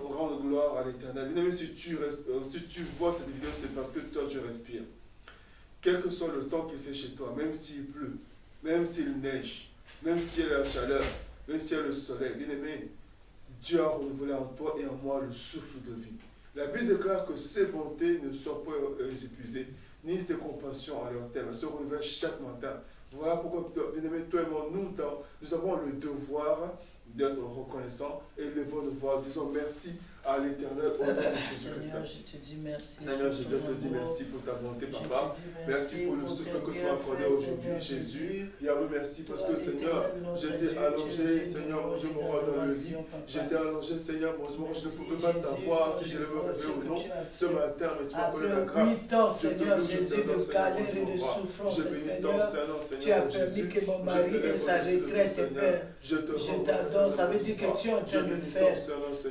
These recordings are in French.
rendre gloire à l'Éternel. Bien-aimé, si tu vois cette vidéo, c'est parce que toi tu respires. Quel que soit le temps qu'il fait chez toi, même s'il pleut, même s'il neige, même s'il y a la chaleur, même s'il y a le soleil, bien-aimé, Dieu a renouvelé en toi et en moi le souffle de vie. La Bible déclare que ses bontés ne sont pas épuisées, ni ses compassions à leur terme. Elles se renouvellent chaque matin. Voilà pourquoi, bien-aimé, toi et moi, nous avons le devoir d'être reconnaissants et levons nos voix, disons merci à l'Éternel au nom de Jésus-Christ. Seigneur, je te dis merci. Seigneur, je te dis merci pour ta bonté, Papa. Merci pour le souffle que tu m'as accordé aujourd'hui, Jésus. Yahweh, merci parce que, Seigneur, j'étais allongé, Seigneur, mon Dieu, mon roi, dans le lit. J'étais allongé, Seigneur, mon Dieu, je ne pouvais pas savoir si je devais me réveiller ou non ce matin, mais tu m'as accordé la grâce. Seigneur Jésus, de galère et de souffrance, Seigneur, tu as permis que mon mari ait sa retraite, Père. Je t'adore, ça veut dire que tu es en train de le faire.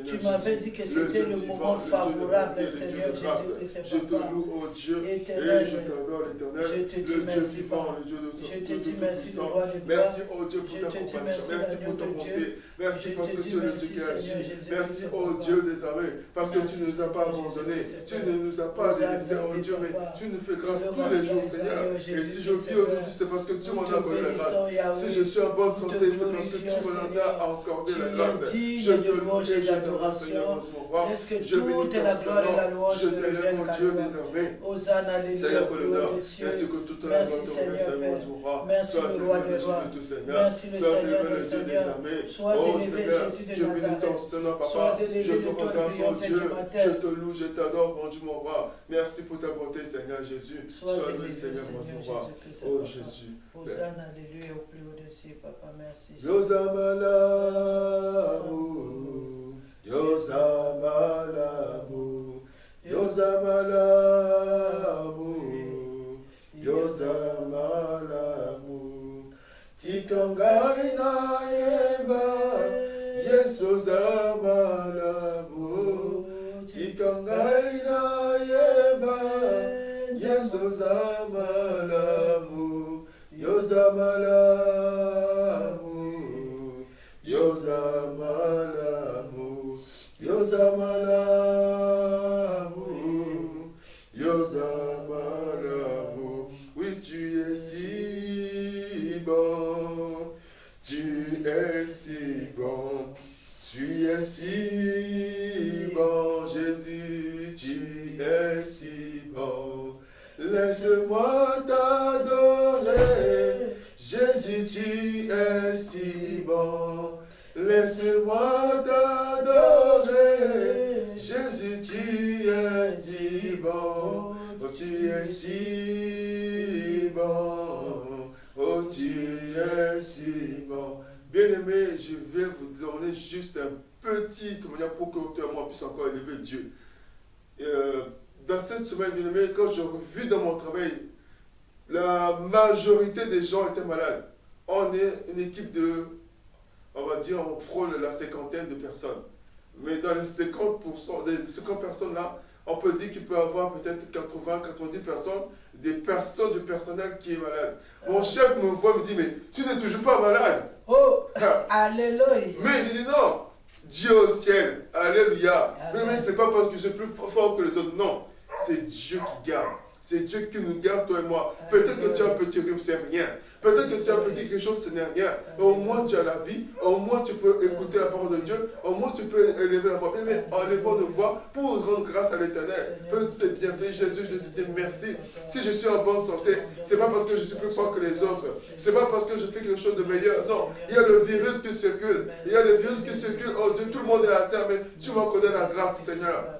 Tu m'avais dit que c'était le moment favorable, Seigneur Jésus-Christ, je te loue, oh Dieu, et je t'adore, l'Éternel, je te dis le Dieu merci, vivant, le Dieu de tout. Je te dis merci, le roi de gloire. Merci, oh Dieu, pour ta compassion. Merci pour ton bonté. Merci parce que tu es le Dieu qui agit. Merci, oh Dieu des armées, parce que tu ne nous as pas abandonnés. Tu ne nous as pas délaissés, oh Dieu, mais tu nous fais grâce tous les jours, Seigneur. Et si je vis aujourd'hui, c'est parce que tu m'en as accordé la grâce. Si je suis en bonne santé, c'est parce que tu m'en as accordé la grâce. Je te loue et je t'adore, Seigneur, mon roi. Je bénis ton Saint-Nom. Je t'élève, mon Dieu des armées. Seigneur, que l'honneur, ainsi que toute la gloire te remercie, mon roi. Merci, le roi des rois. Merci, le Seigneur des seigneurs. Sois élevé, Jésus de Nazareth. Sois élevé de ton triomphe du matin. Je te loue, je t'adore, mon Dieu, mon roi. Merci pour ta bonté, Seigneur Jésus. Sois élevé, Seigneur, mon roi. Oh Jésus. Hosanna, alléluia, au plus haut des cieux, Papa, merci. Yosamalamu, Yosamalamu, Yosamalamu, Yosamalamu, Tikangai na yeba, Yesu zamalamu, Tikangai na yeba, Yesu zamalamu, Yosamalamu, Yosamalamu, Yosamalamu, Yosamalamu. Oui, tu es si bon, tu es si bon, tu es si bon, Jésus, tu es si bon. Laisse-moi t'adorer, Jésus, tu es si bon. Laisse-moi t'adorer, Jésus, tu es si bon. Oh, tu es si bon. Oh, tu es si bon. Bien-aimé, je vais vous donner juste un petit témoignage pour que toi et moi puissions encore élever Dieu. Dans cette semaine, bien-aimé, quand j'ai revu dans mon travail, la majorité des gens étaient malades. On est une équipe de, on va dire, on frôle la cinquantaine de personnes. Mais dans les 50%, des 50 personnes là, on peut dire qu'il peut y avoir peut-être 80-90 personnes, des personnes du personnel qui est malade. Mon chef me voit et me dit, mais tu n'es toujours pas malade. Oh, alléluia. Mais j'ai dit non, Dieu au ciel, alléluia. Mais ce n'est pas parce que je suis plus fort que les autres, non. C'est Dieu qui garde. C'est Dieu qui nous garde, toi et moi. Peut-être que tu as un petit rhume, c'est rien. Peut-être que tu as un petit quelque chose, ce n'est rien. Mais au moins tu as la vie. Au moins tu peux écouter la parole de Dieu. Au moins tu peux élever la voix. Mais en élevant nos voix pour rendre grâce à l'Éternel. Peut-être bienvenue, Jésus, je te dis merci. Si je suis en bonne santé, ce n'est pas parce que je suis plus fort que les autres. Ce n'est pas parce que je fais quelque chose de meilleur. Non, il y a le virus qui circule. Il y a le virus qui circule. Oh Dieu, tout le monde est à terre, mais tu m'en connais la grâce, Seigneur.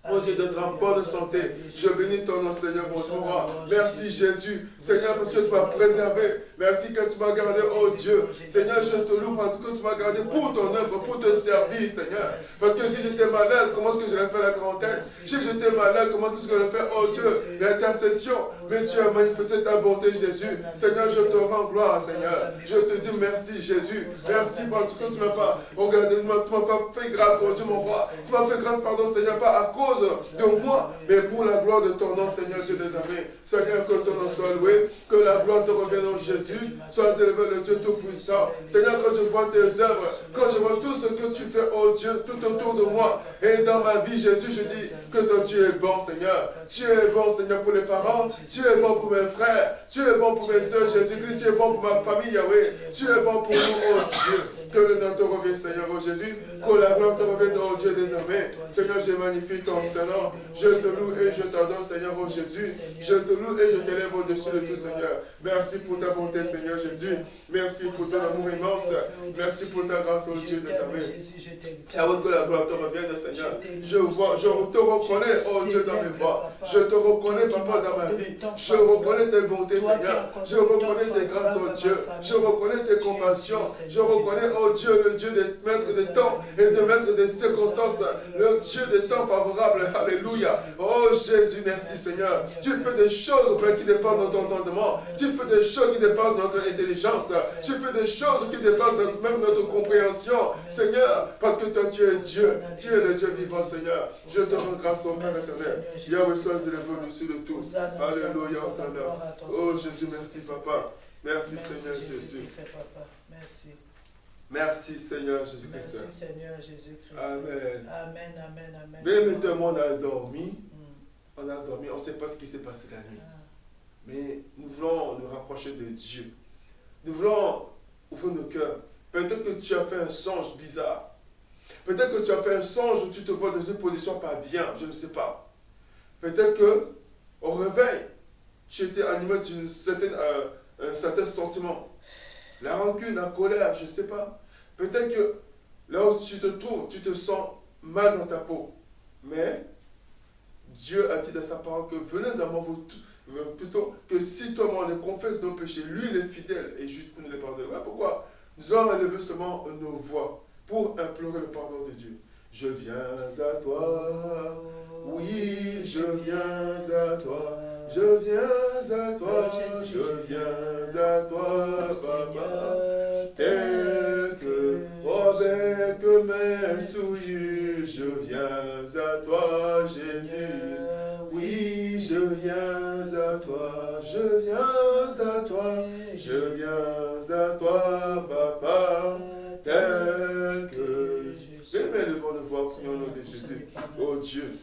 Oh Dieu, d'être en bonne santé. Je bénis ton nom, Seigneur, mon roi. Merci, Jésus. Seigneur, parce que tu m'as préservé. Merci que tu m'as gardé, oh Dieu. Seigneur, je te loue parce que tu m'as gardé pour ton œuvre, pour te servir, Seigneur. Parce que si j'étais malade, comment est-ce que j'allais faire la quarantaine? Si j'étais malade, comment est-ce que j'allais faire, oh Dieu, l'intercession? Mais tu as manifesté ta bonté, Jésus. Seigneur, je te rends gloire, Seigneur. Je te dis merci, Jésus. Merci parce que tu m'as pas regardé, tu m'as pas fait grâce, oh Dieu, mon roi. Tu m'as fait grâce, pardon, Seigneur, pas à cause cause de moi, mais pour la gloire de ton nom, Seigneur Dieu des armées. Seigneur, que ton nom soit loué, que la gloire te revienne en Jésus, sois élevé le Dieu Tout-Puissant. Seigneur, quand je vois tes œuvres, quand je vois tout ce que tu fais, oh Dieu, tout autour de moi et dans ma vie, Jésus, je dis que ton Dieu est bon, Seigneur. Tu es bon, Seigneur, pour les parents, tu es bon pour mes frères, tu es bon pour mes soeurs, Jésus-Christ, tu es bon pour ma famille, Yahweh, tu es bon pour nous, oh Dieu. Que le nom te revienne, Seigneur, oh Jésus, que la gloire te revienne, oh Dieu des armées. Seigneur, je magnifie ton Saint-Nom, je te loue et je t'adore, Seigneur, oh Jésus. Je te loue et je t'élève au-dessus de tout, Seigneur. Merci pour ta bonté, Seigneur Jésus. Merci pour ton amour immense. Merci pour ta grâce, oh Dieu des armées. Que la gloire te revienne, Seigneur. Je te reconnais, oh Dieu, dans mes voies. Je te reconnais, Papa, dans ma vie. Je reconnais tes bontés, Seigneur. Je reconnais tes grâces, oh Dieu. Je reconnais tes compassions. Je reconnais, oh Dieu, le Dieu des maîtres des temps et de maîtres des circonstances. Le Dieu des temps favorables. Alléluia. Oh Jésus, merci, Seigneur. Tu fais des choses, Père, qui dépassent notre entendement. Tu fais des choses qui dépassent notre intelligence. Tu fais des choses qui dépassent même notre compréhension. Seigneur, parce que toi, tu es Dieu. Tu es le Dieu vivant, Seigneur. Je te rends grâce au Père éternel. Yahweh, sois élevé au-dessus de tout. Alléluia, Hosanna. Oh Jésus, merci, Papa. Merci, Seigneur Jésus. Merci. Merci, Seigneur Jésus-Christ. Merci, Seigneur Jésus-Christ. Amen. Amen, amen, amen. Bien, tout le monde a dormi. On a dormi, on ne sait pas ce qui s'est passé la nuit. Mais nous voulons nous rapprocher de Dieu. Nous voulons ouvrir nos cœurs. Peut-être que tu as fait un songe bizarre. Peut-être que tu as fait un songe où tu te vois dans une position pas bien, je ne sais pas. Peut-être que au réveil, tu étais animé d'un certain sentiment. La rancune, la colère, je ne sais pas. Peut-être que là où tu te trouves, tu te sens mal dans ta peau. Mais Dieu a dit dans sa parole que venez à moi, plutôt que si toi moi on confesse nos péchés, lui il est fidèle et juste pour nous les pardonner. Voilà pourquoi nous allons élever seulement nos voix pour implorer le pardon de Dieu. Je viens à toi, oui, je viens à toi, je viens à toi, je viens à toi, Papa, tel que avec mes souillures, je viens à toi, Jésus, oui, je viens à toi, je viens à toi, je viens à toi, Papa, tel que Bien, devant le voir, prions au nom de Jésus. Oh Dieu,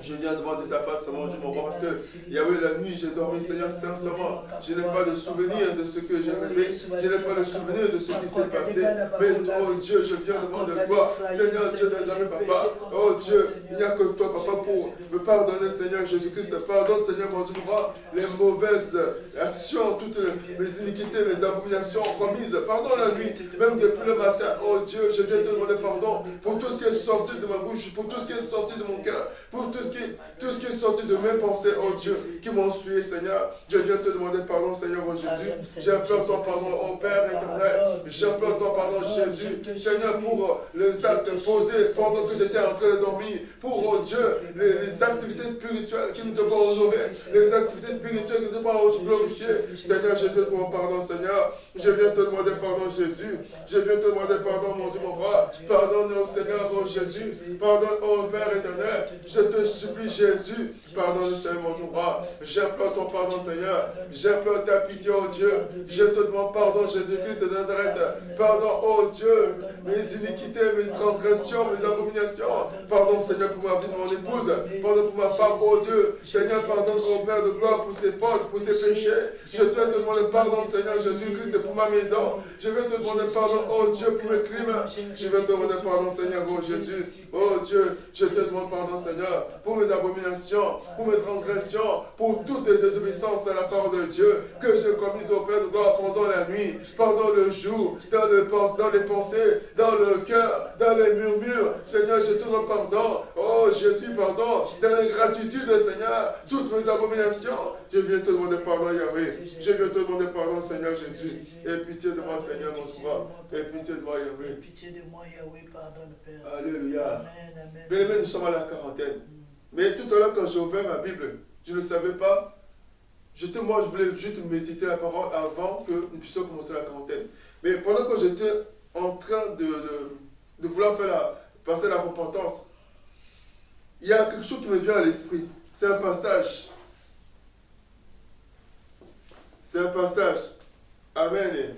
je viens devant de ta face, mon Dieu, mon roi, parce que Yahweh, la nuit, j'ai dormi, Seigneur, sincèrement. Je n'ai pas de souvenir de ce que j'ai rêvé. Je n'ai pas de souvenir de ce qui s'est passé. Mais, oh Dieu, je viens devant de toi. Seigneur, Dieu des amis, Papa. Oh Dieu, il n'y a que toi, Papa, pour me pardonner, Seigneur Jésus-Christ. Pardonne, Seigneur, mon Dieu, mon roi, les mauvaises actions, toutes mes iniquités, mes abominations commises. Pardon la nuit, même depuis le matin. Oh Dieu, je viens te demander pardon pour tout ce qui est sorti de ma bouche, pour tout ce qui est sorti de mon cœur, pour tout ce qui est sorti de mes pensées, oh Dieu, qui m'ont suivi, Seigneur. Je viens te demander pardon, Seigneur, oh Jésus. J'implore ton pardon, oh Père éternel. J'implore ton pardon, Jésus. Seigneur, pour les actes posés pendant que j'étais en train de dormir. Pour, oh Dieu, les activités spirituelles qui nous devons honorer. Les activités spirituelles qui nous devons glorifier. Seigneur, je viens te demander pardon, Seigneur. Je viens te demander pardon, Jésus. Je viens te demander pardon, mon Dieu, mon roi. Pardonne-nous, Seigneur, oh Jésus. Pardonne, oh Père éternel. Je te supplie, Jésus. Pardonne, Seigneur, mon Dieu, mon roi. J'implore ton pardon, Seigneur. J'implore ta pitié, oh Dieu. Je te demande pardon, Jésus-Christ de Nazareth. Pardon, oh Dieu, mes iniquités, mes transgressions, mes abominations. Pardon, Seigneur, pour ma vie de mon épouse. Pardon pour ma femme, oh Dieu. Seigneur, pardonne, oh Père de gloire, pour ses fautes, pour ses péchés. Je viens te demander pardon, Seigneur Jésus-Christ, pour ma maison. Je vais te demander pardon, oh Dieu, pour mes crimes. Je vais te demander pardon, Seigneur, oh Jésus. Oh Dieu, je te demande pardon, Seigneur, pour mes abominations, pour mes transgressions, pour toutes les désobéissances de la part de Dieu que j'ai commises au Père de gloire pendant la nuit, pendant le jour, dans les pensées, dans le cœur, dans les murmures. Seigneur, je te demande pardon. Oh Jésus, pardon. Dans l'ingratitude, Seigneur, toutes mes abominations. Je viens te demander pardon, Yahweh. Je viens te demander pardon, Seigneur Jésus. Et pitié de moi, Seigneur, mon roi. Et pitié de moi, Yahweh. Pitié de moi, Yahweh, pardonne, Père. Alléluia. Amen, amen. Bien-aimés, nous sommes à la quarantaine. Mais tout à l'heure, quand j'ai ouvert ma Bible, je ne savais pas. Moi, je voulais juste méditer la parole avant que nous puissions commencer la quarantaine. Mais pendant que j'étais en train de vouloir passer la repentance, il y a quelque chose qui me vient à l'esprit. C'est un passage. C'est un passage. Amen.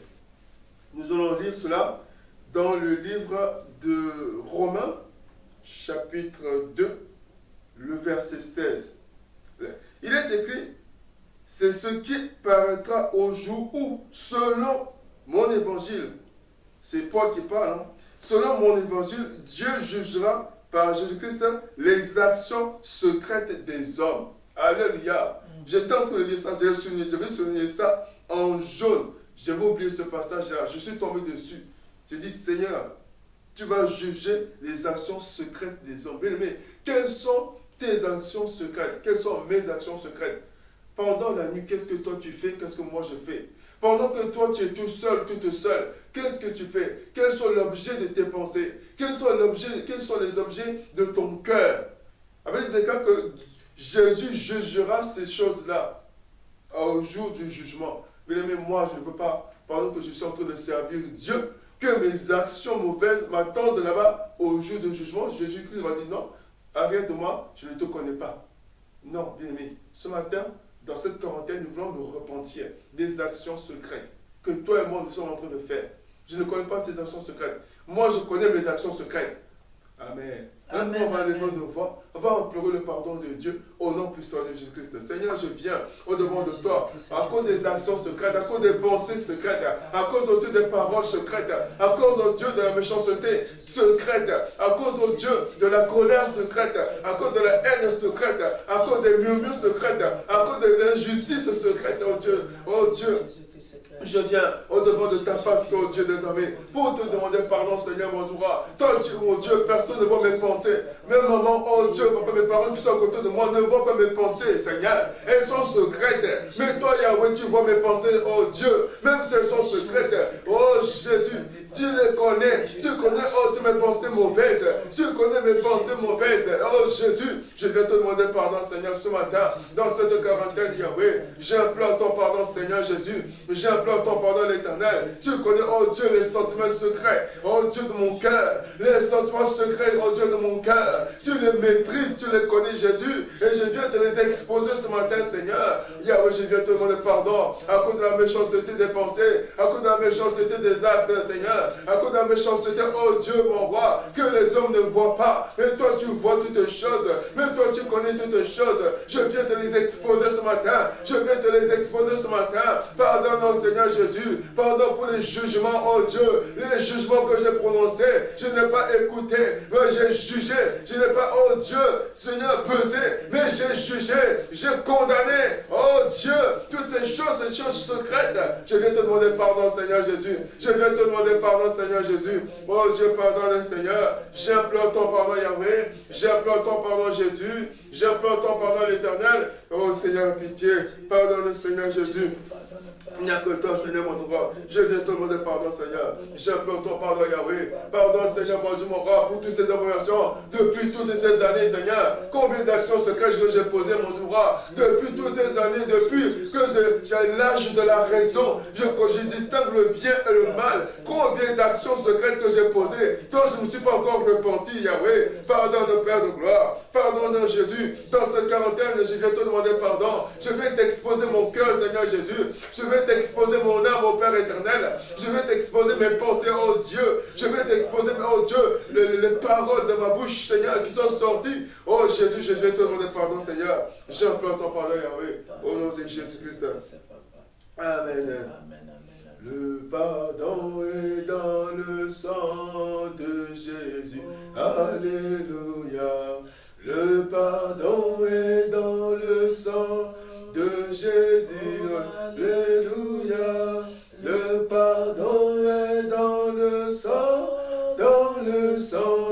Nous allons lire cela dans le livre de Romains, chapitre 2, le verset 16. Il est écrit, c'est ce qui paraîtra au jour où, selon mon évangile, c'est Paul qui parle, hein, selon mon évangile, Dieu jugera par Jésus-Christ les actions secrètes des hommes. Alléluia. J'étais en train de lire ça, je vais souligner ça en jaune. J'avais oublié ce passage-là, je suis tombé dessus. J'ai dit, Seigneur, tu vas juger les actions secrètes des hommes. Mais quelles sont tes actions secrètes? Quelles sont mes actions secrètes? Pendant la nuit, qu'est-ce que toi tu fais? Qu'est-ce que moi je fais? Pendant que toi tu es tout seul, toute seule, qu'est-ce que tu fais? Quels sont les objets de tes pensées? Quels sont les objets de ton cœur? Avec des cas que Jésus jugera ces choses-là au jour du jugement. Mais moi, je ne veux pas, pendant que je suis en train de servir Dieu, que mes actions mauvaises m'attendent là-bas au jour du jugement. Jésus-Christ va dire non, arrête de moi, je ne te connais pas. Non, bien-aimé, ce matin, dans cette quarantaine, nous voulons nous repentir des actions secrètes que toi et moi nous sommes en train de faire. Je ne connais pas ces actions secrètes. Moi, je connais mes actions secrètes. Amen. Amen. On va lever nos voix, on va implorer le pardon de Dieu au nom puissant de Jésus-Christ. Seigneur, je viens au-devant de toi à cause des actions secrètes, à cause des pensées secrètes, à cause, oh Dieu, des paroles secrètes, à cause, oh Dieu, de la méchanceté secrète, à cause, oh Dieu, de la colère secrète, à cause de la haine secrète, à cause des murmures secrètes, à cause de l'injustice secrète, oh Dieu, oh Dieu. Je viens au-devant de ta face, oh Dieu des armées, pour te demander pardon, Seigneur, mon Dieu. Toi, mon Dieu, personne ne voit mes pensées. Même maman, oh Dieu, papa, mes parents qui sont à côté de moi ne voient pas mes pensées, Seigneur. Elles sont secrètes. Mais toi, Yahweh, tu vois mes pensées, oh Dieu, même si elles sont secrètes. Oh Jésus, tu les connais. Tu connais, oh Dieu, mes pensées mauvaises. Tu connais mes pensées mauvaises. Oh Jésus, je viens te demander pardon, Seigneur, ce matin, dans cette quarantaine, Yahweh. J'implore ton pardon, Seigneur Jésus. J'implore ton pardon, l'Éternel. Tu connais, oh Dieu, les sentiments secrets, oh Dieu de mon cœur. Les sentiments secrets, oh Dieu de mon cœur. Tu les maîtrises, tu les connais, Jésus. Et je viens te les exposer ce matin, Seigneur. Yahweh, je viens te demander pardon à cause de la méchanceté des pensées, à cause de la méchanceté des actes, Seigneur. À cause de la méchanceté, oh Dieu, mon roi, que les hommes ne voient pas. Mais toi, tu vois toutes choses. Mais toi, tu connais toutes choses. Je viens te les exposer ce matin. Je viens te les exposer ce matin. Pardon, non, Seigneur Jésus. Pardon pour les jugements, oh Dieu. Les jugements que j'ai prononcés. Je n'ai pas écouté. Mais j'ai jugé. Je n'ai pas, oh Dieu, Seigneur, pesé. Mais j'ai jugé. J'ai condamné. Oh Dieu, toutes ces choses secrètes. Je viens te demander pardon, Seigneur Jésus. Je viens te demander pardon, Seigneur Jésus. Oh Dieu, pardonne, Seigneur. J'implore ton pardon, Yahweh. J'implore ton pardon, Jésus. J'implore ton pardon, l'Éternel. Oh Seigneur, pitié. Pardonne, Seigneur Jésus. Il n'y a que toi, Seigneur, mon roi. Je viens te demander pardon, Seigneur. J'implore ton pardon, Yahweh. Pardon, Seigneur, mon Dieu, mon roi, pour toutes ces abominations. Depuis toutes ces années, Seigneur. Combien d'actions secrètes que j'ai posées, mon Dieu, roi. Depuis toutes ces années, depuis que j'ai l'âge de la raison, je distingue le bien et le mal. Combien d'actions secrètes que j'ai posées. Toi, je ne me suis pas encore repenti, Yahweh. Pardonne, Père de gloire. Pardonne, Jésus. Dans cette quarantaine, je viens te demander pardon. Je vais t'exposer mon cœur, Seigneur Jésus. Je vais t'exposer mon âme au Père éternel. Je vais t'exposer mes pensées, oh Dieu. Je vais t'exposer, oh Dieu, les paroles de ma bouche, Seigneur, qui sont sorties. Oh Jésus, je viens te demander pardon, Seigneur. J'implore ton pardon, Yahweh. Au nom de Jésus-Christ. Amen. Le pardon est dans le sang de Jésus. Alléluia. Le pardon est dans le sang de Jésus. Alléluia. Le pardon est dans le sang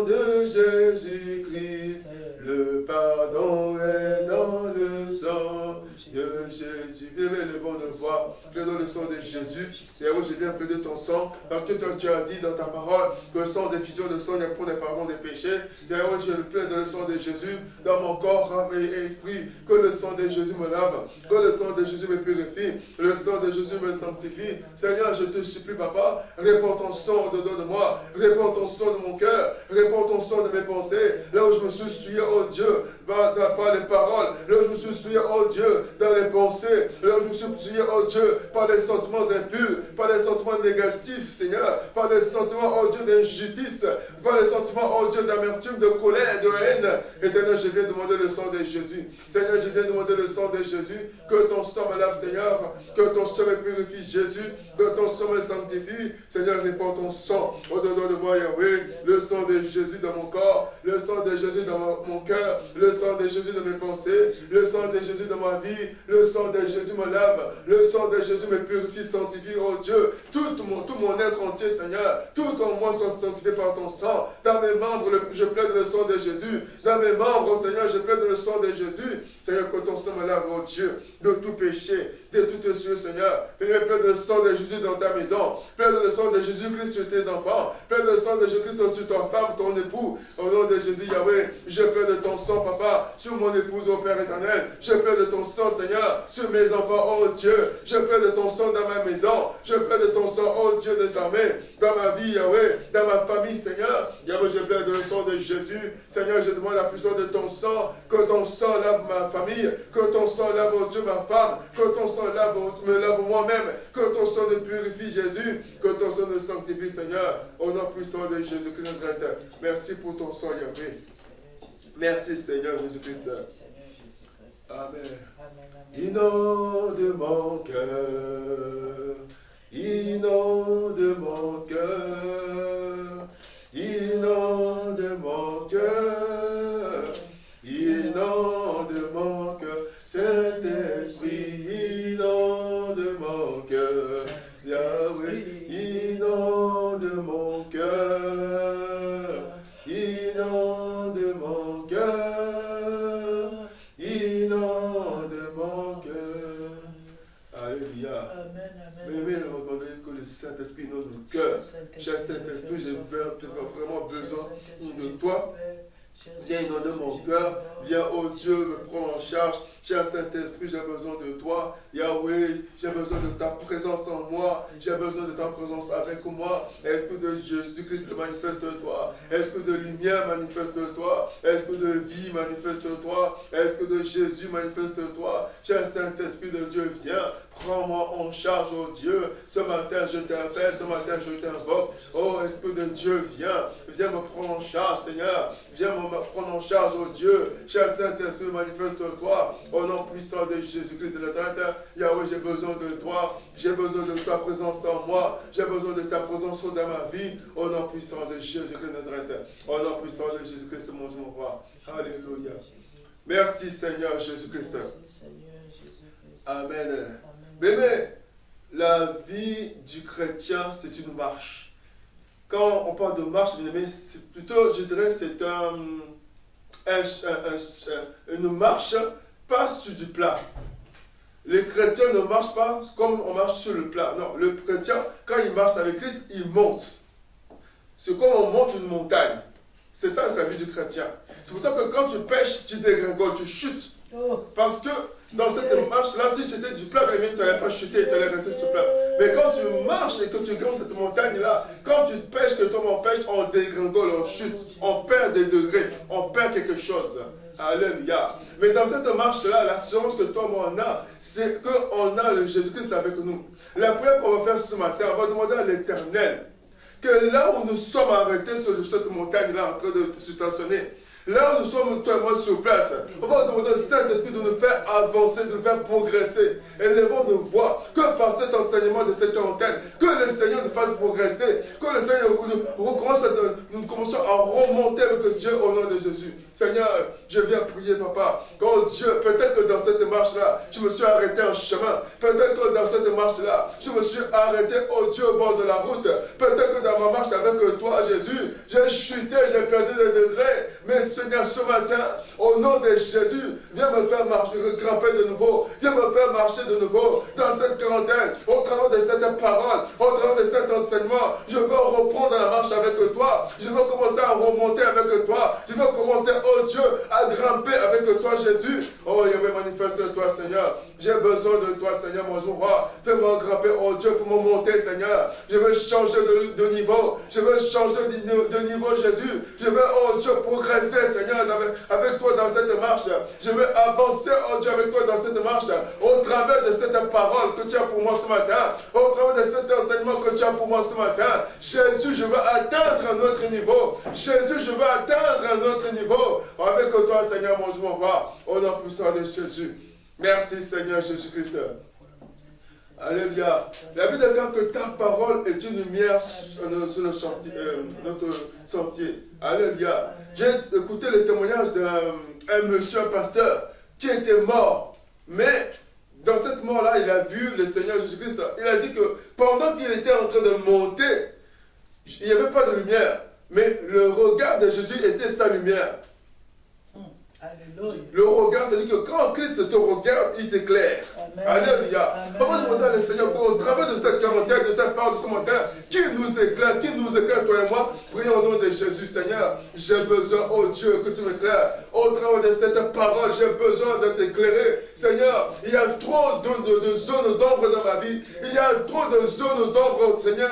de Jésus-Christ. Le pardon est dans le sang de Jésus. Levons nos toi. Plaide le sang de Jésus. Seigneur, je viens plaider ton sang, parce que toi, tu as dit dans ta parole que sans effusion de sang, il n'y a pour les pardons des péchés. Seigneur, je plaide le sang de Jésus dans mon corps, âme et esprit. Que le sang de Jésus me lave, que le sang de Jésus me purifie, le sang de Jésus me sanctifie. Seigneur, je te supplie, Papa, répands ton sang au-dedans de moi, répands ton sang de mon cœur, répands ton sang de mes pensées, là où je me suis souillé, oh Dieu, par les paroles, là où je me suis souillé, oh Dieu, dans les pensées, là où je me suis souillé, oh Dieu, par les sentiments impurs, par les sentiments négatifs, Seigneur, par les sentiments, oh Dieu, d'injustice, par les sentiments, oh Dieu, d'amertume, de colère, de haine. Éternel, je viens demander le sang de Jésus. Seigneur, je viens demander le sang de Jésus, que ton sang me lave, Seigneur, que ton sang me purifie, Jésus, que ton sang me sanctifie. Seigneur, répands ton sang au-dedans de moi, Yahweh, le sang de Jésus dans mon corps, le sang de Jésus dans mon cœur, le sang de Jésus dans mes pensées, le sang de Jésus dans ma vie, le sang de Jésus me lave, le sang de Jésus me purifie, sanctifie, oh Dieu, tout mon être entier, Seigneur, tout en moi soit sanctifié par ton sang. Dans mes membres, je plaide le sang de Jésus. Dans mes membres, Seigneur, je plaide le sang de Jésus. Seigneur, que ton sang me lave, oh Dieu, de tout péché, de toute souillure, Seigneur. Je plaide le sang de Jésus dans ta maison. Plaide le sang de Jésus-Christ sur tes enfants. Plaide le sang de Jésus-Christ sur ta femme, ton époux. Au nom de Jésus, Yahweh, je plaide ton sang, Papa, sur mon épouse, ô Père éternel. Je plaide ton sang, Seigneur, sur mes enfants, oh Dieu. Je plaide ton sang dans ma maison. Je plaide ton sang, oh Dieu des armées, dans ma vie, Yahweh, dans ma famille, Seigneur. Yahweh, je plaide le sang de Jésus. Seigneur, je demande la puissance de ton sang, que ton sang lave ma famille, que ton sang lave, oh Dieu, ma femme, que ton sang me lave moi-même, que ton sang me purifie, Jésus, que ton sang me sanctifie, Seigneur, au nom puissant de Jésus-Christ. Merci pour ton sang, Yahweh. Merci, Seigneur Jésus-Christ. Amen. Inonde mon cœur, inonde mon cœur, inonde mon cœur, inonde mon cœur, Saint-Esprit, inonde mon cœur, Yahweh, inonde mon cœur, inonde mon cœur, inonde mon cœur. Alléluia. Mais que le Saint-Esprit inonde nos cœurs. Cher Saint-Esprit, j'ai vraiment besoin de toi. Viens inonder mon cœur, viens, oh Dieu, me prendre en charge. Cher Saint-Esprit, j'ai besoin de toi. Yahweh, j'ai besoin de ta présence en moi. J'ai besoin de ta présence avec moi. Esprit de Jésus-Christ, manifeste-toi. Esprit de lumière, manifeste-toi. Esprit de vie, manifeste-toi. Esprit de Jésus, manifeste-toi. Cher Saint-Esprit de Dieu, viens. Prends-moi en charge, oh Dieu. Ce matin, je t'appelle. Ce matin, je t'invoque. Oh, Esprit de Dieu, viens. Viens me prendre en charge, Seigneur. Viens me prendre en charge, oh Dieu. Cher Saint-Esprit, manifeste-toi. Au nom puissant de Jésus-Christ de Nazareth, Yahweh, j'ai besoin de toi. J'ai besoin de ta présence en moi. J'ai besoin de ta présence dans ma vie. Au nom puissant de Jésus-Christ de Nazareth. Au nom puissant de Jésus-Christ, mon Dieu, mon roi. Alléluia. Merci, Seigneur Jésus-Christ. Amen. Mais la vie du chrétien, c'est une marche. Quand on parle de marche, c'est plutôt, je dirais, c'est une marche pas sur du plat. Les chrétiens ne marchent pas comme on marche sur le plat. Non, le chrétien, quand il marche avec Christ, il monte. C'est comme on monte une montagne. C'est ça, c'est la vie du chrétien. C'est pour ça que quand tu pêches, tu dégringoles, tu chutes. Parce que dans cette marche-là, si c'était du plat, tu n'allais pas chuter, tu allais rester sur le plat. Mais quand tu marches et que tu grimmes cette montagne-là, quand tu pêches, que toi on pêche, on dégringole, on chute, on perd des degrés, on perd quelque chose. Alléluia. Mais dans cette marche-là, l'assurance que toi, moi, on a, c'est qu'on a le Jésus-Christ avec nous. La prière qu'on va faire ce matin, on va demander à l'Éternel que là où nous sommes arrêtés sur cette montagne-là en train de se stationner, là où nous sommes, toi et moi, sur place, on va demander au Saint-Esprit de nous faire avancer, de nous faire progresser. Élevons nos voix, que par cet enseignement de cette antenne, que le Seigneur nous fasse progresser, que le Seigneur nous commençons à remonter avec Dieu au nom de Jésus. Seigneur, je viens prier, Papa. Oh Dieu, peut-être que dans cette marche-là, je me suis arrêté en chemin. Peut-être que dans cette marche-là, je me suis arrêté, oh Dieu, au bord de la route. Peut-être que dans ma marche avec toi, Jésus, j'ai chuté, j'ai perdu des degrés. Mais Seigneur, ce matin, au nom de Jésus, viens me faire marcher, grimper de nouveau. Viens me faire marcher de nouveau dans cette quarantaine, au travers de cette parole, au travers de cet enseignement. Je veux reprendre la marche avec toi. Je veux commencer à remonter avec toi. Je veux commencer, oh Dieu, à grimper avec toi, Jésus. Oh, Yahweh, manifeste-toi, Seigneur. J'ai besoin de toi, Seigneur, mon roi. Fais-moi grimper, oh Dieu, fais-moi monter, Seigneur. Je veux changer de niveau. Je veux changer de niveau, Jésus. Je veux, oh Dieu, progresser, Seigneur, avec toi dans cette marche. Je veux avancer, oh Dieu, avec toi dans cette marche. Au travers de cette parole que tu as pour moi ce matin. Au travers de cet enseignement que tu as pour moi ce matin. Jésus, je veux atteindre un autre niveau. Jésus, je veux atteindre un autre niveau. Avec toi, Seigneur, mon Dieu, mon roi. Au nom puissant de Jésus. Merci, Seigneur Jésus-Christ. Alléluia. La Bible déclare que ta parole est une lumière sur notre sentier. Alléluia. J'ai écouté le témoignage d'un monsieur, un pasteur, qui était mort. Mais dans cette mort-là, il a vu le Seigneur Jésus-Christ. Il a dit que pendant qu'il était en train de monter, il n'y avait pas de lumière. Mais le regard de Jésus était sa lumière. Alléluia. Le regard, c'est-à-dire que quand Christ te regarde, il t'éclaire. Alléluia. Papa, demandons à le Seigneur, au travers de cette quarantaine, de cette parole de ce matin, qui nous éclaire, toi et moi. Prions au nom de Jésus, Seigneur. J'ai besoin, oh Dieu, que tu m'éclaires. Au travers de cette parole, j'ai besoin de t'éclairer. Seigneur, il y a trop de zones d'ombre dans ma vie. Il y a trop de zones d'ombre, Seigneur,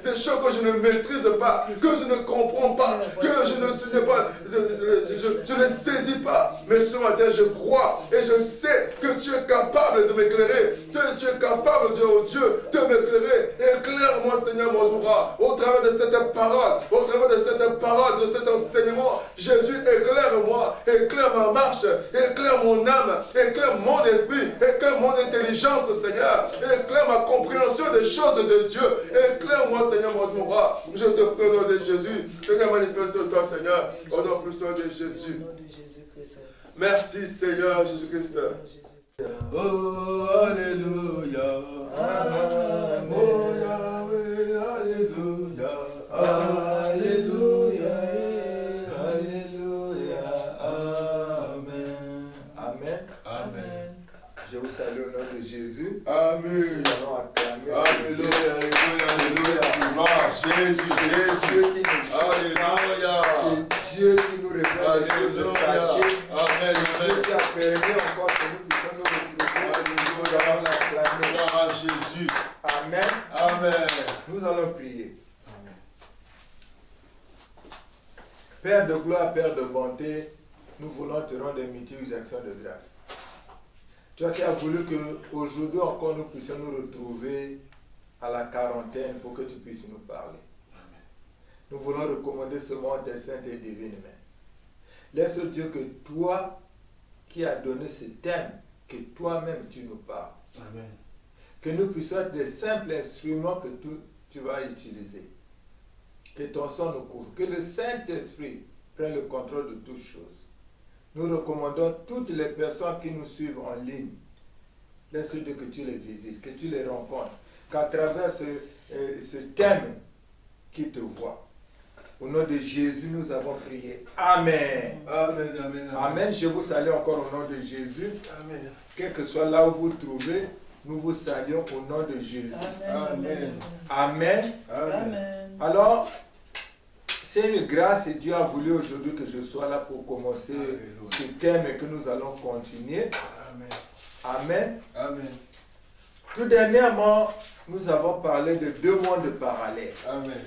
des choses que je ne maîtrise pas, que je ne comprends pas, que je ne sais pas, je ne saisis pas. Mais ce matin, je crois et je sais que tu es capable de m'éclairer, que tu es capable, oh Dieu, de m'éclairer. Éclaire-moi, Seigneur, mon jour, au travers de cette parole, au travers de cette parole, de cet enseignement. Jésus, éclaire-moi, éclaire ma marche, éclaire mon âme, éclaire mon esprit, éclaire mon intelligence, Seigneur, éclaire ma compréhension des choses de Dieu. Éclaire-moi, Seigneur, mon jour. Je te prie au nom de Jésus. Seigneur, manifeste-toi, Seigneur, au nom puissant de Jésus. Merci Seigneur Jésus-Christ. Oh, Alléluia. Amen. Oh, Yahweh, Alléluia. Alléluia. Alléluia. Amen. Amen. Amen. Je vous salue au nom de Jésus. Amen. Nous allons acclamer. Alléluia. Alléluia. Alléluia. Jésus. Jésus. Alléluia. C'est Dieu qui nous révèle les choses cachées. Amen. Dieu qui a permis encore que nous puissions nous retrouver. Nous allons l'acclamer. Gloire à Jésus. Amen. Amen. Nous allons prier. Père de gloire, Père de bonté, nous voulons te rendre des multiples actions de grâce. Toi qui as voulu qu'aujourd'hui encore nous puissions nous retrouver à la quarantaine pour que tu puisses nous parler. Nous voulons recommander ce monde tes saintes et divines mains. Laisse Dieu que toi qui as donné ce thème, que toi-même tu nous parles. Amen. Que nous puissions être des simples instruments que tu vas utiliser. Que ton sang nous couvre. Que le Saint-Esprit prenne le contrôle de toutes choses. Nous recommandons toutes les personnes qui nous suivent en ligne. Laisse Dieu que tu les visites, que tu les rencontres. Qu'à travers ce thème, qu'ils te voient. Au nom de Jésus, nous avons prié. Amen. Amen. Amen. Amen. Je vous salue encore au nom de Jésus. Amen. Quel que soit là où vous vous trouvez, nous vous saluons au nom de Jésus. Amen. Amen. Amen. Alors, c'est une grâce et Dieu a voulu aujourd'hui que je sois là pour commencer ce thème et que nous allons continuer. Amen. Amen. Amen. Tout dernièrement, nous avons parlé de deux mondes parallèles. Amen.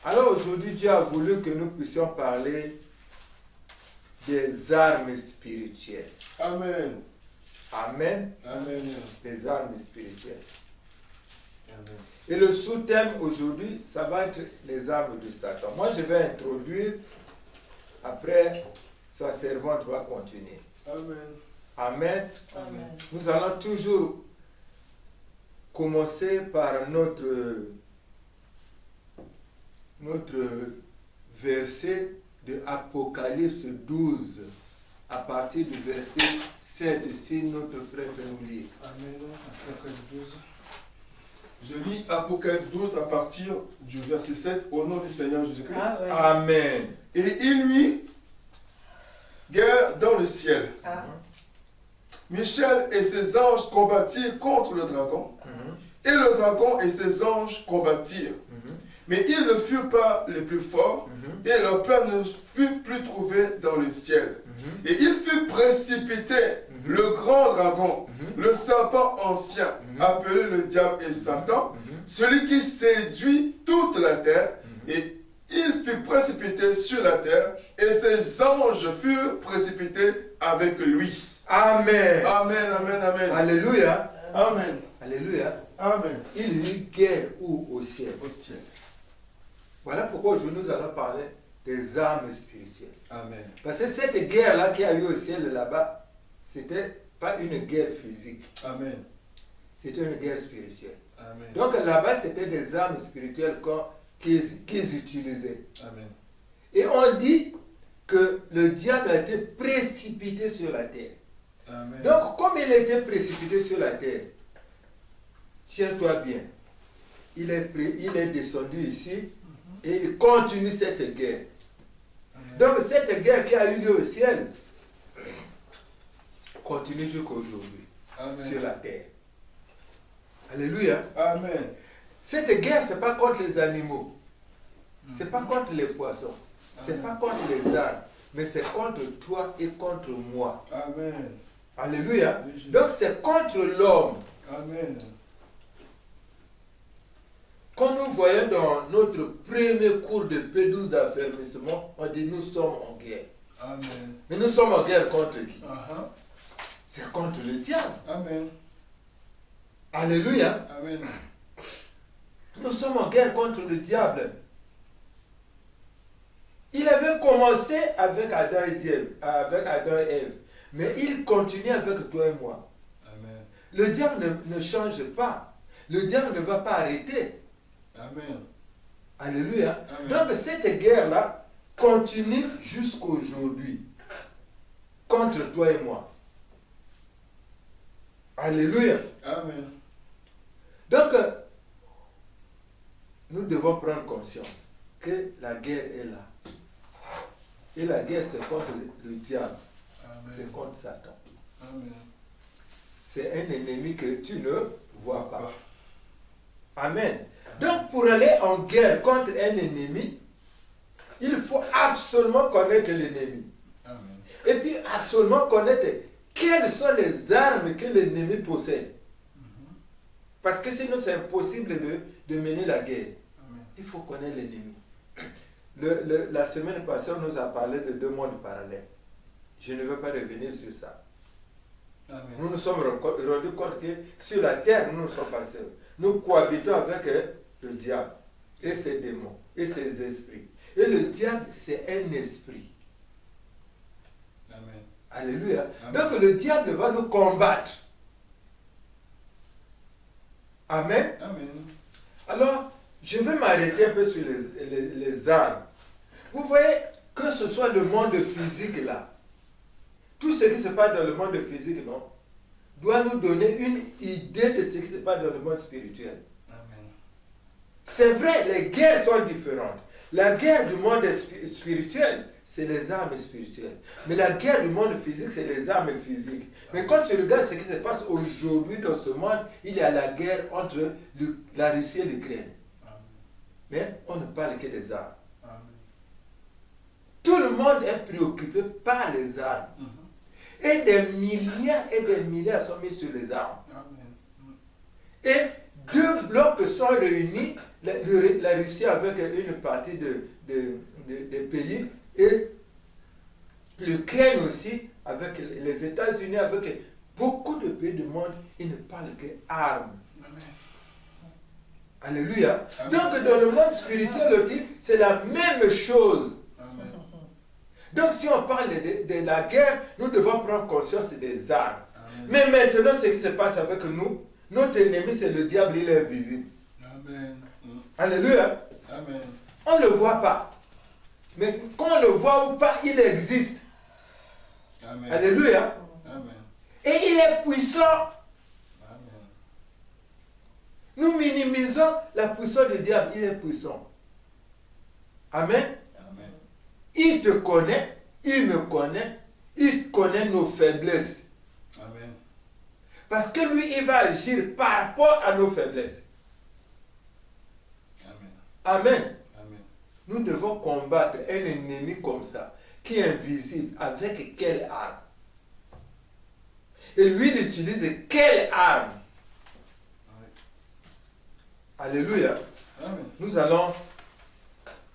Alors aujourd'hui, Dieu a voulu que nous puissions parler des armes spirituelles. Amen. Amen. Amen. Des armes spirituelles. Amen. Et le sous-thème aujourd'hui, ça va être les armes de Satan. Moi, je vais introduire. Après, sa servante va continuer. Amen. Amen. Amen. Nous allons toujours commencer par notre verset de Apocalypse 12, à partir du verset 7, si notre frère peut nous lire. Amen. Apocalypse 12. Je lis Apocalypse 12 à partir du verset 7 au nom du Seigneur Jésus-Christ. Ah, ouais. Amen. Et il lui guerre dans le ciel. Michel et ses anges combattirent contre le dragon. Et le dragon et ses anges combattirent. Mais ils ne furent pas les plus forts, et leur plan ne fut plus trouvé dans le ciel. Et il fut précipité, le grand dragon, le serpent ancien, appelé le diable et Satan, celui qui séduit toute la terre, et il fut précipité sur la terre, et ses anges furent précipités avec lui. Amen. Amen, amen, amen. Alléluia. Amen. Alléluia. Amen. Il y eut guerre où? Au ciel. Au ciel. Voilà pourquoi aujourd'hui nous allons parler des armes spirituelles. Amen. Parce que cette guerre-là qu'il y a eu au ciel là-bas, c'était pas une guerre physique. Amen. C'était une guerre spirituelle. Amen. Donc là-bas, c'était des armes spirituelles qu'ils utilisaient. Amen. Et on dit que le diable a été précipité sur la terre. Amen. Donc, comme il a été précipité sur la terre, tiens-toi bien. Il est descendu ici et il continue cette guerre. Amen. Donc, cette guerre qui a eu lieu au ciel continue jusqu'à aujourd'hui sur la terre. Alléluia. Amen. Cette guerre, ce n'est pas contre les animaux. Ce n'est pas contre les poissons. Ce n'est pas contre les arbres. Mais c'est contre toi et contre moi. Amen. Alléluia. Donc c'est contre l'homme. Amen. Quand nous voyons dans notre premier cours de P12 d'affermissement, on dit nous sommes en guerre. Amen. Mais nous sommes en guerre contre qui? Uh-huh. C'est contre le diable. Amen. Alléluia. Amen. Nous sommes en guerre contre le diable. Il avait commencé avec Adam et Ève, mais il continue avec toi et moi. Amen. Le diable ne change pas. Le diable ne va pas arrêter. Amen. Alléluia. Amen. Donc cette guerre-là continue jusqu'aujourd'hui contre toi et moi. Alléluia. Amen. Donc, nous devons prendre conscience que la guerre est là. Et la guerre, c'est contre le diable. Amen. C'est contre Satan. Amen. C'est un ennemi que tu ne vois pas. Amen. Donc, pour aller en guerre contre un ennemi, il faut absolument connaître l'ennemi. Amen. Et puis, absolument connaître quelles sont les armes que l'ennemi possède. Parce que sinon, c'est impossible de mener la guerre. Amen. Il faut connaître l'ennemi. La semaine passée, on nous a parlé de deux mondes parallèles. Je ne veux pas revenir sur ça. Amen. Nous nous sommes rendus compte que sur la terre, nous ne sommes pas seuls. Nous cohabitons avec le diable et ses démons et ses esprits. Et le diable, c'est un esprit. Amen. Alléluia. Amen. Donc le diable va nous combattre. Amen. Amen. Alors, je vais m'arrêter un peu sur les armes. Vous voyez, que ce soit le monde physique là, tout ce qui se passe dans le monde physique, non, doit nous donner une idée de ce qui se passe dans le monde spirituel. Amen. C'est vrai, les guerres sont différentes. La guerre du monde spirituel, c'est les armes spirituelles. Mais la guerre du monde physique, c'est les armes physiques. Mais quand tu regardes ce qui se passe aujourd'hui dans ce monde, il y a la guerre entre la Russie et l'Ukraine. Mais on ne parle que des armes. Amen. Tout le monde est préoccupé par les armes. Et des milliards sont mis sur les armes. Amen. Et deux blocs sont réunis, la Russie avec une partie des pays et l'Ukraine aussi, avec les États-Unis, avec beaucoup de pays du monde, ils ne parlent que armes. Alléluia. Amen. Donc dans le monde spirituel aussi, c'est la même chose. Amen. Donc si on parle de la guerre, nous devons prendre conscience des armes. Amen. Mais maintenant, ce qui se passe avec nous, notre ennemi c'est le diable, il est invisible. Amen. Alléluia. Amen. On ne le voit pas. Mais qu'on le voit ou pas, il existe. Amen. Alléluia. Amen. Et il est puissant. Amen. Nous minimisons la puissance du diable. Il est puissant. Amen. Amen. il te connaît, il me connaît, il connaît nos faiblesses. Amen. Parce que lui, il va agir par rapport à nos faiblesses. Amen. Amen. Amen. Nous devons combattre un ennemi comme ça, qui est invisible. Avec quelle arme? Et lui, il utilise quelle arme? Alléluia. Amen. Nous allons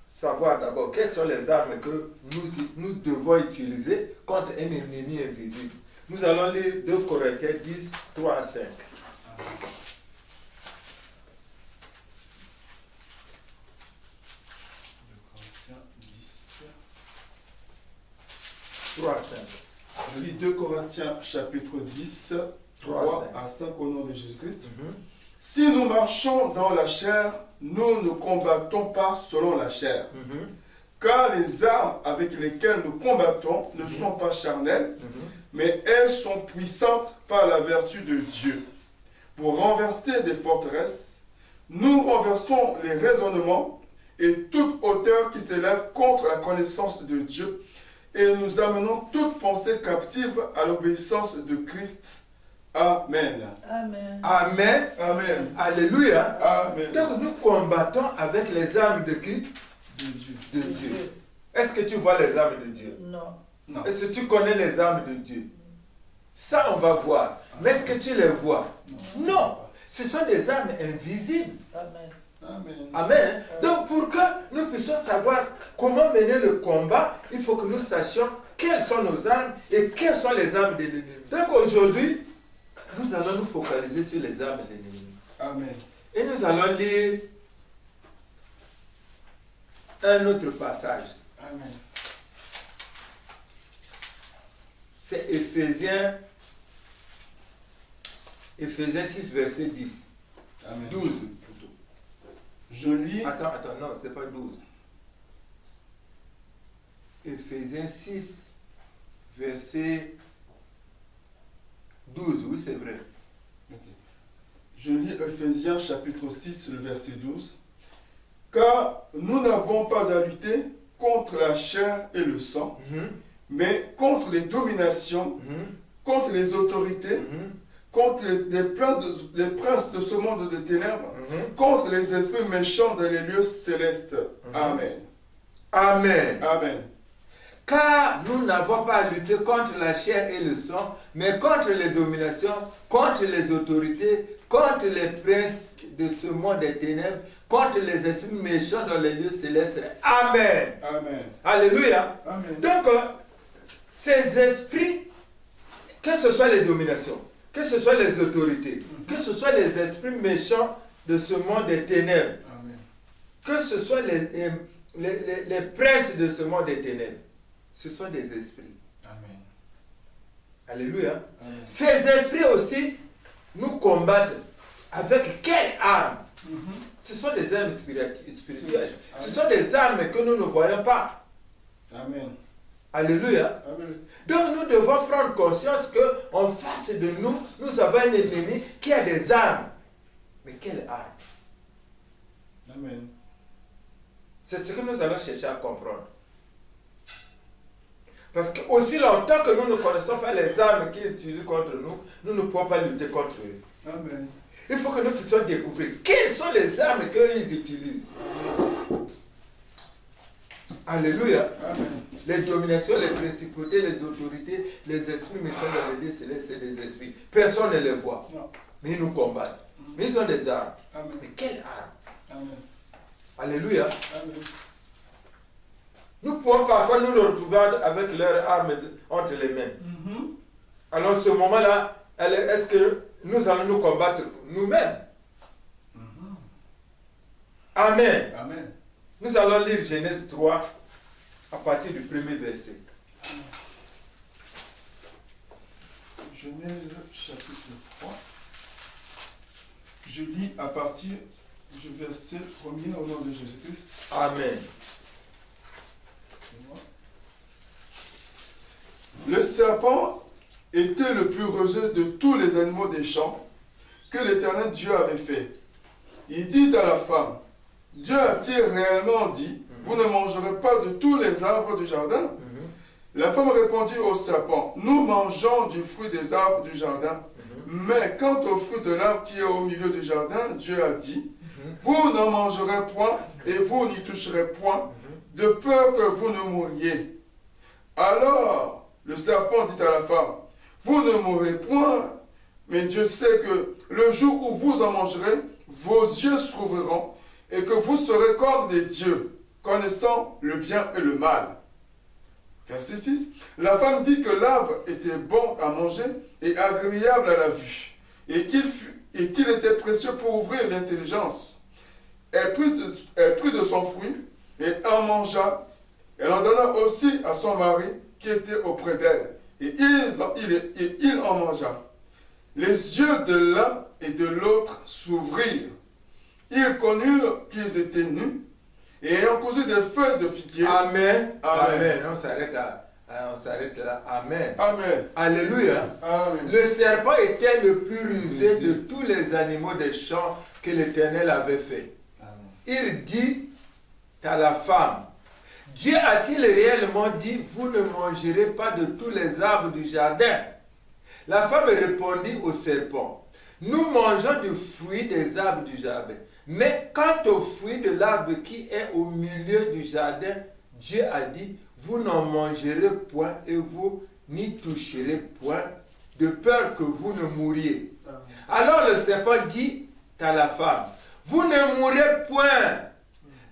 savoir d'abord quelles sont les armes que nous devons utiliser contre un ennemi invisible. Nous allons lire 2 Corinthiens 10, 3 à 5. 3 à 5. Je lis 2 Corinthiens chapitre 10, 3 à 5 au nom de Jésus-Christ. Si nous marchons dans la chair, nous ne combattons pas selon la chair. Car les armes avec lesquelles nous combattons ne sont pas charnelles, mais elles sont puissantes par la vertu de Dieu. Pour renverser des forteresses, nous renversons les raisonnements et toute hauteur qui s'élève contre la connaissance de Dieu, et nous amenons toute pensée captive à l'obéissance de Christ. Amen. Amen. Amen. Amen. Alléluia. Amen. Donc nous combattons avec les armes de qui? De Dieu. De Dieu. Est-ce que tu vois les armes de Dieu? Non. Non. Est-ce que tu connais les armes de Dieu? Ça, on va voir. Mais est-ce que tu les vois? Non. Ce sont des armes invisibles. Amen. Amen. Amen. Donc pour que nous puissions savoir comment mener le combat, il faut que nous sachions quelles sont nos armes et quelles sont les armes de l'ennemi. Donc aujourd'hui, nous allons nous focaliser sur les armes de l'ennemi. Amen. Et nous allons lire un autre passage. Amen. C'est Éphésiens 6, verset 10. Amen. 12 plutôt. Je lis. Attends, non, c'est pas 12. Éphésiens 6, verset 12, oui, c'est vrai. Ok. Je lis Ephésiens chapitre 6, le verset 12. Car nous n'avons pas à lutter contre la chair et le sang, mais contre les dominations, contre les autorités, contre les princes de ce monde de ténèbres, contre les esprits méchants dans les lieux célestes. Amen. Amen. Amen. Car nous n'avons pas à lutter contre la chair et le sang, mais contre les dominations, contre les autorités, contre les princes de ce monde des ténèbres, contre les esprits méchants dans les lieux célestes. Amen. Amen. Alléluia. Amen. Donc, ces esprits, que ce soit les dominations, que ce soit les autorités, que ce soit les esprits méchants de ce monde des ténèbres, Amen. que ce soit les princes de ce monde des ténèbres, ce sont des esprits. Amen. Alléluia. Amen. Ces esprits aussi nous combattent avec quelle arme? Ce sont des armes spirituelles. Ce sont des armes que nous ne voyons pas. Amen. Alléluia. Amen. Donc nous devons prendre conscience qu'en face de nous, nous avons un ennemi qui a des armes. Mais quelle arme? Amen. C'est ce que nous allons chercher à comprendre. Parce que aussi longtemps que nous ne connaissons pas les armes qu'ils utilisent contre nous, nous ne pouvons pas lutter contre eux. Amen. Il faut que nous puissions découvrir quelles sont les armes qu'ils utilisent. Alléluia. Amen. Les dominations, les principautés, les autorités, les esprits méchants dans les lieux célestes, c'est des esprits. Personne ne les voit. Non. Mais ils nous combattent. Mais ils ont des armes. Amen. Mais quelles armes? Amen. Alléluia. Amen. Nous pouvons parfois nous retrouver avec leurs armes entre les mains. Alors, ce moment-là, est-ce que nous allons nous combattre nous-mêmes? Amen. Amen. Nous allons lire Genèse 3 à partir du premier verset. Genèse chapitre 3. Je lis à partir du verset 1er au nom de Jésus-Christ. Amen. Le serpent était le plus rusé de tous les animaux des champs que l'Éternel Dieu avait fait. Il dit à la femme, Dieu a-t-il réellement dit, vous ne mangerez pas de tous les arbres du jardin. La femme répondit au serpent, nous mangeons du fruit des arbres du jardin. Mais quant au fruit de l'arbre qui est au milieu du jardin, Dieu a dit, vous n'en mangerez point et vous n'y toucherez point, de peur que vous ne mouriez. Alors le serpent dit à la femme, vous ne mourrez point, mais Dieu sait que le jour où vous en mangerez, vos yeux s'ouvriront et que vous serez comme des dieux, connaissant le bien et le mal. Verset 6. La femme vit que l'arbre était bon à manger et agréable à la vue, et qu'il était précieux pour ouvrir l'intelligence. Elle prit de son fruit et en mangea. Elle en donna aussi à son mari qui était auprès d'elle, et il en mangea. Les yeux de l'un et de l'autre s'ouvrirent. Ils connurent qu'ils étaient nus, et ayant cousu des feuilles de figuier. Amen. Amen. On s'arrête là. Amen. Amen. Alléluia. Amen. Le serpent était le plus rusé de tous les animaux des champs que l'Éternel avait fait. Il dit à la femme, Dieu a-t-il réellement dit, vous ne mangerez pas de tous les arbres du jardin? La femme répondit au serpent, nous mangeons du fruit des arbres du jardin. Mais quant au fruit de l'arbre qui est au milieu du jardin, Dieu a dit, vous n'en mangerez point et vous n'y toucherez point, de peur que vous ne mouriez. Alors le serpent dit à la femme, vous ne mourrez point,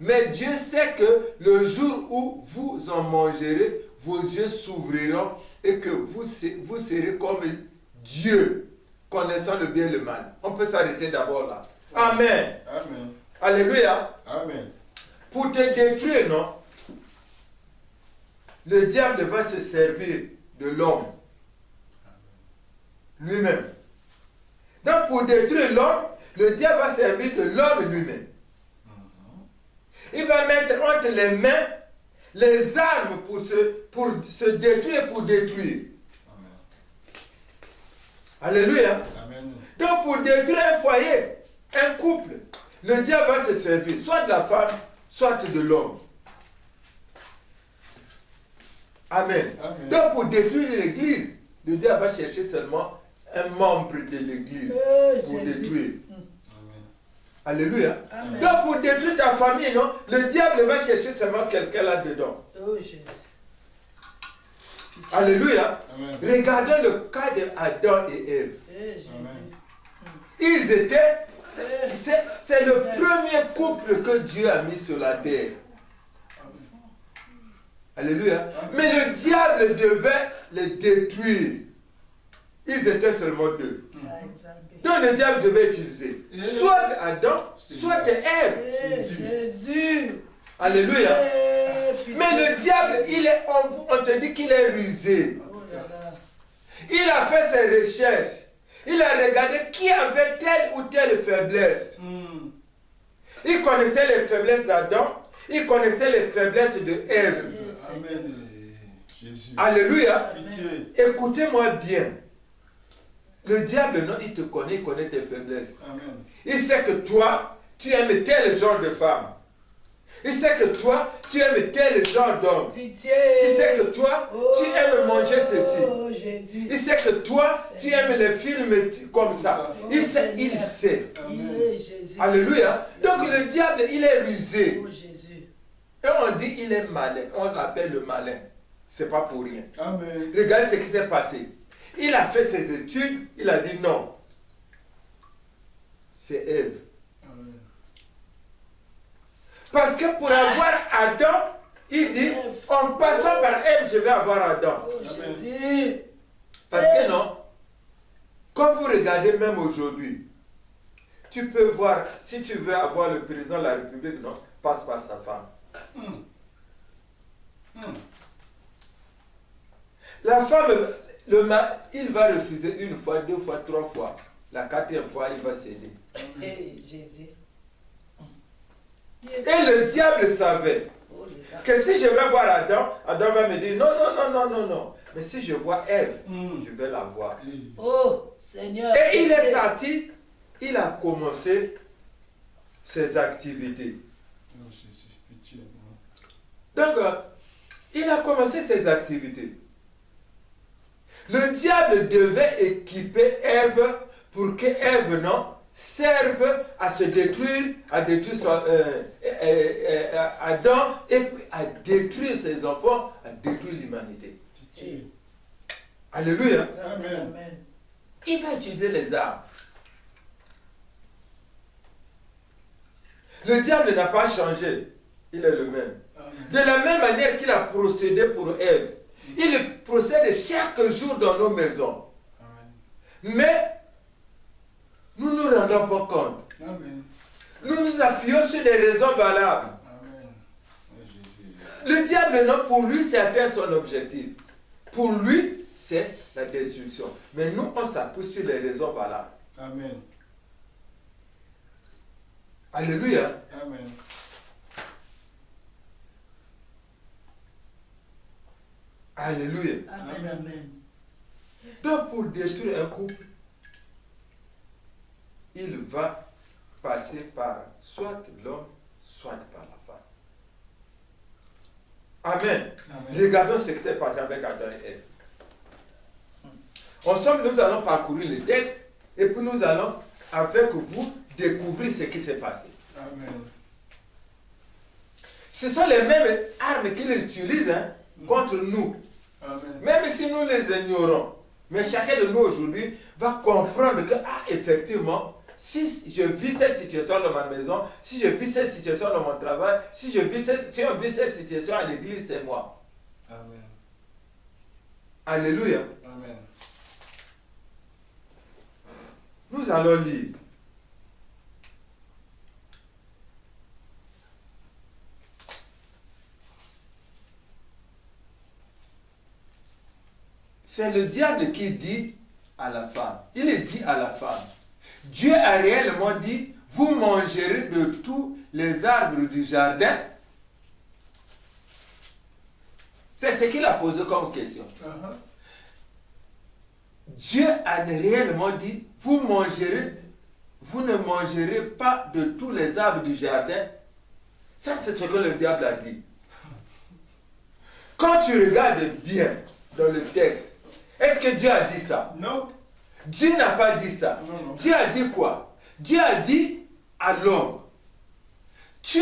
mais Dieu sait que le jour où vous en mangerez, vos yeux s'ouvriront et que vous serez comme Dieu, connaissant le bien et le mal. On peut s'arrêter d'abord là. Amen. Amen. Alléluia. Amen. Pour te détruire, non? Le diable va se servir de l'homme lui-même. Donc pour détruire l'homme, le diable va servir de l'homme lui-même. Il va mettre entre les mains les armes pour se détruire, pour détruire. Alléluia. Amen. Donc pour détruire un foyer, un couple, le diable va se servir soit de la femme, soit de l'homme. Amen. Amen. Donc pour détruire l'église, le diable va chercher seulement un membre de l'église pour détruire. Amen. Alléluia. Amen. Donc pour détruire ta famille, non, le diable va chercher seulement quelqu'un là-dedans. Oh Jésus. Alléluia. Amen. Regardons le cas d'Adam et Ève. Eh, Jésus. Amen. Ils étaient, c'est le premier couple que Dieu a mis sur la terre. Alléluia. Mais le diable devait les détruire. Ils étaient seulement deux. Donc le diable devait utiliser soit Adam, soit Ève. Jésus. Alléluia. Pitié. Mais le diable, on te dit qu'il est rusé. Oh là là. Il a fait ses recherches. Il a regardé qui avait telle ou telle faiblesse. Il connaissait les faiblesses d'Adam. Il connaissait les faiblesses de Ève. Amen. Jésus. Alléluia. Pitié. Écoutez-moi bien. Le diable, non, il te connaît, il connaît tes faiblesses. Amen. Il sait que toi, tu aimes tel genre de femme. Il sait que toi, tu aimes tel genre d'homme. Pitié. Il sait que toi, tu aimes manger ceci. Oh Jésus. Il sait que toi, tu aimes les films comme ça. Il sait, il sait. Eh, Jésus. Alléluia. Donc le diable, il est rusé. Oh Jésus. Et on dit, il est malin. On l'appelle le malin. C'est pas pour rien. Amen. Regardez ce qui s'est passé. Il a fait ses études. Il a dit non. C'est Ève. Amen. Parce que pour avoir Adam, il dit, en passant par Ève, je vais avoir Adam. Oh Jésus. Parce que non, quand vous regardez même aujourd'hui, tu peux voir, si tu veux avoir le président de la République, non, passe par sa femme. La femme, il va refuser une fois, deux fois, trois fois. La quatrième fois, il va céder. Eh, Jésus. Et le diable savait Oh, les gars. que si je vais voir Adam, Adam va me dire non, non, non, non, non, non. Mais si je vois Ève, je vais la voir. Oh, Seigneur. Et il est pitié. parti, il a commencé ses activités. Oh Jésus, pitié. Donc, il a commencé ses activités. Le diable devait équiper Ève pour que Ève, non, serve à se détruire, à détruire Adam, et puis à détruire ses enfants, à détruire l'humanité. Alléluia. Amen. Il va utiliser les armes. Le diable n'a pas changé. Il est le même. Amen. De la même manière qu'il a procédé pour Ève, il procède chaque jour dans nos maisons. Amen. Mais nous ne nous rendons pas compte. Amen. Nous nous appuyons sur des raisons valables. Amen. Oui, Jésus. Le diable, non, pour lui, c'est atteindre son objectif. Pour lui, c'est la destruction. Mais nous, on s'appuie sur les raisons valables. Amen. Alléluia. Amen. Alléluia. Amen. Amen. Donc, pour détruire un couple, il va passer par soit l'homme, soit par la femme. Amen. Amen. Regardons ce qui s'est passé avec Adam et Ève. Ensemble, nous allons parcourir le texte et puis nous allons, avec vous, découvrir ce qui s'est passé. Amen. Ce sont les mêmes armes qu'il utilise contre nous. Amen. Même si nous les ignorons. Mais chacun de nous aujourd'hui va comprendre que, effectivement, si je vis cette situation dans ma maison, si je vis cette situation dans mon travail, si on vit cette situation à l'église, c'est moi. Amen. Alléluia. Amen. Nous allons lire. C'est le diable qui dit à la femme. Il est dit à la femme. Dieu a réellement dit, vous mangerez de tous les arbres du jardin. C'est ce qu'il a posé comme question. Dieu a réellement dit, vous ne mangerez pas de tous les arbres du jardin. Ça, c'est ce que le diable a dit. Quand tu regardes bien dans le texte, est-ce que Dieu a dit ça? Non. Dieu n'a pas dit ça. Non. Dieu a dit quoi? Dieu a dit à l'homme, tu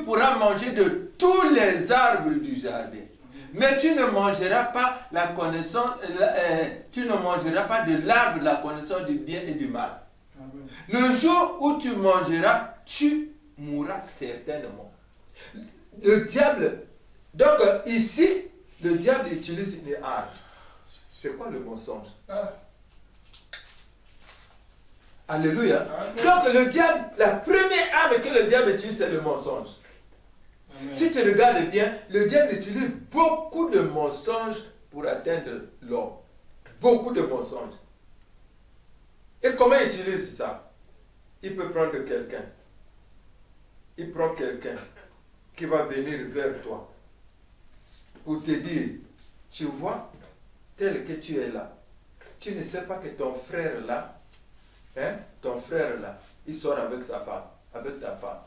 pourras manger de tous les arbres du jardin. Mais tu ne mangeras pas la connaissance, tu ne mangeras pas de l'arbre de la connaissance du bien et du mal. Amen. Le jour où tu mangeras, tu mourras certainement. Le diable, donc ici, le diable utilise une arme. C'est quoi le mensonge? Alléluia. Amen. Donc le diable, la première arme que le diable utilise, c'est le mensonge. Amen. Si tu regardes bien, le diable utilise beaucoup de mensonges pour atteindre l'homme. Beaucoup de mensonges. Et comment il utilise ça? Il peut prendre quelqu'un. Il prend quelqu'un qui va venir vers toi pour te dire, tu vois, tel que tu es là, tu ne sais pas que ton frère là, il sort avec sa femme, avec ta femme.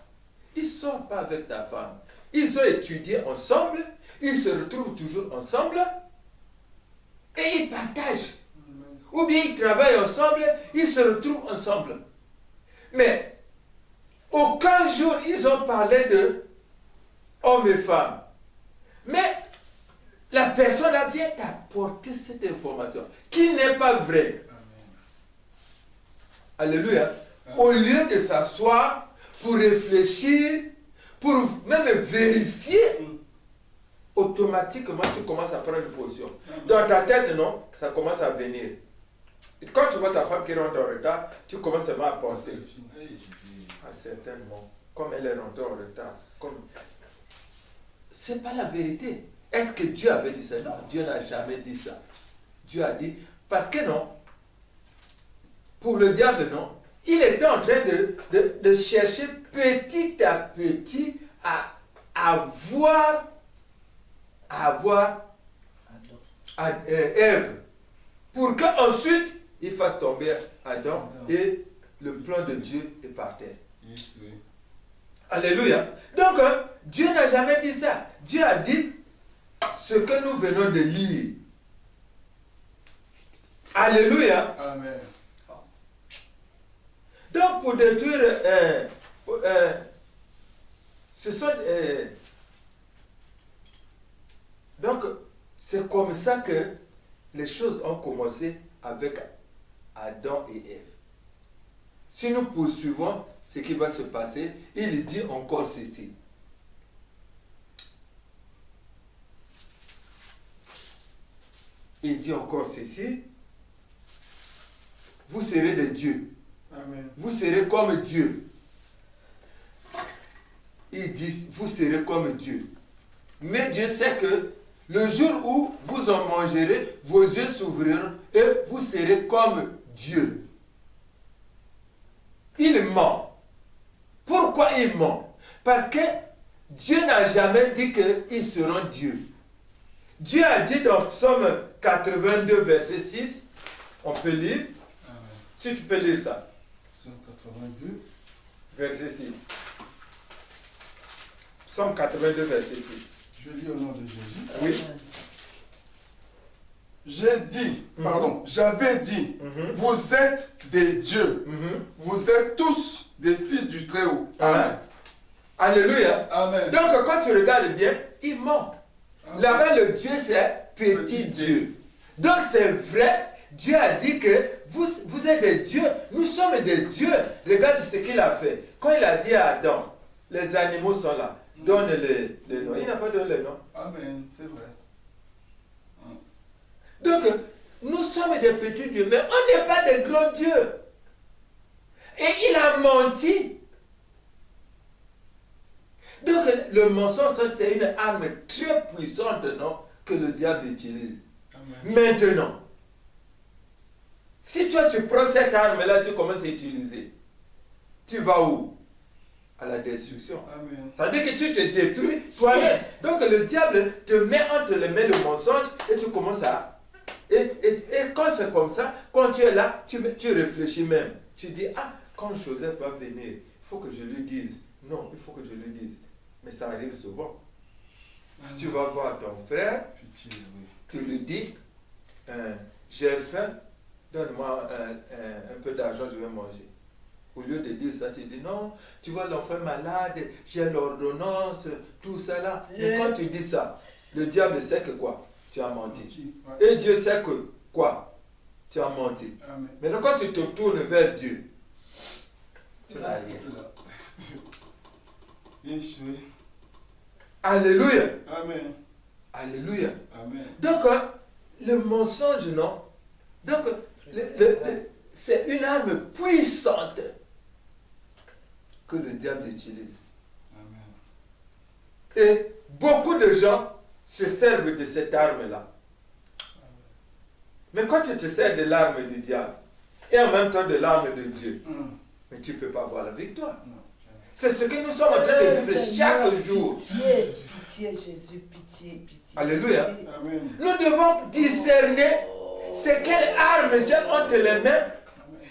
Il ne sort pas avec ta femme. Ils ont étudié ensemble, ils se retrouvent toujours ensemble et ils partagent. Ou bien ils travaillent ensemble, ils se retrouvent ensemble. Mais aucun jour ils ont parlé de hommes et femmes. Mais la personne vient t'apporter cette information qui n'est pas vraie. Alléluia. Au lieu de s'asseoir pour réfléchir, pour même vérifier, automatiquement tu commences à prendre une position. Dans ta tête, non, ça commence à venir. Et quand tu vois ta femme qui rentre en retard, tu commences seulement à penser. Certainement, comme elle est rentrée en retard. Ce n'est pas la vérité. Est-ce que Dieu avait dit ça? Non, Dieu n'a jamais dit ça. Dieu a dit, parce que non, pour le diable, non, il était en train de chercher petit à petit à avoir Ève, pour qu'ensuite il fasse tomber Adam et le plan de Dieu est par terre. Alléluia. Donc, Dieu n'a jamais dit ça. Dieu a dit ce que nous venons de lire. Alléluia. Amen. Donc, pour détruire, ce sont... donc, c'est comme ça que les choses ont commencé avec Adam et Ève. Si nous poursuivons ce qui va se passer, il dit encore ceci. Il dit encore ceci. Vous serez des dieux. Amen. Vous serez comme Dieu. Il dit, vous serez comme Dieu. Mais Dieu sait que le jour où vous en mangerez, vos yeux s'ouvriront et vous serez comme Dieu. Il ment. Pourquoi il ment? Parce que Dieu n'a jamais dit qu'ils seront Dieu. Dieu a dit dans Psaume 82, verset 6, on peut lire. Amen. Si tu peux lire ça. Psaume 82. Verset 6. Psaume 82, verset 6. Je lis au nom de Jésus. Oui. J'ai dit, j'avais dit, vous êtes des dieux. Vous êtes tous des fils du Très-Haut. Amen. Alléluia. Amen. Donc, quand tu regardes bien, il ment. Amen. Là-bas, le Dieu, c'est petit Dieu. Donc, c'est vrai. Dieu a dit que vous êtes des dieux. Nous sommes des dieux. Regarde ce qu'il a fait. Quand il a dit à Adam, les animaux sont là. Donne les noms. Il n'a pas donné les noms. Amen. C'est vrai. Donc, nous sommes des petits dieux, mais on n'est pas des grands dieux. Et il a menti. Donc, le mensonge, c'est une arme très puissante, non, que le diable utilise. Amen. Maintenant, si toi tu prends cette arme-là, tu commences à utiliser, tu vas où? À la destruction. Amen. Ça veut dire que tu te détruis toi-même. Donc le diable te met entre les mains le mensonge et tu commences à... Et quand c'est comme ça, quand tu es là, tu réfléchis même. Tu dis, ah, quand Joseph va venir, il faut que je lui dise. Non, il faut que je lui dise. Mais ça arrive souvent. Amen. Tu vas voir ton frère, Pitié, oui. tu lui dis, j'ai faim, donne-moi un peu d'argent, je vais manger. Au lieu de dire ça, tu dis non, tu vois l'enfant malade, j'ai l'ordonnance, tout ça là. Et quand tu dis ça, le diable sait que quoi? Tu as menti. Ouais. Et Dieu sait que quoi? Tu as menti. Amen. Maintenant quand tu te tournes vers Dieu, tu n'as rien. Échoué. Alléluia. Amen. Alléluia. Amen. Donc, le mensonge, non? Donc, c'est une arme puissante que le diable utilise. Amen. Et beaucoup de gens se servent de cette arme-là. Mais quand tu te sers de l'arme du diable et en même temps de l'arme de Dieu, mais tu ne peux pas avoir la victoire. Non. C'est ce que nous sommes en train de vivre chaque jour. Pitié, pitié, Jésus, pitié, pitié. Alléluia. Pitié. Amen. Nous devons discerner c'est quelle arme j'ai entre les mains.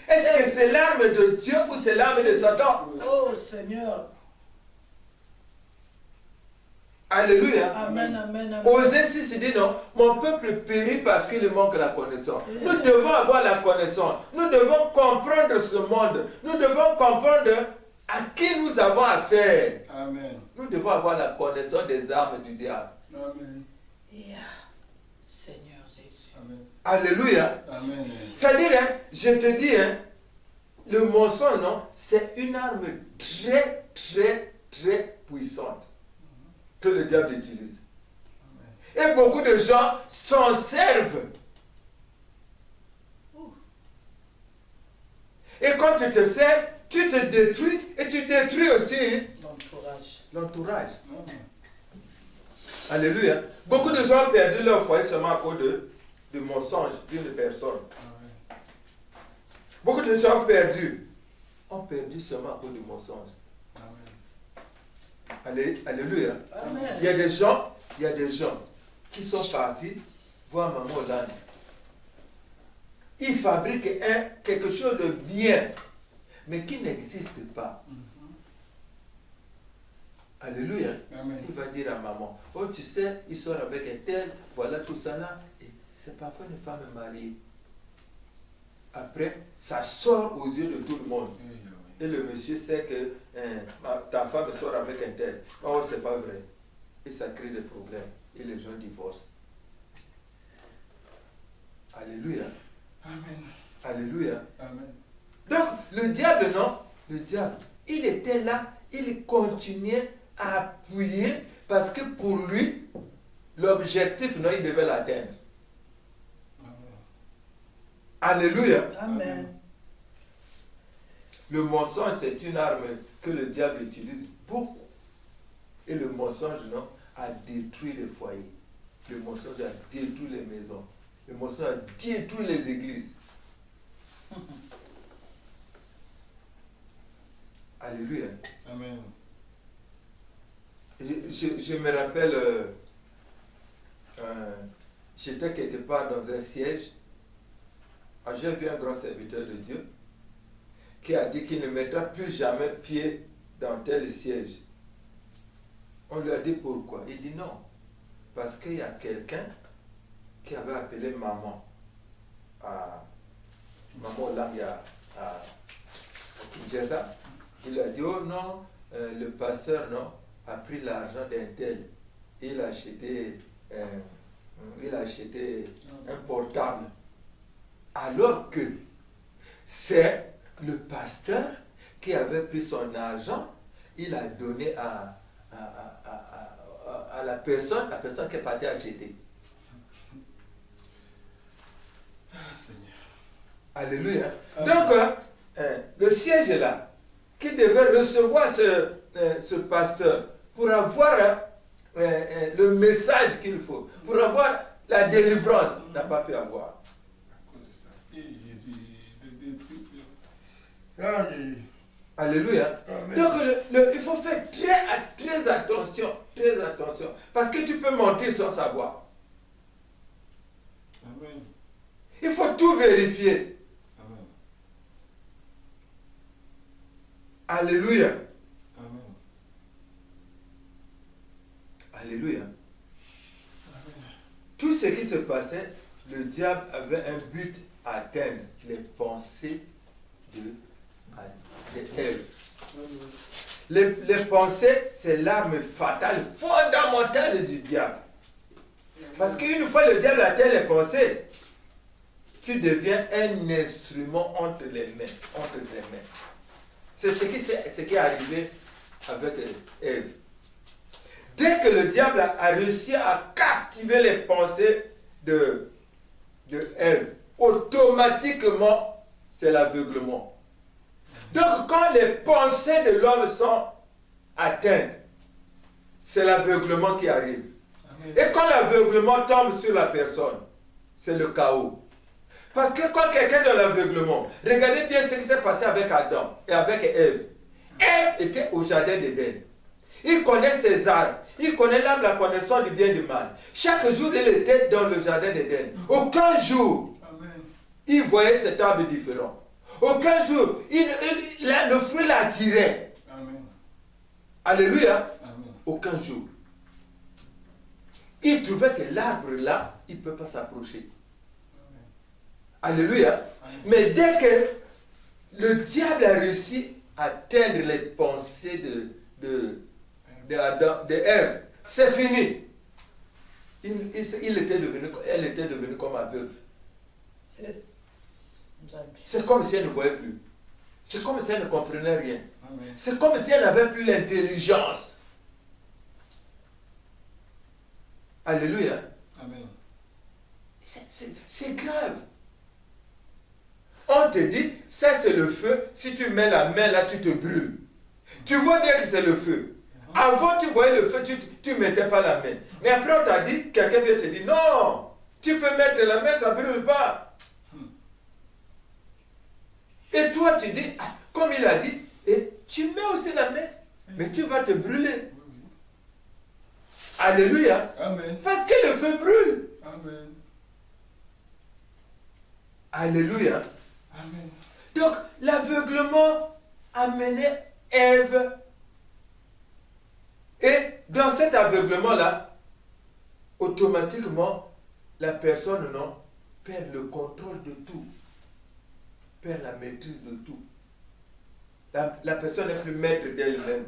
Est-ce que c'est l'arme de Dieu ou c'est l'arme de Satan? Oh Seigneur. Alléluia. Amen, amen, amen. Osée 6 dit non, mon peuple périt parce qu'il manque la connaissance. Nous devons avoir la connaissance. Nous devons comprendre ce monde. Nous devons comprendre à qui nous avons affaire. Amen. Nous devons avoir la connaissance des armes du diable. Amen. Yeah. Seigneur Jésus. Amen. Alléluia. Amen. C'est-à-dire, hein, je te dis, hein, le mensonge, non, c'est une arme très, très, très puissante que le diable utilise. Et beaucoup de gens s'en servent. Et quand tu te sers, tu te détruis et tu détruis aussi l'entourage. Alléluia. Beaucoup de gens ont perdu leur foyer seulement à cause de mensonges d'une personne. Beaucoup de gens ont perdu seulement à cause du mensonge. Alléluia. Amen. Il y a des gens qui sont partis voir Maman Hollande. Ils fabriquent quelque chose de bien, mais qui n'existe pas. Alléluia. Amen. Il va dire à maman, oh tu sais, il sort avec un tel, voilà tout ça là. Et c'est parfois une femme mariée. Après, ça sort aux yeux de tout le monde. Oui, oui. Et le monsieur sait que ta femme sort avec un tel. Oh, c'est pas vrai. Et ça crée des problèmes. Et les gens divorcent. Alléluia. Amen. Alléluia. Amen. Donc, le diable, non. Le diable, il était là, il continuait à appuyer parce que pour lui, l'objectif, non, il devait l'atteindre. Alléluia. Amen. Le mensonge, c'est une arme que le diable utilise beaucoup. Et le mensonge, non, a détruit les foyers. Le mensonge a détruit les maisons. Le mensonge a détruit les églises. Alléluia. Amen. Je me rappelle, j'étais quelque part dans un siège. J'ai vu un grand serviteur de Dieu qui a dit qu'il ne mettra plus jamais pied dans tel siège. On lui a dit pourquoi. Il dit non. Parce qu'il y a quelqu'un qui avait appelé maman maman Lamia à Kinshasa. Il a dit, oh non, le pasteur non, a pris l'argent d'un tel. Il a acheté un portable. Alors que c'est le pasteur qui avait pris son argent, il a donné à la personne qui est partie acheter. Seigneur. Alléluia. Donc, le siège est là, qui devait recevoir ce pasteur pour avoir le message qu'il faut, pour avoir la délivrance, n'a pas pu avoir. À cause de ça. Et Jésus détruit. Amen. Alléluia. Amen. Donc, il faut faire très attention, parce que tu peux mentir sans savoir. Amen. Il faut tout vérifier. Amen. Alléluia. Amen. Alléluia. Amen. Tout ce qui se passait, le diable avait un but à atteindre, les pensées d'Ève. Les pensées, c'est l'arme fatale, fondamentale du diable. Parce qu'une fois le diable atteint les pensées, tu deviens un instrument entre ses mains. C'est ce qui est arrivé avec Ève. Dès que le diable a réussi à captiver les pensées de Ève, automatiquement, c'est l'aveuglement. Donc, quand les pensées de l'homme sont atteintes, c'est l'aveuglement qui arrive. Amen. Et quand l'aveuglement tombe sur la personne, c'est le chaos. Parce que quand quelqu'un est dans l'aveuglement, regardez bien ce qui s'est passé avec Adam et avec Ève. Ève était au jardin d'Éden. Il connaît ses arbres. Il connaît la connaissance du bien et du mal. Chaque jour, il était dans le jardin d'Éden. Aucun jour, Amen. il voyait cet arbre différent. Aucun jour, le fruit l'attirait. Amen. Alléluia. Amen. Aucun jour. Il trouvait que l'arbre là, il ne peut pas s'approcher. Alléluia. Amen. Mais dès que le diable a réussi à atteindre les pensées d'Ève, c'est fini. Elle était devenue comme aveugle. C'est comme si elle ne voyait plus. C'est comme si elle ne comprenait rien. Amen. C'est comme si elle n'avait plus l'intelligence. Alléluia. Amen. C'est grave. On te dit, ça c'est le feu. Si tu mets la main là, tu te brûles. Tu vois bien que c'est le feu. Avant, tu voyais le feu, tu ne mettais pas la main. Mais après, on t'a dit, quelqu'un vient te dire, non, tu peux mettre la main, ça ne brûle pas. Et toi, tu dis, ah, comme il a dit, et tu mets aussi la main, mais tu vas te brûler. Alléluia. Amen. Parce que le feu brûle. Amen. Alléluia. Amen. Donc, l'aveuglement amenait Ève. Dans cet aveuglement-là, automatiquement, la personne, non, perd le contrôle de tout. Perd la maîtrise de tout. La personne n'est plus maître d'elle-même.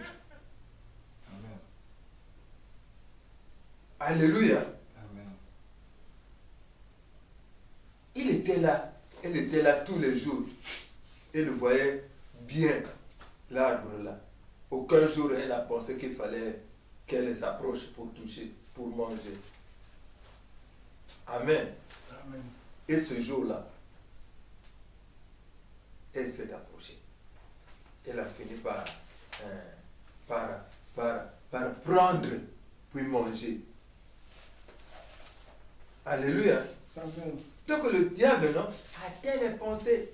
Amen. Alléluia. Amen. Il était là. Elle était là tous les jours. Elle voyait bien l'arbre là. Aucun jour elle a pensé qu'il fallait qu'elle s'approche pour toucher, pour manger. Amen. Amen. Et ce jour-là, elle s'est approchée. Elle a fini par prendre puis manger. Alléluia. Amen. Donc le diable, non, a telle pensée.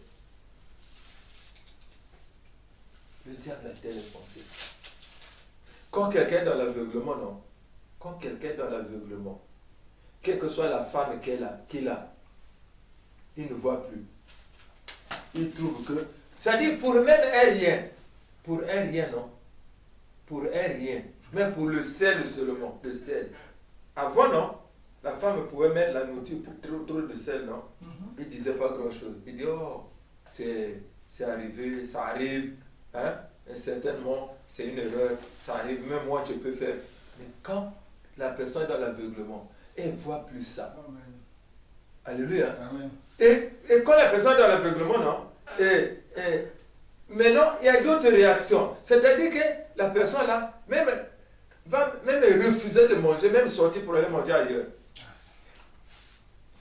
Le diable a telle pensée. Quand quelqu'un est dans l'aveuglement, non, quand quelqu'un est dans l'aveuglement, quelle que soit la femme qu'il a, il ne voit plus. Il trouve que, c'est-à-dire pour même un rien, non, pour un rien, même pour le sel seulement, le sel. Avant, non, la femme pouvait mettre la nourriture pour trop de sel, non? Il ne disait pas grand-chose. Il dit, oh, c'est arrivé, ça arrive, hein? Et certainement, c'est une erreur, ça arrive, même moi, je peux faire. Mais quand la personne est dans l'aveuglement, elle ne voit plus ça. Amen. Alléluia. Amen. Et quand la personne est dans l'aveuglement, non? Maintenant, il y a d'autres réactions. C'est-à-dire que la personne là, va même refuser de manger, même sortir pour aller manger ailleurs.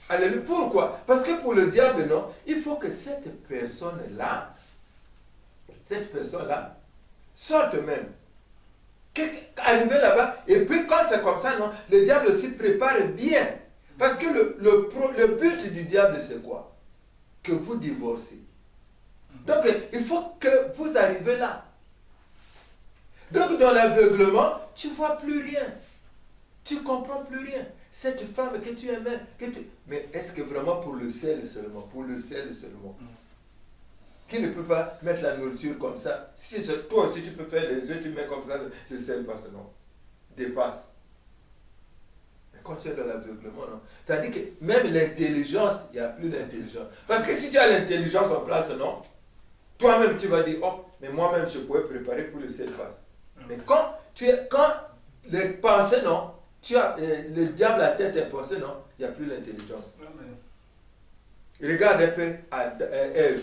Alléluia. Pourquoi? Parce que pour le diable, non, il faut que cette personne-là, sorte même. Arriver là-bas, et puis quand c'est comme ça, non, le diable s'y prépare bien. Parce que le but du diable, c'est quoi? Que vous divorcez. Donc, il faut que vous arrivez là. Donc, dans l'aveuglement, tu ne vois plus rien. Tu ne comprends plus rien. Cette femme que tu aimais, mais est-ce que vraiment pour le sel seulement? Pour le sel seulement. Qui ne peut pas mettre la nourriture comme ça? Si toi aussi tu peux faire les œufs, tu mets comme ça, le sel passe, non? Dépasse. Mais quand tu es dans l'aveuglement, non? C'est-à-dire que même l'intelligence, il n'y a plus d'intelligence. Parce que si tu as l'intelligence en place, non? Toi-même, tu vas dire, oh, mais moi-même, je pourrais préparer pour le sel passe. Mais quand les pensées, non? Le diable a tête et pensée, non? Il n'y a plus l'intelligence. Amen. Regarde un peu à Ève.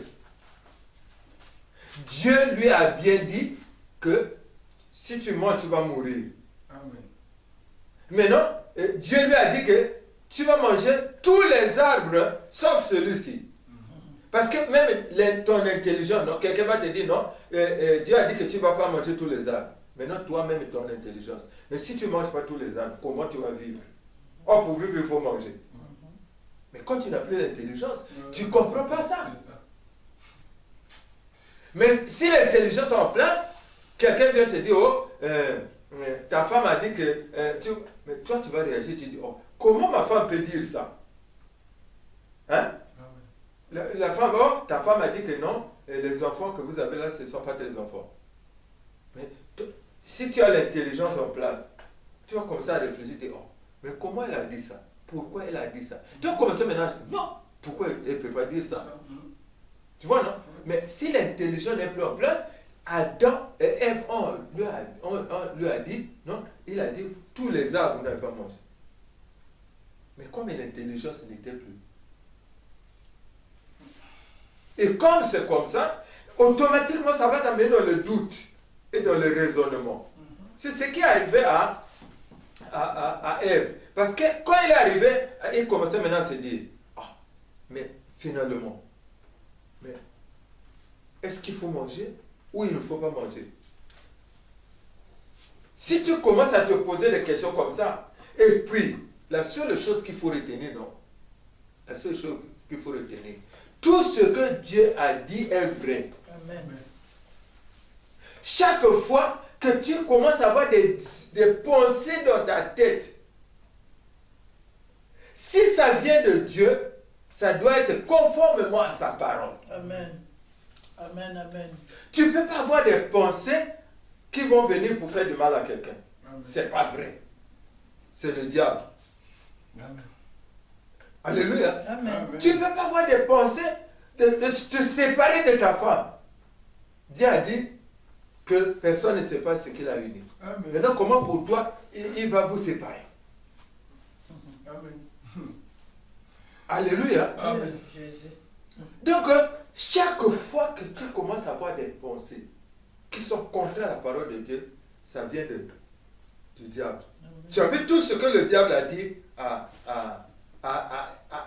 Dieu lui a bien dit que si tu manges, tu vas mourir. Amen. Maintenant, Dieu lui a dit que tu vas manger tous les arbres sauf celui-ci. Parce que même ton intelligence, non, quelqu'un va te dire non, Dieu a dit que tu ne vas pas manger tous les arbres. Maintenant, toi-même, ton intelligence. Mais si tu ne manges pas tous les arbres, comment tu vas vivre? Oh, pour vivre, il faut manger. Mais quand tu n'as plus l'intelligence, tu ne comprends pas ça. Mais si l'intelligence est en place, quelqu'un vient te dire, oh, ta femme a dit que... mais toi, tu vas réagir, tu dis, oh, comment ma femme peut dire ça? Hein? La femme, oh, ta femme a dit que non, les enfants que vous avez là, ce ne sont pas tes enfants. Mais si tu as l'intelligence en place, tu vas commencer à réfléchir, tu dis, oh, mais comment elle a dit ça? Pourquoi elle a dit ça? Tu vas commencer maintenant à dire, non, pourquoi elle ne peut pas dire ça? Tu vois, non? Mais si l'intelligence n'est plus en place, Adam et Ève, on lui a dit, non, il a dit, tous les arbres, vous n'avez pas mangé. Mais comme l'intelligence n'était plus. Et comme c'est comme ça, automatiquement, ça va t'amener dans le doute et dans le raisonnement. C'est ce qui est arrivé à Ève. Parce que quand il est arrivé, il commençait maintenant à se dire, ah, mais finalement, mais est-ce qu'il faut manger ou il ne faut pas manger? Si tu commences à te poser des questions comme ça, et puis, la seule chose qu'il faut retenir, non? La seule chose qu'il faut retenir, tout ce que Dieu a dit est vrai. Amen. Chaque fois que tu commences à avoir des pensées dans ta tête, si ça vient de Dieu, ça doit être conformément à sa parole. Amen. Amen, amen. Tu ne peux pas avoir des pensées qui vont venir pour faire du mal à quelqu'un. c'est pas vrai. C'est le diable. Amen. Alléluia. Amen. Tu ne peux pas avoir des pensées de te séparer de ta femme. Dieu a dit que personne ne sait pas ce qu'il a uni. Amen. Maintenant, comment pour toi, il va vous séparer? Amen. Alléluia. Amen. Jésus. Donc, chaque fois que tu commences à avoir des pensées qui sont contre la parole de Dieu, ça vient du diable. Amen. Tu as vu tout ce que le diable a dit à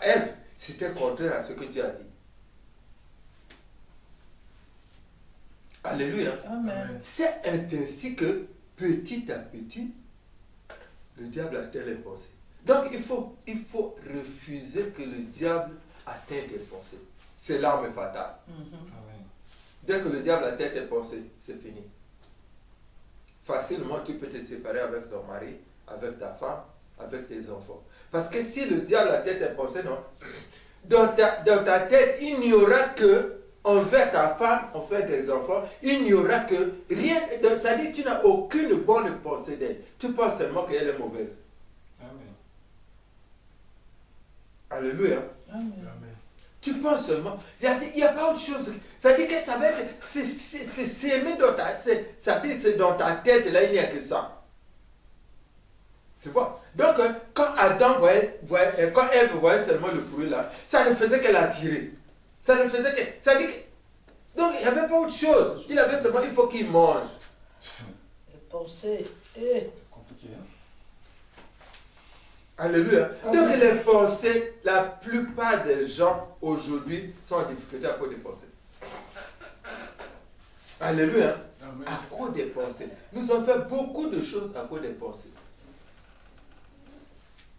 Ève, c'était contraire à ce que Dieu a dit. Alléluia. Amen. C'est ainsi que petit à petit, le diable atteint les pensées. Donc il faut refuser que le diable atteigne tes pensées. C'est l'arme fatale. Amen. Dès que le diable atteint tes pensées, c'est fini. Facilement, tu peux te séparer avec ton mari, avec ta femme, avec tes enfants. Parce que si le diable atteint tes pensées, non, dans ta tête, il n'y aura que envers ta femme, envers tes enfants, il n'y aura que rien. Ça dit que tu n'as aucune bonne pensée d'elle. Tu penses seulement qu'elle est mauvaise. Amen. Alléluia. Amen. Amen. Tu penses seulement. Il n'y a pas autre chose. Ça dit que ça va être. C'est s'aimer dans ta tête. Ça dit c'est dans ta tête, là, il n'y a que ça. Tu vois? Donc, quand Adam quand Ève voyait seulement le fruit là, ça ne faisait qu'elle attirer. Ça ne faisait que. Ça dit que. Donc, il n'y avait pas autre chose. Il avait seulement, il faut qu'il mange. Les pensées. C'est compliqué, hein? Alléluia. Donc, les pensées, la plupart des gens aujourd'hui sont en difficulté à cause des pensées. Alléluia. Amen. À cause des pensées. Nous avons fait beaucoup de choses à cause des pensées.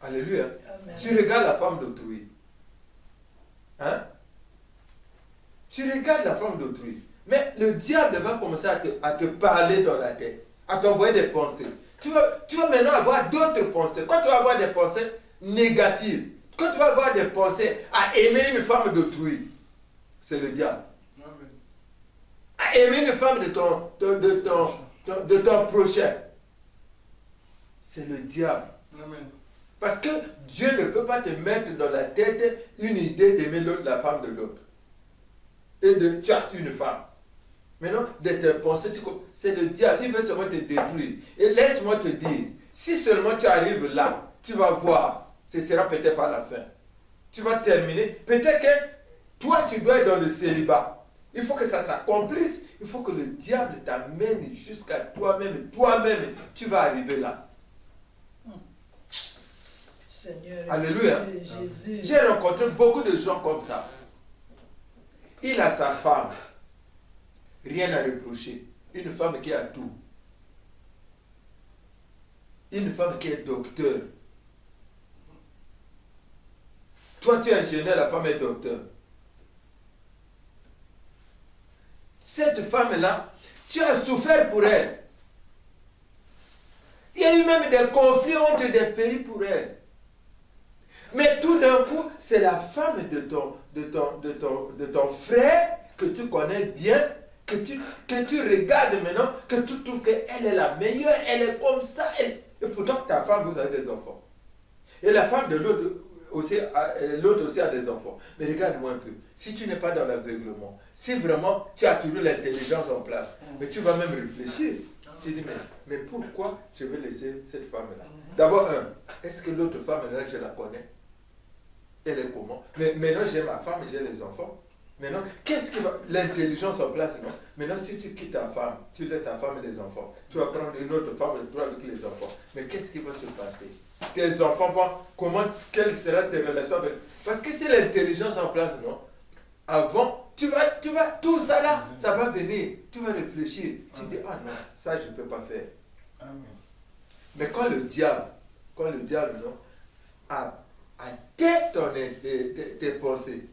Alléluia. Amen. Tu regardes la femme d'autrui. Hein? Tu regardes la femme d'autrui. Mais le diable va commencer à te parler dans la tête, à t'envoyer des pensées. Tu vas maintenant avoir d'autres pensées. Quand tu vas avoir des pensées négatives, quand tu vas avoir des pensées à aimer une femme d'autrui, c'est le diable. Amen. À aimer une femme de ton prochain, c'est le diable. Amen. Parce que Dieu ne peut pas te mettre dans la tête une idée d'aimer l'autre, la femme de l'autre. Et de tuer une femme. Maintenant, de tes pensées, c'est le diable, il veut seulement te détruire. Et laisse-moi te dire, si seulement tu arrives là, tu vas voir, ce sera peut-être pas la fin. Tu vas terminer. Peut-être que toi, tu dois être dans le célibat. Il faut que ça s'accomplisse. Il faut que le diable t'amène jusqu'à toi-même. Toi-même, tu vas arriver là. Seigneur, Alléluia. Jésus. J'ai rencontré beaucoup de gens comme ça. Il a sa femme. Rien à reprocher. Une femme qui a tout. Une femme qui est docteur. Toi, tu es ingénieur, la femme est docteur. Cette femme-là, tu as souffert pour elle. Il y a eu même des conflits entre des pays pour elle. Mais tout d'un coup, c'est la femme de ton frère que tu connais bien, que tu regardes maintenant, que tu trouves qu'elle est la meilleure, elle est comme ça. Et pourtant, ta femme, vous avez des enfants. Et la femme de l'autre aussi a des enfants. Mais regarde-moi un peu. Si tu n'es pas dans l'aveuglement, si vraiment tu as toujours l'intelligence en place, mais tu vas même réfléchir. Tu dis, mais pourquoi je vais laisser cette femme-là? D'abord, est-ce que l'autre femme-là, je la connais? Elle est comment? Mais maintenant, j'ai ma femme, j'ai les enfants. Maintenant, qu'est-ce qui va... L'intelligence en place, non? Maintenant, si tu quittes ta femme, tu laisses ta femme et les enfants, tu vas prendre une autre femme et toi avec les enfants. Mais qu'est-ce qui va se passer? Tes enfants, quelle sera tes relations avec... Parce que c'est l'intelligence en place, non? Avant, tu vas, tout ça là, ça va venir. Tu vas réfléchir. Tu dis, ah non, ça je ne peux pas faire. Amen. Mais quand le diable, non, a atteint tes pensées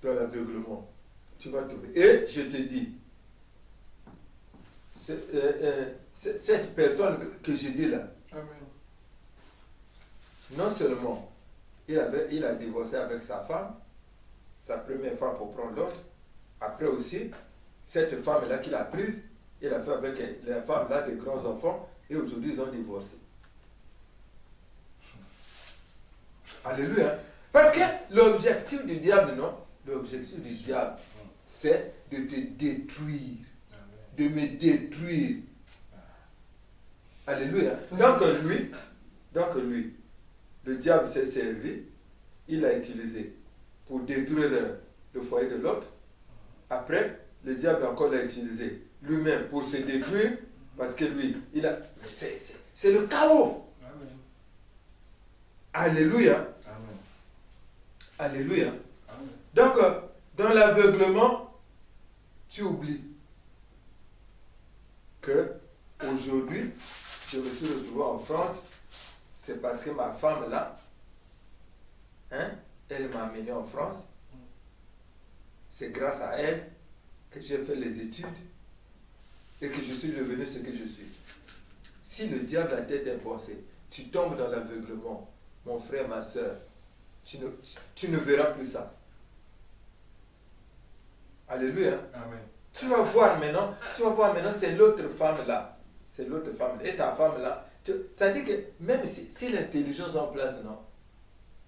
dans l'aveuglement, tu vas trouver. Et je te dis, cette personne que je dis là, Amen. non seulement il a divorcé avec sa femme, sa première femme pour prendre l'autre, après aussi, cette femme-là qu'il a prise, il a fait avec la femme-là des grands enfants, Et aujourd'hui, ils ont divorcé. Alléluia. Parce que l'objectif du diable, non? L'objectif du diable, c'est de te détruire. De me détruire. Alléluia. Donc lui, le diable s'est servi, il a utilisé pour détruire le foyer de l'autre. Après, le diable encore l'a utilisé lui-même pour se détruire, parce que lui, c'est le chaos. Amen. Alléluia. Amen. Alléluia. Amen. Donc, dans l'aveuglement, tu oublies que aujourd'hui, je me suis retrouvé en France, c'est parce que ma femme là, elle m'a amené en France. C'est grâce à elle que j'ai fait les études et que je suis devenu ce que je suis. Si le diable a tête imposée, tu tombes dans l'aveuglement, mon frère, ma soeur, tu ne verras plus ça. Alléluia. Amen. Tu vas voir maintenant, c'est l'autre femme là. C'est l'autre femme. Et ta femme là, ça dit que même si l'intelligence est en place, non,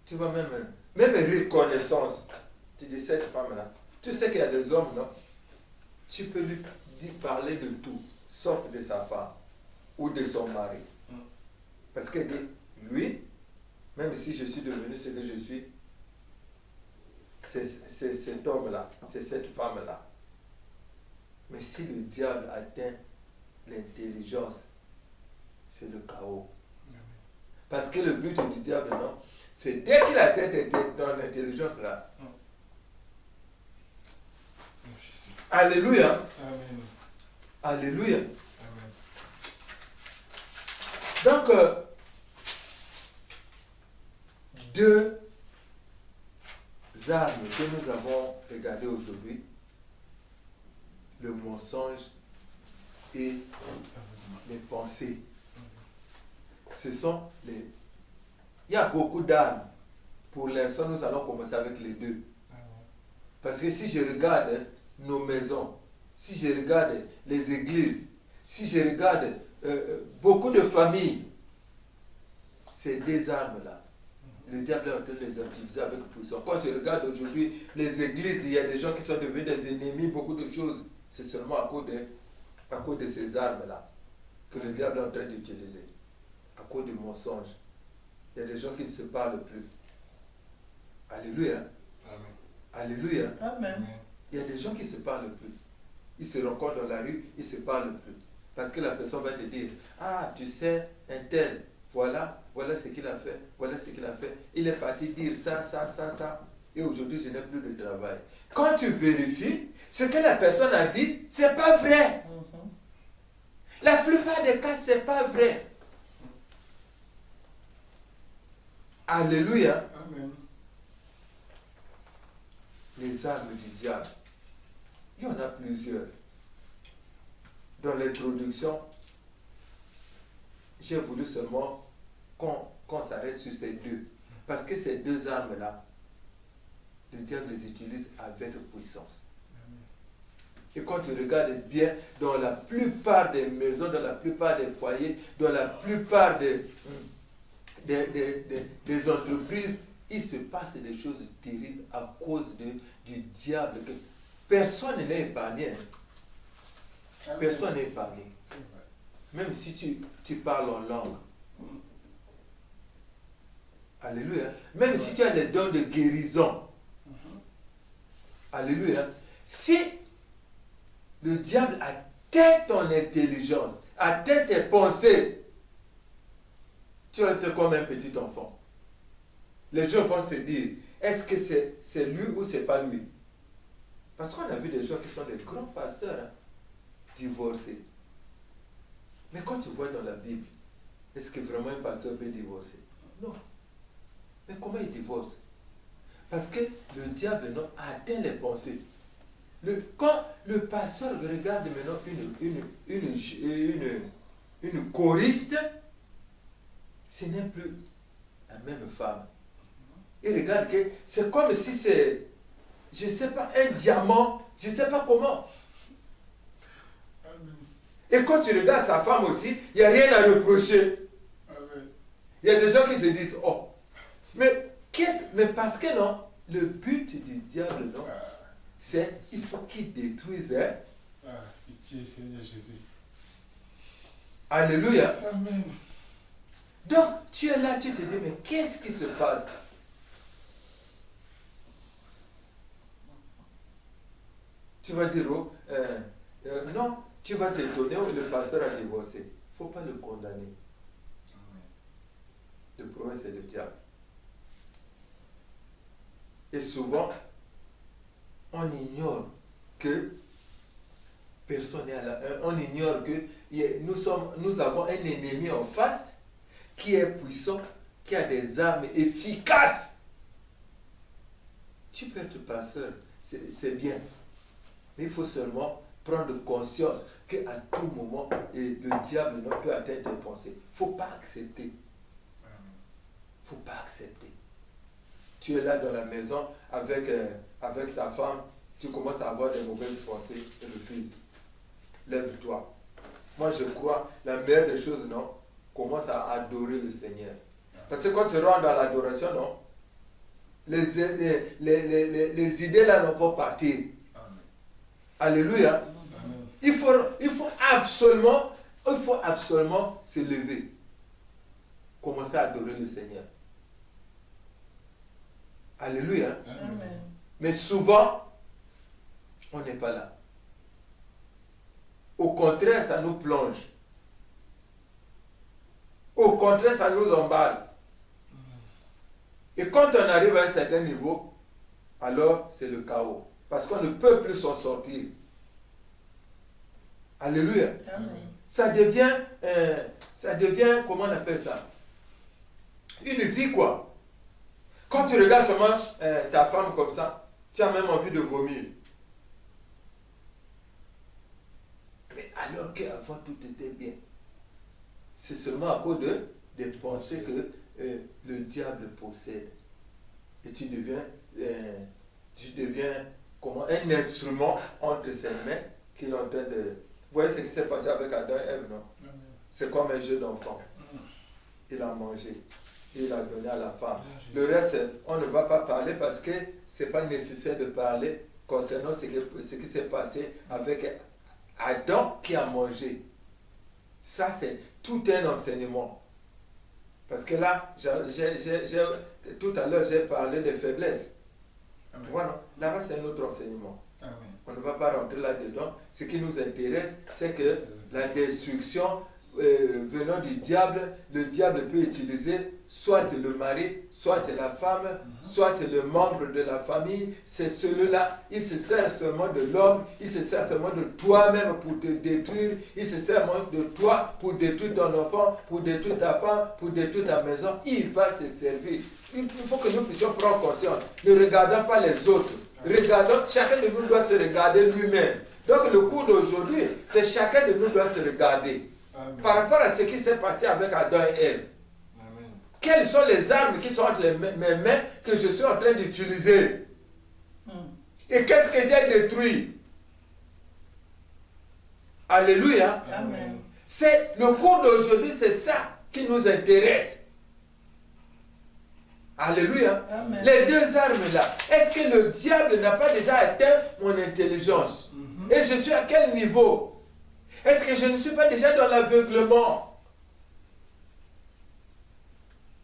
tu vois même reconnaissance. Tu dis cette femme là. Tu sais qu'il y a des hommes, non? Tu peux lui parler de tout, sauf de sa femme ou de son mari. Parce que lui, même si je suis devenu ce que je suis, c'est cet homme-là, c'est cette femme-là. Mais si le diable atteint l'intelligence, c'est le chaos. Parce que le but du diable, non, c'est dès qu'il atteint dans l'intelligence là. Alléluia. Amen. Alléluia. Amen. Donc, deux armes que nous avons regardées aujourd'hui, le mensonge et les pensées. Ce sont les... Il y a beaucoup d'armes. Pour l'instant, nous allons commencer avec les deux. Parce que si je regarde nos maisons, si je regarde les églises, si je regarde beaucoup de familles, ces deux armes-là, le diable est en train de les utiliser avec puissance. Quand je regarde aujourd'hui les églises, il y a des gens qui sont devenus des ennemis, beaucoup de choses. C'est seulement à cause de ces armes-là que le diable est en train d'utiliser. À cause du mensonge. Il y a des gens qui ne se parlent plus. Alléluia. Amen. Alléluia. Amen. Il y a des gens qui ne se parlent plus. Ils se rencontrent dans la rue, ils ne se parlent plus. Parce que la personne va te dire, ah, tu sais, un tel, voilà ce qu'il a fait, voilà ce qu'il a fait. Il est parti dire ça. Et aujourd'hui, je n'ai plus de travail. Quand tu vérifies, ce que la personne a dit, ce n'est pas vrai. La plupart des cas, ce n'est pas vrai. Alléluia. Amen. Les armes du diable. Il y en a plusieurs. Dans l'introduction, j'ai voulu seulement qu'on s'arrête sur ces deux. Parce que ces deux armes-là, le diable les utilise avec puissance. Et quand tu regardes bien, dans la plupart des maisons, dans la plupart des foyers, dans la plupart des entreprises, il se passe des choses terribles à cause du diable. Que personne n'est épargné. Personne n'est épargné. Même si tu parles en langue. Alléluia. Même si tu as des dons de guérison. Alléluia. Si le diable atteint ton intelligence, atteint tes pensées, tu vas être comme un petit enfant. Les gens vont se dire, est-ce que c'est lui ou c'est pas lui? Parce qu'on a vu des gens qui sont des grands pasteurs, divorcés. Mais quand tu vois dans la Bible, est-ce que vraiment un pasteur peut divorcer? Non. Mais comment il divorce? Parce que le diable non, atteint les pensées. Quand le pasteur regarde maintenant une choriste, ce n'est plus la même femme. Il regarde que c'est comme si c'est, je ne sais pas, un diamant, je ne sais pas comment. Et quand tu regardes sa femme aussi, il n'y a rien à reprocher. Amen. Il y a des gens qui se disent, oh, mais parce que non, le but du diable, non, c'est il faut qu'il détruise. Hein? Pitié, Seigneur Jésus. Alléluia. Amen. Donc, tu es là, tu te dis, mais qu'est-ce qui se passe? Tu vas dire, oh, non, tu vas t'étonner, le pasteur a divorcé. Il ne faut pas le condamner. Le problème, c'est le diable. Et souvent, on ignore que personne n'est à la... On ignore que nous avons un ennemi en face qui est puissant, qui a des armes efficaces. Tu peux être pasteur, c'est bien. Mais il faut seulement prendre conscience qu'à tout moment, le diable ne peut atteindre tes pensées. Il ne faut pas accepter. Il ne faut pas accepter. Tu es là dans la maison avec ta femme, tu commences à avoir des mauvaises pensées, refuse. Lève-toi. Moi, je crois, la meilleure des choses, non, commence à adorer le Seigneur. Parce que quand tu rentres dans l'adoration, non, les idées là ne vont pas partir. Amen. Alléluia. Amen. Il faut absolument se lever. Commencer à adorer le Seigneur. Alléluia. Amen. Mais souvent, on n'est pas là. Au contraire, ça nous plonge. Au contraire, ça nous emballe. Et quand on arrive à un certain niveau, alors c'est le chaos. Parce qu'on ne peut plus s'en sortir. Alléluia. Amen. Ça devient, comment on appelle ça? Une vie, quoi. Quand tu regardes seulement ta femme comme ça, tu as même envie de vomir. Mais alors qu'avant tout était bien. C'est seulement à cause des pensées que le diable possède. Et tu deviens comment, un instrument entre ses mains qu'il est en train de... Vous voyez ce qui s'est passé avec Adam et Ève, non? C'est comme un jeu d'enfant. Il a mangé. Il a donné à la femme. Le reste, on ne va pas parler parce que ce n'est pas nécessaire de parler concernant ce qui s'est passé avec Adam qui a mangé. Ça, c'est tout un enseignement. Parce que là, tout à l'heure, j'ai parlé de faiblesse. Tu vois, non? Là-bas, c'est un autre enseignement. Amen. On ne va pas rentrer là-dedans. Ce qui nous intéresse, c'est que la destruction venant du diable, le diable peut utiliser soit le mari, soit la femme, soit le membre de la famille. C'est celui-là, il se sert seulement de l'homme, il se sert seulement de toi-même pour te détruire, il se sert seulement de toi pour détruire ton enfant, pour détruire ta femme, pour détruire ta maison. Il va se servir. Il faut que nous puissions prendre conscience. Ne regardons pas les autres. Regardons, chacun de nous doit se regarder lui-même. Donc le cours d'aujourd'hui, c'est chacun de nous doit se regarder. Amen. Par rapport à ce qui s'est passé avec Adam et Ève. Amen. Quelles sont les armes qui sont entre mes mains que je suis en train d'utiliser? Et qu'est-ce que j'ai détruit? Alléluia. Amen. C'est le cours d'aujourd'hui, c'est ça qui nous intéresse. Alléluia. Amen. Les deux armes là, est-ce que le diable n'a pas déjà atteint mon intelligence? Et je suis à quel niveau? Est-ce que je ne suis pas déjà dans l'aveuglement?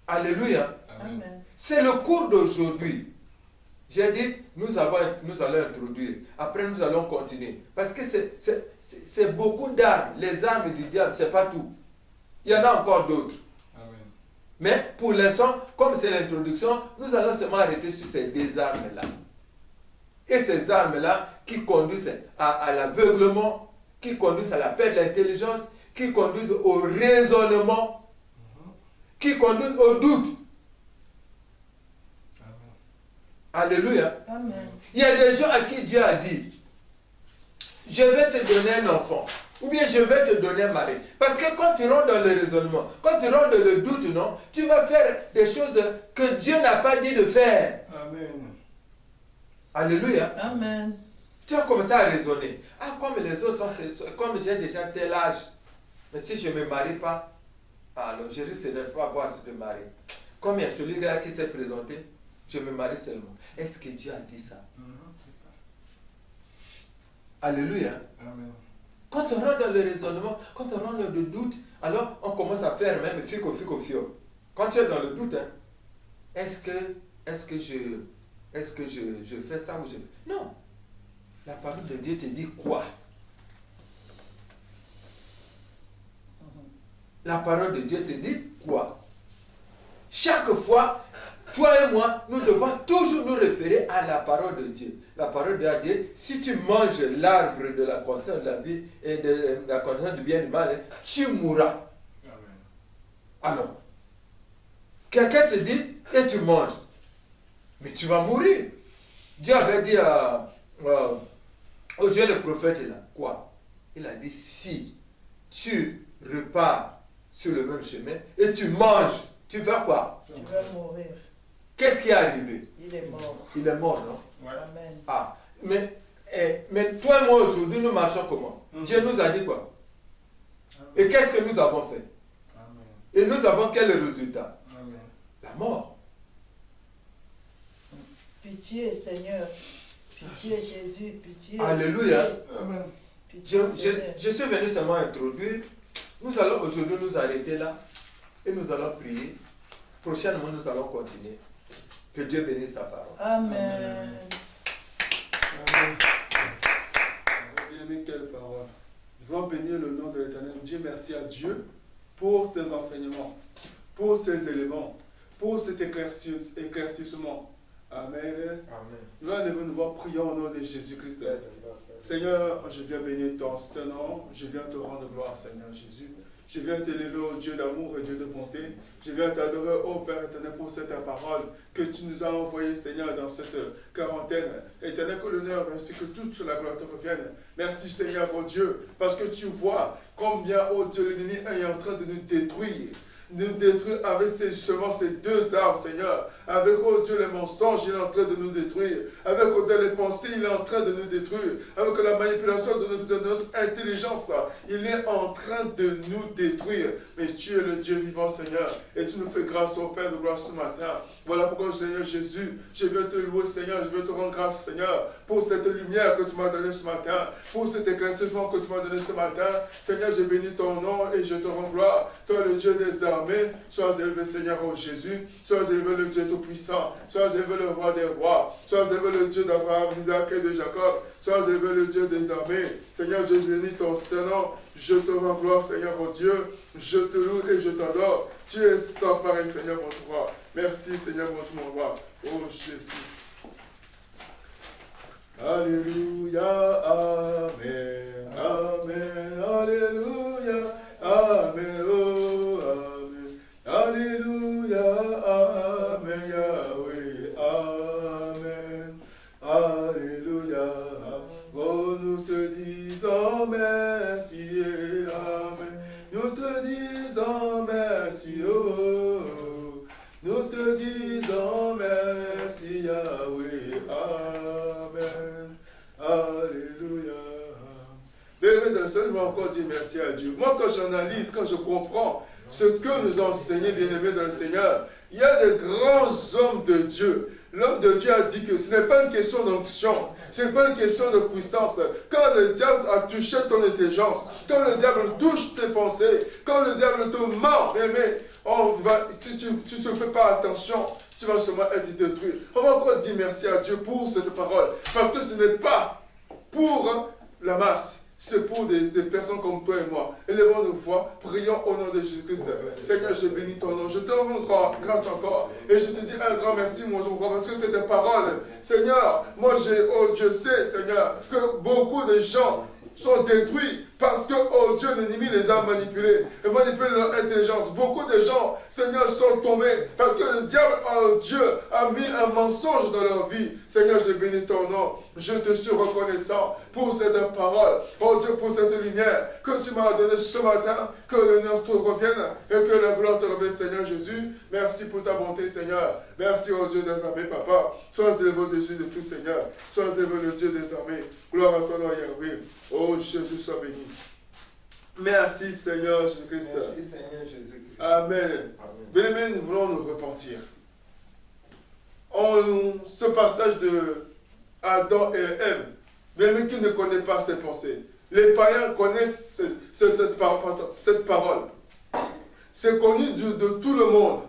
Alléluia. Amen. C'est le cours d'aujourd'hui. J'ai dit, nous allons introduire. Après, nous allons continuer. Parce que c'est beaucoup d'armes. Les armes du diable, ce n'est pas tout. Il y en a encore d'autres. Amen. Mais pour l'instant, comme c'est l'introduction, nous allons seulement arrêter sur ces deux armes-là. Et ces armes-là qui conduisent à l'aveuglement, qui conduisent à la perte d'intelligence, qui conduisent au raisonnement, qui conduisent au doute. Alléluia. Amen. Il y a des gens à qui Dieu a dit, je vais te donner un enfant, ou bien je vais te donner un mari. Parce que quand tu rentres dans le raisonnement, quand tu rentres dans le doute, non, tu vas faire des choses que Dieu n'a pas dit de faire. Amen. Alléluia. Amen. Tu as commencé à raisonner. Ah, comme les autres comme j'ai déjà tel âge, mais si je ne me marie pas, alors je risque de ne pas avoir de mari. Comme il y a celui-là qui s'est présenté, je me marie seulement. Est-ce que Dieu a dit ça? Alléluia. Amen. Quand on rentre dans le raisonnement, quand on rentre dans le doute, alors on commence à faire même fico. Quand tu es dans le doute, hein, est-ce que je fais ça ou je... Non. La parole de Dieu te dit quoi? La parole de Dieu te dit quoi? Chaque fois, toi et moi, nous devons toujours nous référer à la parole de Dieu. La parole de Dieu, si tu manges l'arbre de la connaissance de la vie et de la connaissance du bien et du mal, tu mourras. Amen. Alors, quelqu'un te dit et tu manges, mais tu vas mourir. Dieu avait dit au Dieu le prophète là, quoi? Il a dit, si tu repars sur le même chemin et tu manges, tu vas quoi? Tu vas mourir. Qu'est-ce qui est arrivé? Il est mort. Il est mort, non? Ouais. Amen. Ah, mais toi et moi aujourd'hui, nous marchons comment? Dieu nous a dit quoi? Et qu'est-ce que nous avons fait? Amen. Et nous avons quel résultat? Amen. La mort. Pitié, Seigneur. Pitié, Jésus. Pitié. Alléluia. Amen. Pitié, Je Seigneur. suis venu seulement introduire. Nous allons aujourd'hui nous arrêter là et nous allons prier. Prochainement, nous allons continuer. Que Dieu bénisse sa parole. Amen. Amen. Bien-aimé, quelle parole. Je veux bénir le nom de l'Éternel. Dieu, merci à Dieu pour ces enseignements, pour ces éléments, pour cet éclaircissement. Amen. Amen. Nous allons nous voir prier au nom de Jésus-Christ. Seigneur, je viens bénir ton Saint-Nom. Je viens te rendre gloire, Seigneur Jésus. Je viens t'élever, ô Dieu d'amour et Dieu de bonté. Je viens t'adorer, ô Père éternel, pour cette parole que tu nous as envoyée, Seigneur, dans cette quarantaine. Éternel, que l'honneur ainsi que toute la gloire te revienne. Merci, Seigneur, ô Dieu, parce que tu vois combien, ô Dieu, l'ennemi est en train de nous détruire. Nous détruire avec justement ces deux armes, Seigneur. Avec, oh Dieu, les mensonges, il est en train de nous détruire. Avec, oh Dieu, les pensées, il est en train de nous détruire. Avec la manipulation de notre intelligence, il est en train de nous détruire. Mais tu es le Dieu vivant, Seigneur. Et tu nous fais grâce, au Père de gloire, ce matin. Voilà pourquoi, Seigneur Jésus, je veux te louer, Seigneur. Je veux te rendre grâce, Seigneur, pour cette lumière que tu m'as donnée ce matin. Pour cet éclaircissement que tu m'as donné ce matin. Seigneur, je bénis ton nom et je te rends gloire. Toi, le Dieu des armées. Sois élevé, Seigneur, ô Jésus. Sois élevé, le Dieu tout-puissant. Sois élevé, le roi des rois. Sois élevé, le Dieu d'Abraham, d'Isaac et de Jacob. Sois élevé, le Dieu des armées. Seigneur, je bénis ton Saint-Nom. Je te rends gloire, Seigneur, ô Dieu. Je te loue et je t'adore. Tu es sans pareil, Seigneur, mon roi. Merci, Seigneur, mon roi. Oh Jésus. Alléluia. Amen. Amen. Alléluia. Amen. Oh, amen. Alléluia. Amen. Yahweh. Amen. Alléluia. Oh, nous te disons merci. Amen. Nous te disons merci. Oh, nous te disons merci. Yahweh. Amen. Alléluia. Bien-aimé dans le Seigneur, je vais encore dire merci à Dieu. Moi, quand j'analyse, quand je comprends ce que nous enseignait, bien-aimé dans le Seigneur, il y a des grands hommes de Dieu. L'homme de Dieu a dit que ce n'est pas une question d'onction, ce n'est pas une question de puissance. Quand le diable a touché ton intelligence, quand le diable touche tes pensées, quand le diable te ment, bien-aimé, si tu ne fais pas attention, tu vas seulement être détruit. On va encore dire merci à Dieu pour cette parole, parce que ce n'est pas pour la masse. C'est pour des personnes comme toi et moi. Élevons nos voix, prions au nom de Jésus-Christ. Seigneur, je bénis ton nom. Je te rends grâce encore. Et je te dis un grand merci, mon Dieu, parce que c'est des paroles. Seigneur, moi, je sais, Seigneur, que beaucoup de gens sont détruits parce que, oh Dieu, l'ennemi les a manipulés et manipulé leur intelligence. Beaucoup de gens, Seigneur, sont tombés parce que le diable, oh Dieu, a mis un mensonge dans leur vie. Seigneur, je bénis ton nom. Je te suis reconnaissant pour cette parole, oh Dieu, pour cette lumière que tu m'as donnée ce matin, que l'honneur te revienne et que la gloire te revienne, Seigneur Jésus. Merci pour ta bonté, Seigneur. Merci, oh Dieu des armées, Papa. Sois élevé au-dessus de tout, Seigneur. Sois élevé, le Dieu des armées. Gloire à ton nom, Yahweh. Oh Jésus, sois béni. Merci, Seigneur Jésus-Christ. Merci, Seigneur Jésus-Christ. Amen. Bien-aimés, nous voulons nous repentir. Ce passage de Adam et Ève, bien-aimés, qui ne connaît pas ces pensées. Les païens connaissent cette parole. C'est connu de tout le monde.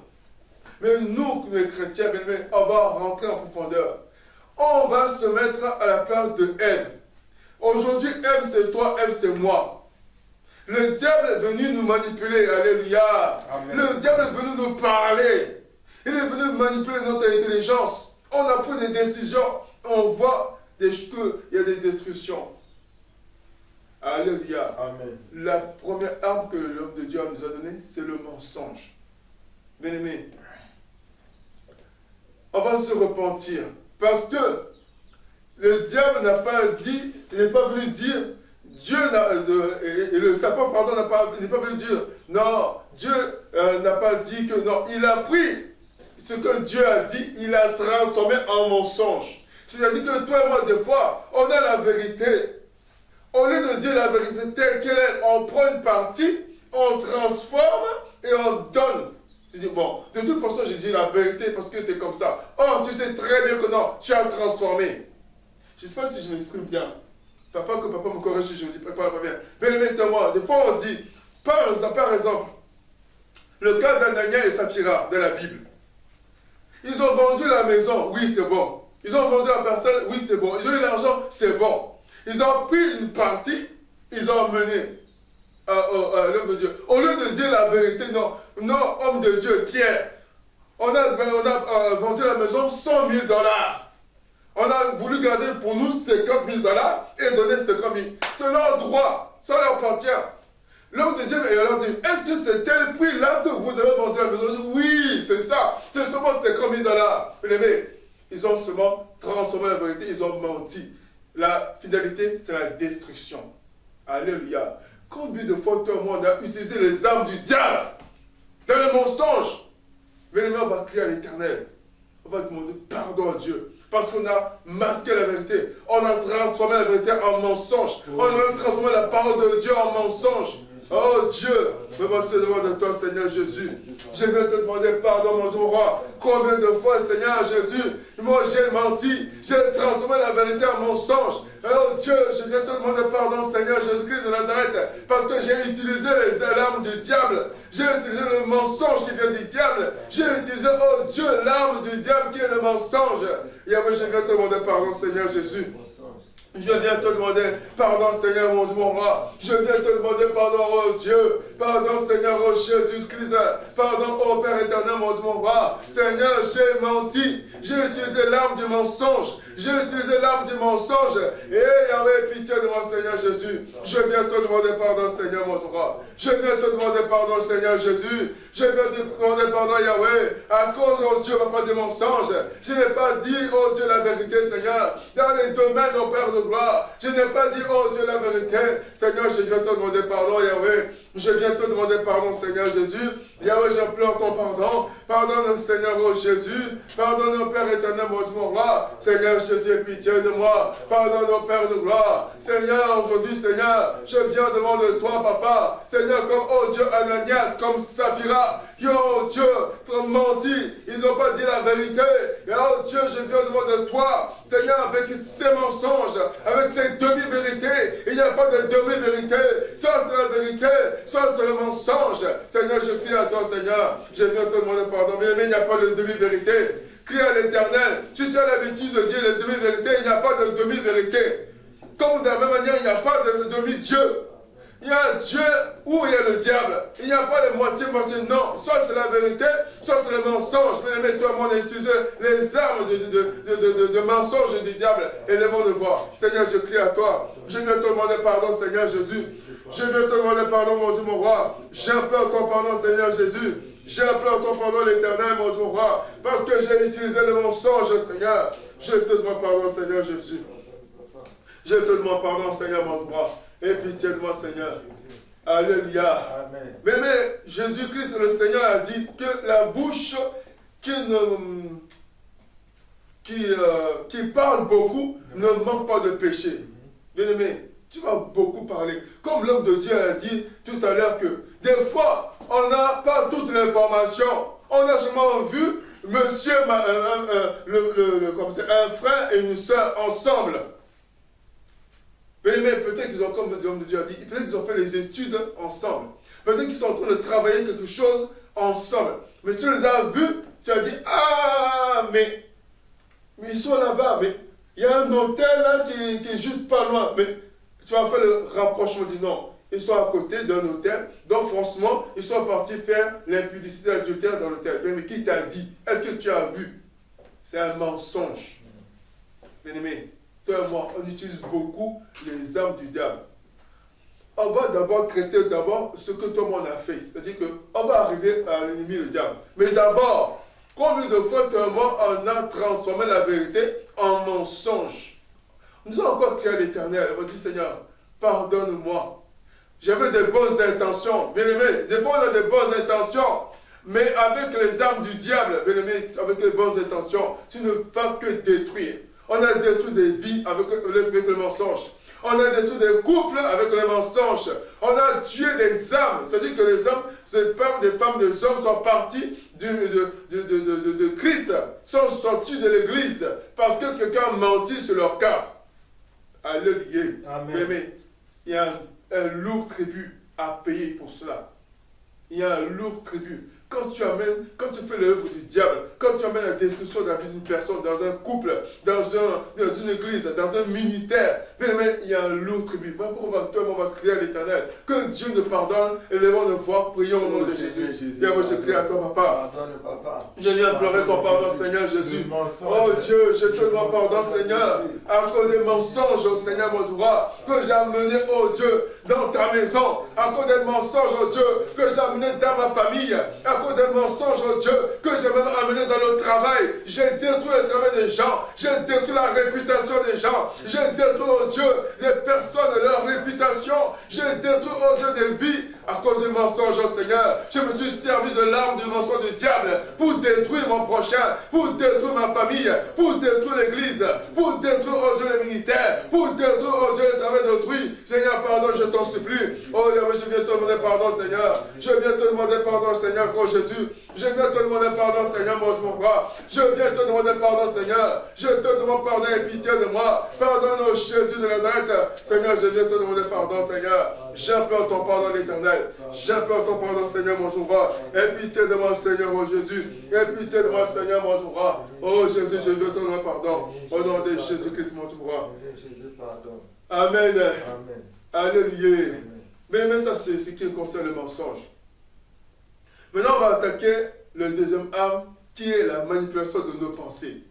Mais nous, les chrétiens, bien-aimés, on va rentrer en profondeur. On va se mettre à la place de Ève. Aujourd'hui, Ève, c'est toi, Ève, c'est moi. Le diable est venu nous manipuler, alléluia. Amen. Le diable est venu nous parler. Il est venu manipuler notre intelligence. On a pris des décisions. On voit qu'il y a des destructions. Alléluia. Amen. La première arme que l'homme de Dieu nous a donnée, c'est le mensonge. Bien-aimés, on va se repentir. Parce que le diable n'a pas dit, il n'est pas venu dire, Dieu et le serpent, pardon, n'est pas venu dire, non, Dieu n'a pas dit que non. Il a pris ce que Dieu a dit, il a transformé en mensonge. C'est-à-dire que toi et moi, des fois, on a la vérité. Au lieu de dire la vérité telle qu'elle est, on prend une partie, on transforme et on donne. Je dis, bon, de toute façon, je dis la vérité parce que c'est comme ça. Oh, tu sais très bien que non, tu as transformé. Je ne sais pas si je m'exprime bien. Papa me corrige si je ne dis pas bien. Mais mettez-moi, des fois on dit, par exemple, le cas d'Anania et Saphira de la Bible. Ils ont vendu la maison, oui c'est bon. Ils ont vendu la parcelle, oui c'est bon. Ils ont eu l'argent, c'est bon. Ils ont pris une partie, ils ont mené l'homme de Dieu. Au lieu de dire la vérité, non, homme de Dieu, Pierre, on a vendu la maison 100 000 $. On a voulu garder pour nous 50 000 $ et donner 50 000. C'est leur droit, ça leur appartient. L'homme de Dieu leur dit, est-ce que c'est tel prix-là que vous avez vendu la maison? Oui, c'est ça, c'est seulement 50 000 $. Mais ils ont seulement transformé la vérité, ils ont menti. La fidélité, c'est la destruction. Alléluia. Combien de fois toi et moi on a utilisé les armes du diable dans le mensonge? Mais on va crier à l'Éternel. On va demander pardon à Dieu. Parce qu'on a masqué la vérité. On a transformé la vérité en mensonge. On a même transformé la parole de Dieu en mensonge. Oh Dieu, me voici devant de toi, Seigneur Jésus. Je vais te demander pardon, mon Dieu, mon roi. Combien de fois, Seigneur Jésus, moi j'ai menti, j'ai transformé la vérité en mensonge. Oh Dieu, je viens te demander pardon, Seigneur Jésus-Christ de Nazareth, parce que j'ai utilisé les armes du diable. J'ai utilisé le mensonge qui vient du diable. J'ai utilisé, oh Dieu, l'arme du diable qui est le mensonge. Yahweh, je viens te demander pardon, Seigneur Jésus. Je viens te demander pardon, Seigneur, mon Dieu, mon roi. Je viens te demander pardon, oh Dieu. Pardon, Seigneur, oh Jésus-Christ. Pardon, oh Père éternel, mon Dieu, mon roi. Seigneur, j'ai menti. J'ai utilisé l'arme du mensonge. J'ai utilisé l'arme du mensonge. Et Yahweh, pitié de moi, Seigneur Jésus. Je viens te demander pardon, Seigneur, mon Dieu, roi. Je viens te demander pardon, Seigneur Jésus. Je viens te demander pardon, Yahweh. À cause, oh Dieu, papa, des mensonges. Je n'ai pas dit, oh Dieu, la vérité, Seigneur. Dans les domaines, oh Père de gloire. Je n'ai pas dit, oh Dieu, la vérité. Seigneur, je viens te demander pardon, Yahweh. Je viens te demander pardon, Seigneur Jésus. Yahweh, j'implore ton pardon. Pardonne, Seigneur, oh Jésus. Pardonne, Père éternel, mon Dieu, mon roi. Seigneur Jésus, aie pitié de moi. Pardonne, oh Père de gloire. Seigneur, aujourd'hui, Seigneur, je viens devant de toi, Papa. Seigneur, comme, oh Dieu, Ananias, comme Saphira, qui ont, oh Dieu, menti. Ils n'ont pas dit la vérité. Et oh Dieu, je viens devant de toi. Seigneur, avec ces mensonges, avec ces demi-vérités, il n'y a pas de demi-vérité. Soit c'est la vérité, soit c'est le mensonge. Seigneur, je prie à toi, Seigneur. Je viens te demander pardon. Mais il n'y a pas de demi-vérité. Crie à l'Éternel. Si tu as l'habitude de dire les demi-vérités, il n'y a pas de demi-vérité. Comme de la même manière, il n'y a pas de demi-dieu. Il y a un Dieu où il y a le diable. Il n'y a pas de moitié-moitié. Non, soit c'est la vérité, soit c'est le mensonge. Mais toi, on a utilisé les armes de mensonge du diable. Élevons le voix. Seigneur, je crie à toi. Je viens te demander pardon, Seigneur Jésus. Je viens te demander pardon, mon Dieu, mon roi. J'implore ton pardon, Seigneur Jésus. J'implore ton pardon, l'Éternel, mon Dieu, mon roi. Parce que j'ai utilisé le mensonge, Seigneur. Je te demande pardon, Seigneur Jésus. Je te demande pardon, Seigneur, mon roi. Et pitié de moi, Seigneur. Alléluia. Amen. Mais Jésus-Christ, le Seigneur, a dit que la bouche qui parle beaucoup ne manque pas de péché. Bien-aimé, tu vas beaucoup parler. Comme l'homme de Dieu a dit tout à l'heure que des fois, on n'a pas toute l'information. On a seulement vu monsieur, un frère et une soeur ensemble. Mais peut-être qu'ils ont, comme l'homme de Dieu a dit, peut-être qu'ils ont fait les études ensemble. Peut-être qu'ils sont en train de travailler quelque chose ensemble. Mais tu les as vus, tu as dit, ah, mais ils sont là-bas, mais il y a un hôtel là qui est juste pas loin. Mais tu vas faire le rapprochement, dis non. Ils sont à côté d'un hôtel, donc franchement, ils sont partis faire l'impudicité adultère dans l'hôtel. Mais qui t'a dit? Est-ce que tu as vu? C'est un mensonge. Bien-aimé, toi et moi, on utilise beaucoup les armes du diable. On va d'abord traiter ce que tout le monde a fait. C'est-à-dire qu'on va arriver à l'ennemi, le diable. Mais d'abord, combien de fois tout le monde on a transformé la vérité en mensonge? Nous avons encore crié à l'Éternel. On va dire, Seigneur, pardonne-moi. J'avais de bonnes intentions. Bien-aimé, des fois on a de bonnes intentions. Mais avec les armes du diable, bien-aimé, avec les bonnes intentions, tu ne vas que détruire. On a détruit des vies avec le mensonge. On a détruit des couples avec le mensonge. On a tué des âmes. C'est-à-dire que les hommes, des femmes, des hommes sont partis de Christ, sont sortis de l'église parce que quelqu'un a menti sur leur cas. Alléluia. Amen. Mais il y a un lourd tribut à payer pour cela. Il y a un lourd tribut. Quand tu fais l'œuvre du diable, quand tu amènes la destruction de la vie d'une personne, dans un couple, dans une église, dans un ministère, mais il y a un lourd tribut. Voilà pourquoi on va crier à l'Éternel. Que Dieu nous pardonne et levons nos voix, prions au nom de Jésus. Viens, moi je crie à toi, papa. Je viens pleurer ton pardon, Seigneur Jésus. Oh Dieu, je te demande pardon, Seigneur, à cause des mensonges, oh Seigneur, mon roi, que j'ai amené, oh Dieu, dans ta maison, à cause des mensonges, oh Dieu, que j'ai amené dans ma famille, à cause des mensonges, oh Dieu, que j'ai même amené dans le travail. J'ai détruit le travail des gens, j'ai détruit la réputation des gens, j'ai détruit, oh Dieu, des personnes et leur réputation, j'ai détruit, oh Dieu, des vies à cause des mensonges, oh Seigneur. Je me suis servi de l'arme du mensonge du diable pour détruire mon prochain, pour détruire ma famille, pour détruire l'église, pour détruire, oh Dieu, le ministère, pour détruire, oh Dieu, le travail d'autrui. Seigneur, pardon, je t'en supplie. Oh Dieu, je viens te demander pardon, Seigneur. Je viens te demander pardon, Seigneur, oh Jésus. Je viens te demander pardon, Seigneur, mon roi. Je viens te demander pardon, Seigneur. Je te demande pardon et pitié de moi. Pardonne, oh Jésus de Nazareth. Seigneur, je viens te demander pardon, Seigneur. J'implore ton pardon, l'Éternel. J'implore ton pardon, Seigneur, mon roi. Aie pitié de moi, Seigneur, oh Jésus. Aie pitié de moi, Seigneur, mon roi. Oh Jésus, je viens te demander pardon. Au nom de Jésus-Christ, mon roi. Amen. Alléluia. Mais ça, c'est ce qui concerne le mensonge. Maintenant, on va attaquer le deuxième arme, qui est la manipulation de nos pensées.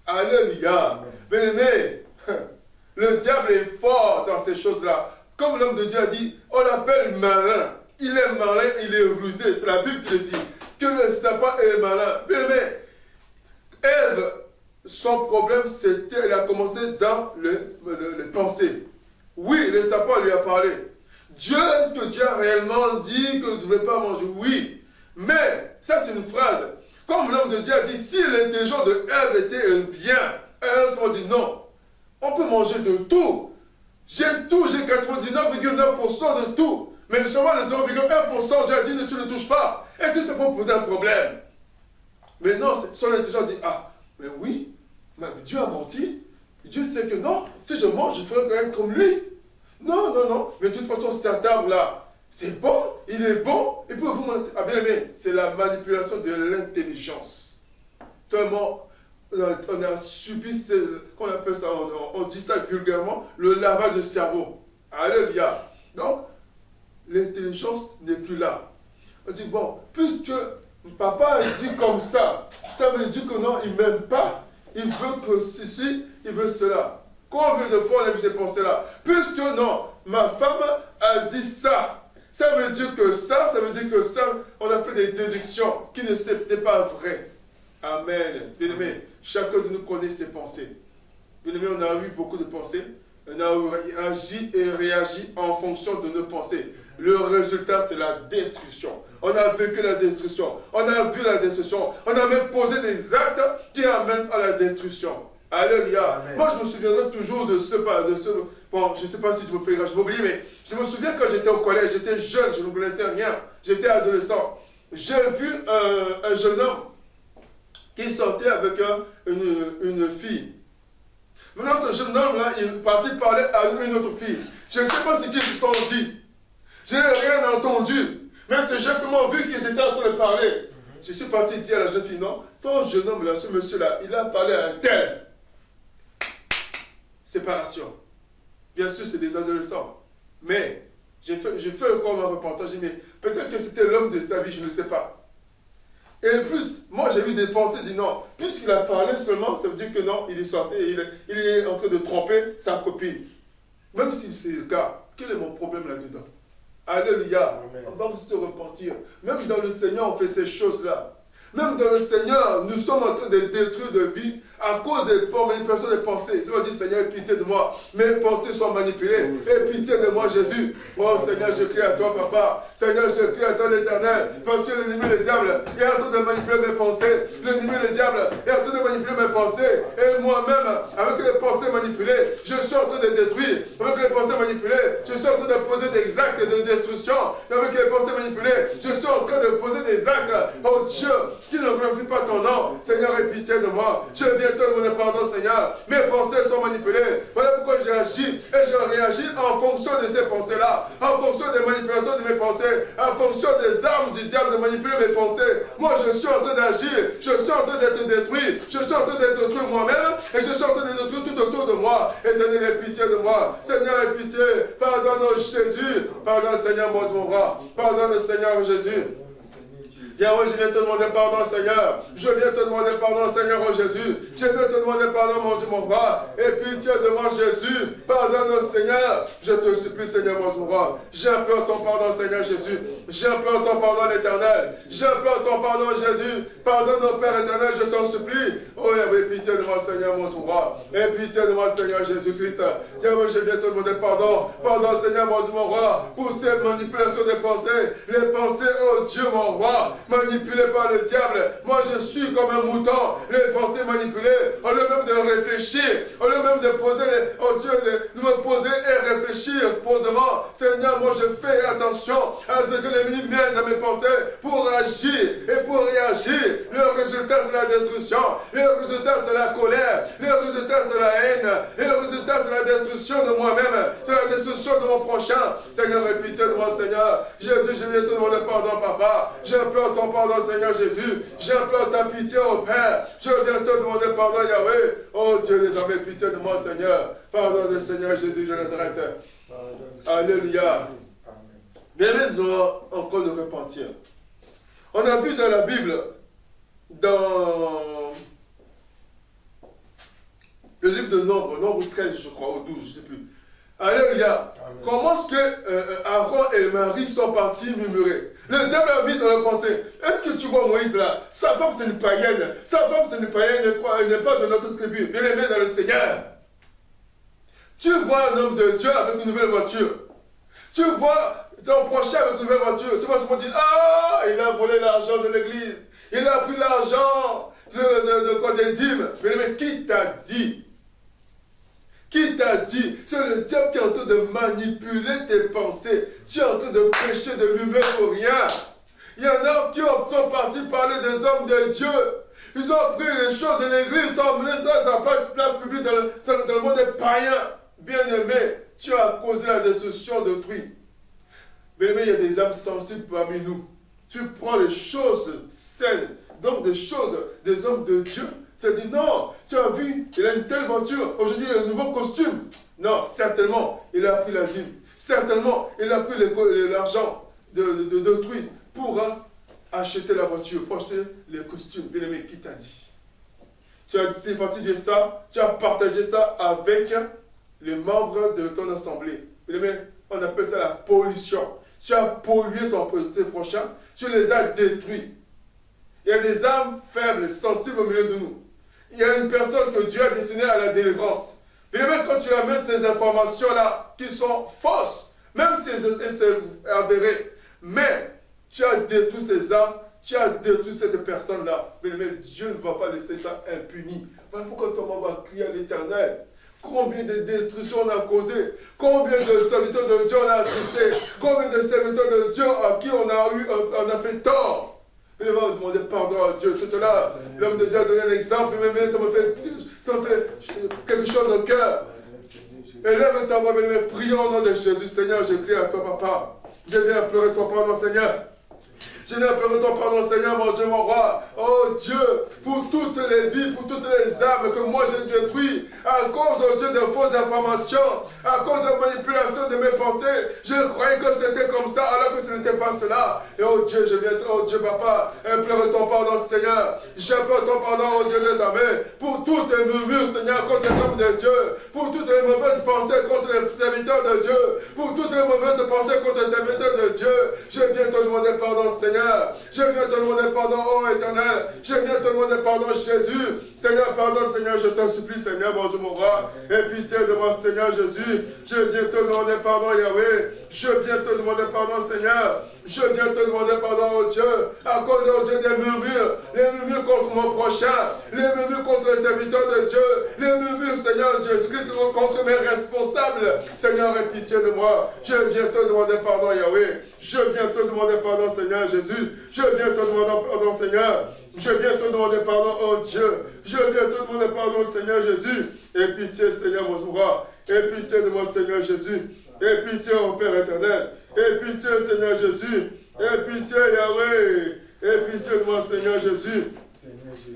Alléluia. Bien-aimé, le diable est fort dans ces choses-là. Comme l'homme de Dieu a dit, on l'appelle malin. Il est malin, il est rusé. C'est la Bible qui le dit. Que le serpent est malin. Bien-aimé, Ève, son problème, c'était, elle a commencé dans les pensées. Oui, le serpent lui a parlé. Dieu, est-ce que Dieu a réellement dit que vous ne devez pas manger? Oui. Mais, ça c'est une phrase. Comme l'homme de Dieu a dit, si l'intelligence de Ève était bien, elle s'est dit non. On peut manger de tout. J'ai 99,9% de tout. Mais seulement le 0,1%, Dieu a dit, tu ne touches pas. Et tout ça pour poser un problème. Mais non, son intelligence dit, ah, mais oui, mais Dieu a menti. Dieu sait que non, si je mange, je ferai être comme lui. Non, non, non. Mais de toute façon, cet arbre-là, c'est bon, il est bon, il peut vous mentir. Ah bien aimé, c'est la manipulation de l'intelligence. Tellement, on a subi, qu'on appelle ça, on dit ça vulgairement, le lavage de cerveau. Alléluia. Donc, l'intelligence n'est plus là. On dit, bon, puisque papa dit comme ça veut dire que non, il ne m'aime pas. Il veut que ceci, il veut cela. Combien de fois on a vu ces pensées-là? Puisque non, ma femme a dit ça. Ça veut dire que ça veut dire que ça, on a fait des déductions qui n'étaient pas vraies. Amen. Bien-aimé, chacun de nous connaît ses pensées. Bien-aimé, on a eu beaucoup de pensées. On a agi et réagi en fonction de nos pensées. Le résultat, c'est la destruction. On a vécu la destruction. On a vu la destruction. On a même posé des actes qui amènent à la destruction. Alléluia. Amen. Moi, je me souviendrai toujours de ce... Bon, je ne sais pas si je me fais grave, je m'oublie, mais je me souviens quand j'étais au collège, j'étais jeune, je ne connaissais rien. J'étais adolescent. J'ai vu un jeune homme qui sortait avec une fille. Maintenant, ce jeune homme-là, il est parti parler à une autre fille. Je ne sais pas ce qu'ils se sont dit. Je n'ai rien entendu. Mais c'est justement vu qu'ils étaient en train de parler. Je suis parti dire à la jeune fille, non, ton jeune homme-là, ce monsieur-là, il a parlé à un tel. Séparation. Bien sûr, c'est des adolescents. Mais j'ai fait encore ma repentance. J'ai dit, mais peut-être que c'était l'homme de sa vie, je ne sais pas. Et plus, moi j'ai eu des pensées, dit non, puisqu'il a parlé seulement, ça veut dire que non, il est sorti et il est en train de tromper sa copine. Même si c'est le cas, quel est mon problème là-dedans? Alléluia. Amen. On va se repentir. Même dans le Seigneur, on fait ces choses-là. Même dans le Seigneur, nous sommes en train de détruire de vie à cause des manipulations des pensées. Ça veut dire, Seigneur, aie pitié de moi. Mes pensées sont manipulées. Aie pitié de moi, Jésus. Oh Seigneur, je crie à toi, Papa. Seigneur, je crie à toi, l'Éternel. Parce que l'ennemi, le diable, est en train de manipuler mes pensées. L'ennemi, le diable, est en train de manipuler mes pensées. Et moi-même, avec les pensées manipulées, je suis en train de détruire. Avec les pensées manipulées, je suis en train de poser des actes de destruction. Avec les pensées manipulées, je suis en train de poser des actes, oh Dieu, qui ne glorifie pas ton nom. Seigneur, aie pitié de moi. Je viens te demander pardon, Seigneur. Mes pensées sont manipulées. Voilà pourquoi j'ai agi et je réagis en fonction de ces pensées-là, en fonction des manipulations de mes pensées, en fonction des armes du diable de manipuler mes pensées. Moi, je suis en train d'agir. Je suis en train d'être détruit. Je suis en train d'être détruit moi-même et je suis en train de détruire tout autour de moi. Éternel, aie pitié de moi. Seigneur, aie pitié. Pardonne, Jésus. Pardonne, Seigneur, mon bras. Pardonne, Seigneur Jésus. Yahweh, je viens te demander pardon, Seigneur. Je viens te demander pardon, Seigneur, oh Jésus. Je viens te demander pardon, mon Dieu, mon roi. Et pitié de moi, Jésus. Pardonne, Seigneur. Je te supplie, Seigneur, mon roi. J'implore ton pardon, Seigneur Jésus. J'implore ton pardon, l'Éternel. J'implore ton pardon, Jésus. Pardonne, mon Père éternel, je t'en supplie. Oh Yahweh, pitié de moi, Seigneur, mon roi. Et pitié de moi, Seigneur Jésus-Christ. Yahweh, je viens te demander pardon. Pardon, Seigneur, mon Dieu, mon roi. Pour ces manipulations des pensées. Les pensées, oh Dieu, mon roi. Manipulé par le diable. Moi, je suis comme un mouton. Les pensées manipulées. Au lieu même de réfléchir, au lieu même de poser, oh Dieu, de me poser et réfléchir posément. Seigneur, moi, je fais attention à ce que l'ennemi mène dans mes pensées pour agir et pour réagir. Le résultat, c'est la destruction. Le résultat, c'est la colère. Le résultat, c'est la haine. Le résultat, c'est la destruction de moi-même. C'est la destruction de mon prochain. Seigneur, aie pitié de moi, Seigneur. Jésus, je viens te demander pardon, Papa. J'implore ton pardon, Seigneur Jésus. J'implore ta pitié au Père. Je viens te demander pardon, Yahweh. Oh Dieu, les hommes, pitié de moi, Seigneur. Pardon, Seigneur Jésus de Nazareth. Alléluia. Bien, nous allons encore nous repentir. On a vu dans la Bible, dans le livre de Nombre 13, je crois, ou 12, je ne sais plus. Alléluia. Comment est-ce que Aaron et Marie sont partis murmurer? Le diable a mis dans leur pensée. Est-ce que tu vois Moïse là? Sa femme c'est une païenne. Sa femme c'est une païenne, elle n'est pas de notre tribu. Bien aimé dans le Seigneur. Tu vois un homme de Dieu avec une nouvelle voiture. Tu vois ton prochain avec une nouvelle voiture. Tu vas souvent dire, ah, il a volé l'argent de l'église. Il a pris l'argent des dîmes. Bien aimé, qui t'a dit? Qui t'a dit? C'est le diable qui est en train de manipuler tes pensées. Tu es en train de prêcher de lui-même pour rien. Il y en a qui sont partis parler des hommes de Dieu. Ils ont pris les choses de l'église, ils ont mené ça dans la place publique dans le monde des païens. Bien-aimé, tu as causé la destruction d'autrui. Bien-aimé, il y a des âmes sensibles parmi nous. Tu prends les choses saines, donc des choses des hommes de Dieu. Tu as dit non, tu as vu, il a une telle voiture, aujourd'hui il a un nouveau costume. Non, certainement, il a pris la dîme. Certainement, il a pris l'argent d'autrui pour acheter la voiture, pour acheter les costumes. Bien-aimé, qui t'a dit? Tu as fait partie de ça, tu as partagé ça avec les membres de ton assemblée. Bien-aimé, on appelle ça la pollution. Tu as pollué tes prochains, tu les as détruits. Il y a des âmes faibles, sensibles au milieu de nous. Il y a une personne que Dieu a destinée à la délivrance. Bien-aimé, quand tu amènes ces informations-là, qui sont fausses, même si c'est avéré, mais tu as détruit ces âmes, tu as détruit cette personne-là. Bien-aimé, Dieu ne va pas laisser ça impuni. Voilà pourquoi ton monde va crier à l'Éternel. Combien de destructions on a causé, combien de serviteurs de Dieu on a attristé, combien de serviteurs de Dieu à qui on a fait tort. Il va demander pardon à Dieu. Tout à l'heure, l'homme de Dieu a donné un exemple, mais ça me fait quelque chose au cœur. Élève ta voix, bien-aimé, prions au nom de Jésus. Seigneur, je prie à toi, papa. Je viens pleurer ton pardon, Seigneur. Je viens pleurer ton pardon, Seigneur, mon Dieu, mon roi. Oh Dieu, pour toutes les vies, pour toutes les âmes que moi j'ai détruites, à cause, oh Dieu, de fausses informations, à cause de manipulation de mes pensées, je croyais que c'était comme ça, alors que ce n'était pas cela. Et oh Dieu, je viens, oh Dieu, papa, pleurer ton pardon, Seigneur. Je pleure ton pardon, oh Dieu des armées, pour toutes les murmures, Seigneur, contre les hommes de Dieu, pour toutes les mauvaises pensées contre les serviteurs de Dieu, pour toutes les mauvaises pensées contre les serviteurs de Dieu. Je viens te demander pardon, Seigneur. Je viens te demander pardon, oh Éternel. Je viens te demander pardon, Jésus. Seigneur, pardonne, Seigneur, je t'en supplie, Seigneur, mon Dieu, mon roi. Et pitié de moi, Seigneur Jésus. Je viens te demander pardon, Yahweh. Je viens te demander pardon, Seigneur. Je viens te demander pardon, oh Dieu, à cause, oh Dieu, des murmures. Les murmures contre mon prochain. Les murmures contre les serviteurs de Dieu. Les murmures, Seigneur Jésus-Christ, contre mes responsables. Seigneur, aie pitié de moi. Je viens te demander pardon, Yahweh. Je viens te demander pardon, Seigneur Jésus. Je viens te demander pardon, Seigneur. Je viens te demander pardon, oh Dieu. Je viens te demander pardon, Seigneur Jésus. Aie pitié, Seigneur, mon roi. Aie pitié de moi, Seigneur Jésus. Aie pitié, oh Père éternel. Aie pitié, Seigneur Jésus. Aie pitié, Yahweh. Aie pitié de moi, Seigneur Jésus.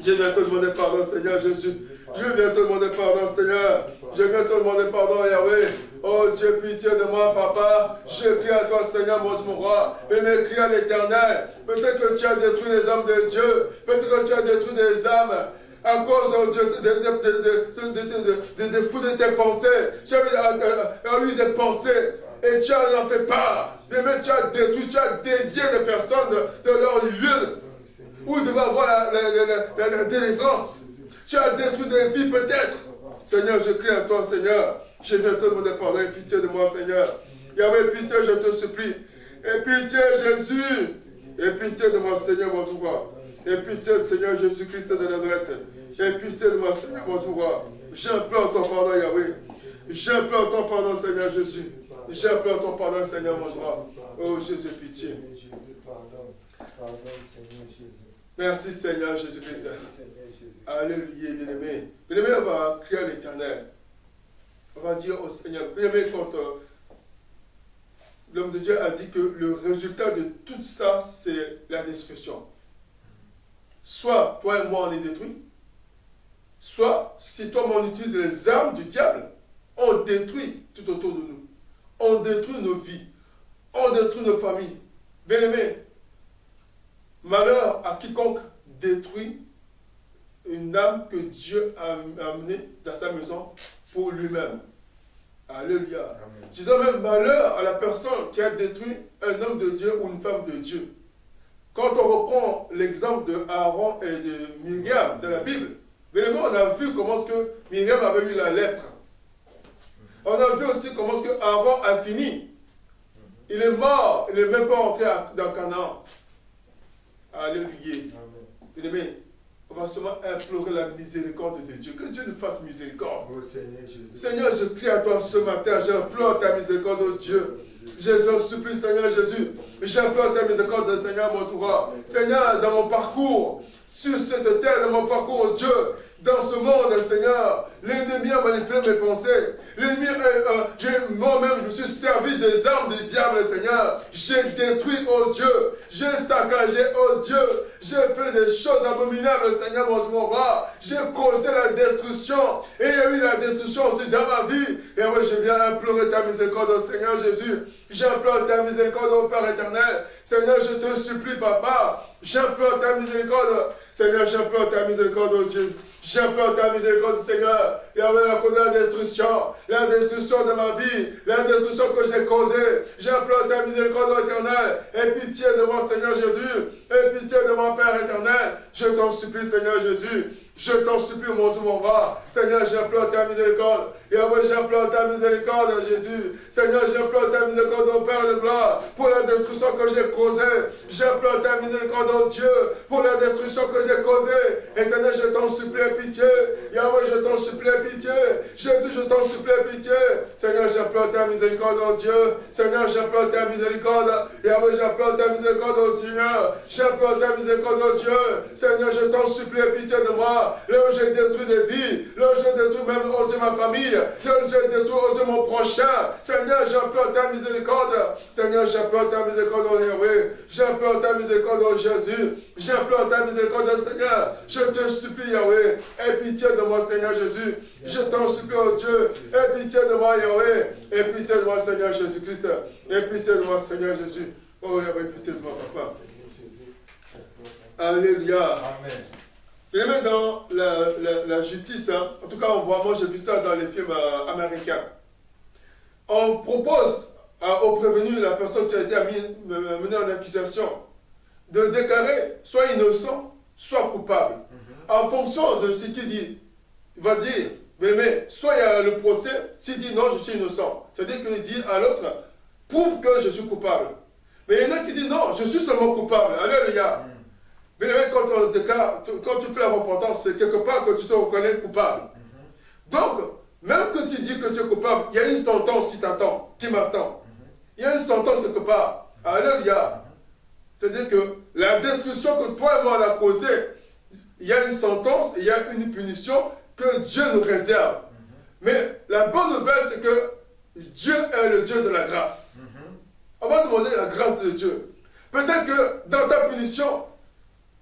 Je viens te demander pardon, Seigneur Jésus. Je viens te demander pardon, Seigneur. Je viens te demander pardon, Yahweh. Oh Dieu, pitié de moi, papa. Je crie à toi, Seigneur, mon roi. Et me crie à l'Éternel. Peut-être que tu as détruit les âmes de Dieu. Peut-être que tu as détruit des âmes à cause, oh Dieu, des fous de tes pensées. Tu as eu des pensées et tu en as fait part. Mais tu as détruit, tu as dévié les personnes de leur lieu où ils devaient avoir la délivrance. Tu as détruit des vies peut-être. Seigneur, je crie à toi, Seigneur. Je viens te demander pardon et pitié de moi, Seigneur. Yahweh, pitié, je te supplie. Et pitié, Jésus. Et pitié de moi, Seigneur, mon roi. Et pitié, Seigneur Jésus-Christ de Nazareth. Et pitié de moi, Seigneur, mon roi. J'implore ton pardon, Yahweh. J'implore ton pardon, Seigneur Jésus. J'implore ton pardon, Seigneur, mon roi. Oh, Jésus, pitié. Merci, Seigneur Jésus-Christ. Alléluia, bien-aimé. Bien-aimé, on va crier à l'Éternel. On va dire au Seigneur. Bien-aimé, quand l'homme de Dieu a dit que le résultat de tout ça, c'est la destruction. Soit toi et moi, on est détruits. Soit, si toi et moi, on utilise les armes du diable, on détruit tout autour de nous. On détruit nos vies. On détruit nos familles. Bien-aimé, malheur à quiconque détruit une âme que Dieu a amenée dans sa maison pour lui-même. Alléluia. Disons même malheur à la personne qui a détruit un homme de Dieu ou une femme de Dieu. Quand on reprend l'exemple de Aaron et de Myriam dans la Bible, vraiment on a vu comment est-ce que Myriam avait eu la lèpre. On a vu aussi comment est-ce que Aaron a fini. Il est mort, il n'est même pas entré dans Canaan. Alléluia. Bien-aimé, on va seulement implorer la miséricorde de Dieu. Que Dieu nous fasse miséricorde. Oh, Seigneur Jésus. Seigneur, je prie à toi ce matin. J'implore ta miséricorde, oh Dieu. Je t'en supplie, Seigneur Jésus. J'implore ta miséricorde, Seigneur, mon roi. Seigneur, dans mon parcours, sur cette terre, dans mon parcours, oh Dieu, Dans ce monde, Seigneur, l'ennemi a manipulé mes pensées. L'ennemi, moi-même, je me suis servi des armes du diable, Seigneur. J'ai détruit, oh Dieu. J'ai saccagé, oh Dieu. J'ai fait des choses abominables, Seigneur, mon roi. J'ai causé la destruction. Et il y a eu la destruction aussi dans ma vie. Et moi, je viens implorer ta miséricorde, oh Seigneur Jésus. J'implore ta miséricorde, oh Père éternel. Seigneur, je te supplie, Papa. J'implore ta miséricorde. Seigneur, j'implore ta miséricorde, oh Dieu. J'implore ta miséricorde, Seigneur. Yahweh, à cause de la destruction de ma vie, la destruction que j'ai causée. J'implore ta miséricorde, éternelle. Aie pitié de moi, Seigneur Jésus. Aie pitié de mon Père éternel. Je t'en supplie, Seigneur Jésus. Je t'en supplie, mon Dieu, mon roi. Seigneur, j'implore ta miséricorde. Yahweh, j'implore ta miséricorde, Jésus. Seigneur, j'implore ta miséricorde, au Père de gloire, pour la destruction que j'ai causée. J'implore ta miséricorde, oh Dieu, pour la destruction que j'ai causée. Éternel, je t'en supplie, pitié. Yahweh, je t'en supplie, pitié. Jésus, je t'en supplie, pitié. Seigneur, j'implore ta miséricorde, oh Dieu. Seigneur, j'implore ta miséricorde. Yahweh, j'implore ta miséricorde, oh Seigneur. J'implore ta miséricorde, oh Dieu. Seigneur, je t'en supplie, pitié de moi. Là où j'ai détruit des vies, là où j'ai détruit même, oh Dieu, ma famille, là où j'ai détruit, oh Dieu, mon prochain. Seigneur, j'implore ta miséricorde. Seigneur, j'implore ta miséricorde, oh Yahweh. J'implore ta miséricorde, oh Jésus. J'implore ta miséricorde, Seigneur. Je te supplie, Yahweh. Aie pitié de moi, Seigneur Jésus. Je t'en supplie, oh Dieu. Aie pitié de moi, Yahweh. Aie pitié de moi, Seigneur Jésus-Christ. Aie pitié de moi, Seigneur Jésus. Oh Yahweh, pitié de moi, Papa. Alléluia. Amen. Et même dans la justice, hein, en tout cas, moi j'ai vu ça dans les films américains. On propose au prévenu, la personne qui a été menée en accusation, de déclarer soit innocent, soit coupable. En fonction de ce qu'il dit, il va dire, mais soit il y a le procès, s'il dit non, je suis innocent. C'est-à-dire qu'il dit à l'autre, prouve que je suis coupable. Mais il y en a qui disent non, je suis seulement coupable. Alléluia. Mais quand tu fais la repentance, c'est quelque part que tu te reconnais coupable. Donc, même que tu dis que tu es coupable, il y a une sentence qui t'attend, qui m'attend. Il y a une sentence quelque part. Alléluia. C'est-à-dire que la destruction que toi et moi on a causée, il y a une sentence, il y a une punition que Dieu nous réserve. Mais la bonne nouvelle, c'est que Dieu est le Dieu de la grâce. On va demander la grâce de Dieu. Peut-être que dans ta punition,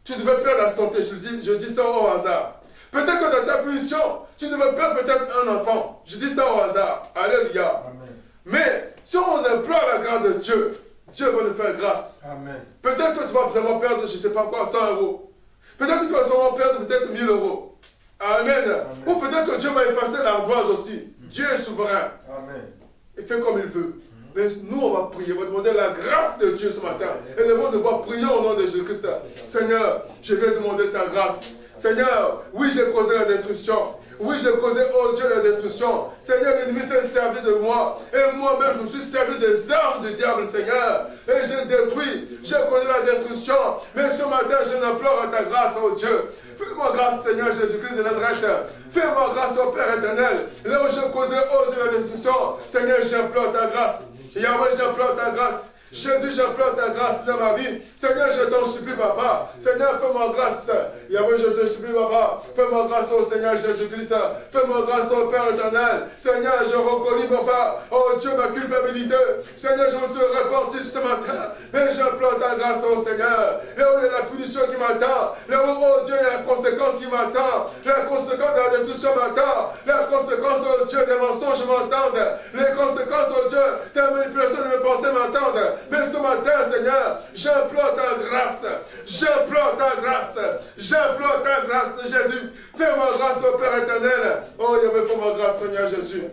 tu devais perdre la santé, je dis ça au hasard. Peut-être que dans ta punition, tu devais perdre peut-être un enfant. Je dis ça au hasard. Alléluia. Amen. Mais si on implore la grâce de Dieu, Dieu va nous faire grâce. Amen. Peut-être que tu vas vraiment perdre, je ne sais pas quoi, 100 euros. Peut-être que tu vas vraiment perdre peut-être 1000 euros. Amen. Amen. Ou peut-être que Dieu va effacer l'ardoise aussi. Dieu est souverain. Amen. Il fait comme il veut. Mais nous, on va prier, on va demander la grâce de Dieu ce matin. Et nous allons devoir prier au nom de Jésus-Christ. Seigneur, je vais demander ta grâce. Seigneur, oui, j'ai causé la destruction. Oui, j'ai causé, oh Dieu, la destruction. Seigneur, l'ennemi s'est servi de moi. Et moi-même, je me suis servi des armes du diable, Seigneur. Et j'ai détruit, j'ai causé la destruction. Mais ce matin, je n'implore ta grâce, oh Dieu. Fais-moi grâce, Seigneur Jésus-Christ de Nazareth. Fais-moi grâce, au Père éternel. Là où j'ai causé, oh Dieu, la destruction. Seigneur, j'implore ta grâce. Yahweh, j'implore ta grâce. Jésus, j'implore ta grâce dans ma vie. Seigneur, je t'en supplie, Papa. Seigneur, fais-moi grâce. Yahweh, je te supplie, Papa. Fais-moi grâce au Seigneur Jésus-Christ. Fais-moi grâce au Père éternel. Seigneur, je reconnais, Papa. Oh Dieu, ma culpabilité. Seigneur, je me suis repenti ce matin. Mais j'implore ta grâce au Seigneur. Là où il y a la punition qui m'attend. Là où, oh Dieu, il y a la conséquence qui m'attend. La conséquence de la destruction m'attend. La conséquence, oh Dieu, des mensonges m'attendent. Les conséquences, oh Dieu, des manipulations de mes pensées m'attendent. Mais ce matin, Seigneur, j'implore ta grâce. J'implore ta grâce. J'implore ta grâce, Jésus. Fais-moi grâce au Père éternel. Oh, Yahweh, fais-moi grâce, Seigneur Jésus.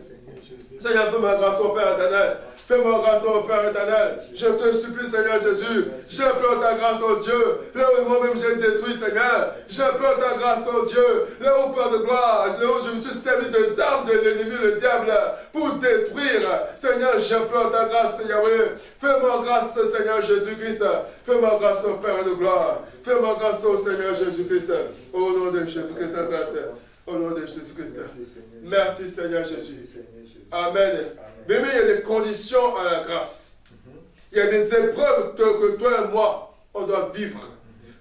Seigneur, fais-moi grâce au Père éternel. Fais-moi grâce au Père éternel. Je te supplie, Seigneur Jésus. J'implore ta grâce, oh Dieu. Là où moi-même j'ai détruit, Seigneur. J'implore ta grâce, oh Dieu. Là où, Père de gloire, là où je me suis servi des armes de l'ennemi, le diable, pour détruire. Seigneur, j'implore ta grâce, Yahweh. Fais-moi grâce, Seigneur Jésus-Christ. Fais-moi grâce au Père de gloire. Fais-moi grâce au Seigneur Jésus-Christ. Au nom de Jésus-Christ. Au nom de Jésus-Christ. Merci, Seigneur Jésus. Amen. Mais il y a des conditions à la grâce. Il y a des épreuves que toi et moi, on doit vivre.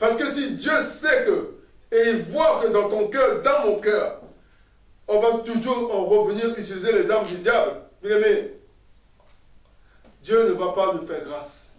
Parce que si Dieu sait que et voir que dans ton cœur, dans mon cœur, on va toujours en revenir utiliser les armes du diable. Bien-aimé, Dieu ne va pas nous faire grâce.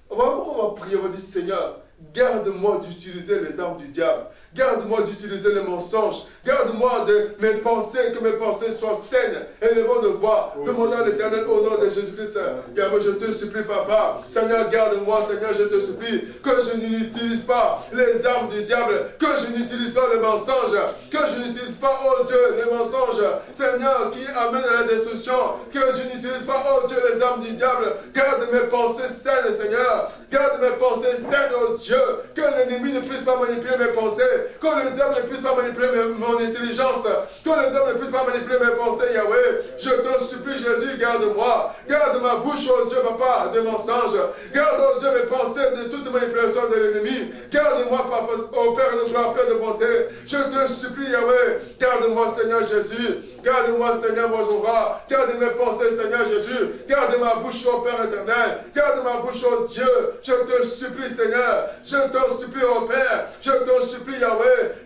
On va prier, on va dire, Seigneur, garde-moi d'utiliser les armes du diable. Garde-moi d'utiliser les mensonges. Garde-moi de mes pensées, que mes pensées soient saines. Élevons de voix. Demandons à l'Éternel au nom de Jésus-Christ. Yahweh, je te supplie, Papa. Seigneur, garde-moi. Seigneur, je te supplie que je n'utilise pas les armes du diable. Que je n'utilise pas le mensonge. Que je n'utilise pas, oh Dieu, les mensonges. Seigneur, qui amènent à la destruction. Que je n'utilise pas, oh Dieu, les armes du diable. Garde mes pensées saines, Seigneur. Garde mes pensées saines, oh Dieu. Que l'ennemi ne puisse pas manipuler mes pensées. Que le diable ne puisse pas manipuler mon intelligence. Que le diable ne puisse pas manipuler mes pensées, Yahweh. Je te supplie, Jésus, garde-moi. Garde ma bouche, oh Dieu, Papa, de mensonges. Garde, oh Dieu, mes pensées de toute manipulation de l'ennemi. Garde-moi, Papa, oh Père de gloire, Père de bonté. Je te supplie, Yahweh. Garde-moi, Seigneur Jésus. Garde-moi, Seigneur, mon roi. Garde mes pensées, Seigneur Jésus. Garde ma bouche, oh Père éternel. Garde ma bouche, oh Dieu. Je te supplie, Seigneur. Je te supplie, oh Père. Je te supplie, Yahweh.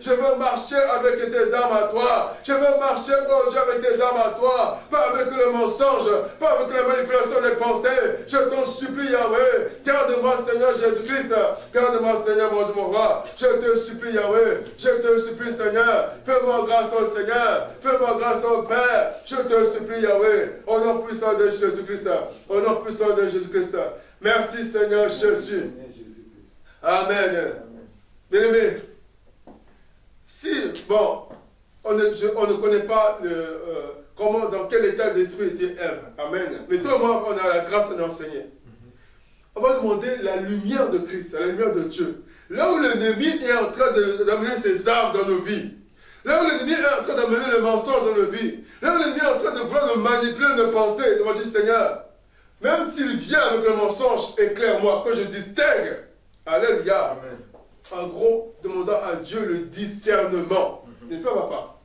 Je veux marcher avec tes armes à toi. Je veux marcher, oh Dieu, avec tes armes à toi. Pas avec le mensonge. Pas avec la manipulation des pensées. Je t'en supplie, Yahweh. Garde-moi, Seigneur Jésus-Christ. Garde-moi, Seigneur, mon Dieu, mon roi. Je te supplie, Yahweh. Je te supplie, Seigneur. Fais-moi grâce, oh Seigneur. Fais-moi grâce, oh Père. Je te supplie, Yahweh. Au nom puissant de Jésus-Christ. Au nom puissant de Jésus-Christ. Merci, Seigneur Jésus. Amen. Bien-aimé, si, bon, on ne connaît pas comment, dans quel état d'esprit était Ève. Amen. Mais toi et moi, on a la grâce d'enseigner. On va demander la lumière de Christ, la lumière de Dieu. Là où l'ennemi est en train d'amener ses armes dans nos vies, là où l'ennemi est en train d'amener le mensonge dans nos vies, là où l'ennemi est en train de vouloir nous manipuler nos pensées, on va dire, Seigneur, même s'il vient avec le mensonge, éclaire-moi, que je distingue. Alléluia. Amen. En gros, demandant à Dieu le discernement. N'est-ce pas, papa?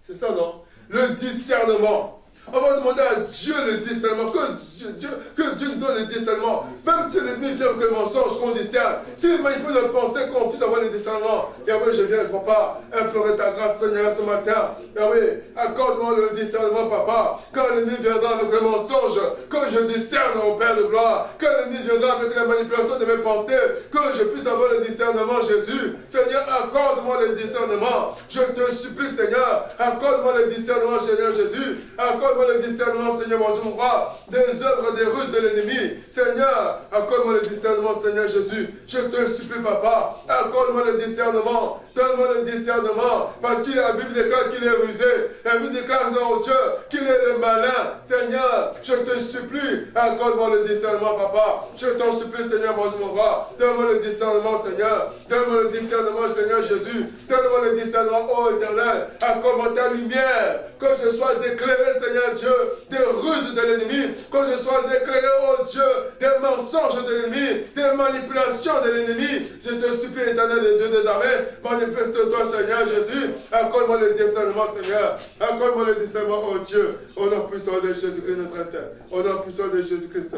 C'est ça, non? Le discernement. On va demander à Dieu le discernement, que Dieu nous donne le discernement. Même si l'ennemi vient avec le mensonge, qu'on discerne. S'il manipule notre pensée, qu'on puisse avoir le discernement. Yahweh, je viens, papa, implorer ta grâce, Seigneur, ce matin. Yahweh, accorde-moi le discernement, papa. Quand l'ennemi viendra avec le mensonge, que je discerne au Père de gloire. Quand l'ennemi viendra avec la manipulation de mes pensées, que je puisse avoir le discernement, Jésus. Seigneur, accorde-moi le discernement. Je te supplie, Seigneur, accorde-moi le discernement, Seigneur Jésus. Accorde-moi le discernement, Seigneur, mon Dieu, mon roi, des œuvres, des ruses de l'ennemi. Seigneur, accorde-moi le discernement, Seigneur Jésus. Je te supplie, papa, accorde-moi le discernement. Donne-moi le discernement, parce que la Bible déclare qu'il est rusé. La Bible déclare, oh Dieu, qu'il est le malin. Seigneur, je te supplie, accorde-moi le discernement, papa. Je t'en supplie, Seigneur, mon Dieu, mon roi. Donne-moi le discernement, Seigneur. Donne-moi le discernement, Seigneur Jésus. Donne-moi le discernement, ô Éternel. Accorde-moi ta lumière, que je sois éclairé, Seigneur Dieu, des ruses de l'ennemi. Que je sois éclairé, ô Dieu, des mensonges de l'ennemi, des manipulations de l'ennemi. Je te supplie, Éternel de Dieu des armées, manifeste-toi, Seigneur Jésus. Accorde-moi le discernement, Seigneur. Accorde-moi le discernement, oh Dieu. Au nom puissant de Jésus-Christ, notre Seigneur. Au nom puissant de Jésus-Christ.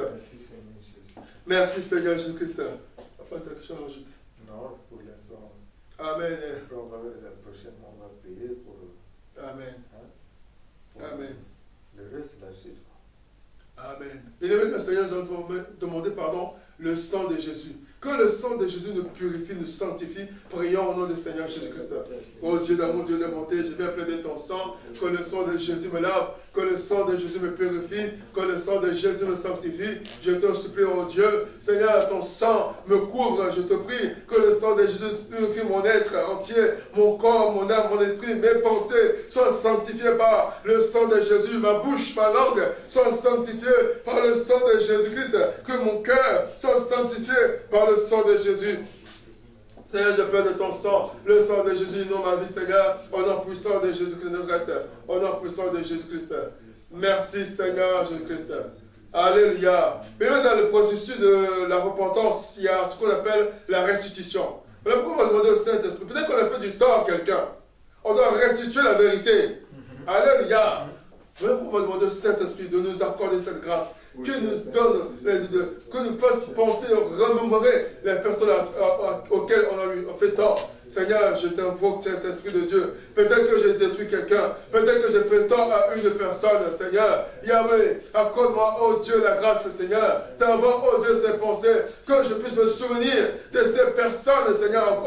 Merci, Seigneur Jésus-Christ. Papa, tu as quelque chose à rajouter? Non, pour l'instant. Amen. La prochaine, on va prier pour. Amen. Hein? Pour Amen. Le reste, la suite. Amen. Bien-aimé, le Seigneur nous a demandé pardon, le sang de Jésus. Que le sang de Jésus nous purifie, nous sanctifie. Prions au nom du Seigneur Jésus-Christ. Oh Dieu d'amour, Dieu de bonté, je viens plaider ton sang. Que le sang de Jésus me lave. Que le sang de Jésus me purifie. Que le sang de Jésus me sanctifie. Je te supplie, oh Dieu. Seigneur, ton sang me couvre. Je te prie que le sang de Jésus purifie mon être entier. Mon corps, mon âme, mon esprit, mes pensées soient sanctifiées par le sang de Jésus. Ma bouche, ma langue soient sanctifiées par le sang de Jésus-Christ. Que mon cœur soit sanctifié par le sang de Jésus. Seigneur, je pleure de ton sang, le sang de Jésus, non ma vie, Seigneur, au nom puissant de Jésus-Christ Nazareth, au nom puissant de Jésus-Christ. Merci, Seigneur Jésus-Christ. Alléluia. Mais là, dans le processus de la repentance, il y a ce qu'on appelle la restitution. Voilà pourquoi on va demander au Saint-Esprit. Peut-être qu'on a fait du tort à quelqu'un. On doit restituer la vérité. Alléluia. Vraiment, on va demander au Saint-Esprit de nous accorder cette grâce. Que nous fassions penser, remémorer les personnes auxquelles on a fait tort. Seigneur, je t'invoque, Saint-Esprit de Dieu. Peut-être que j'ai détruit quelqu'un. Peut-être que j'ai fait tort à une personne, Seigneur. Yahweh, accorde-moi, oh Dieu, la grâce, Seigneur, d'avoir, oh Dieu, ces pensées, que je puisse me souvenir de ces personnes, Seigneur,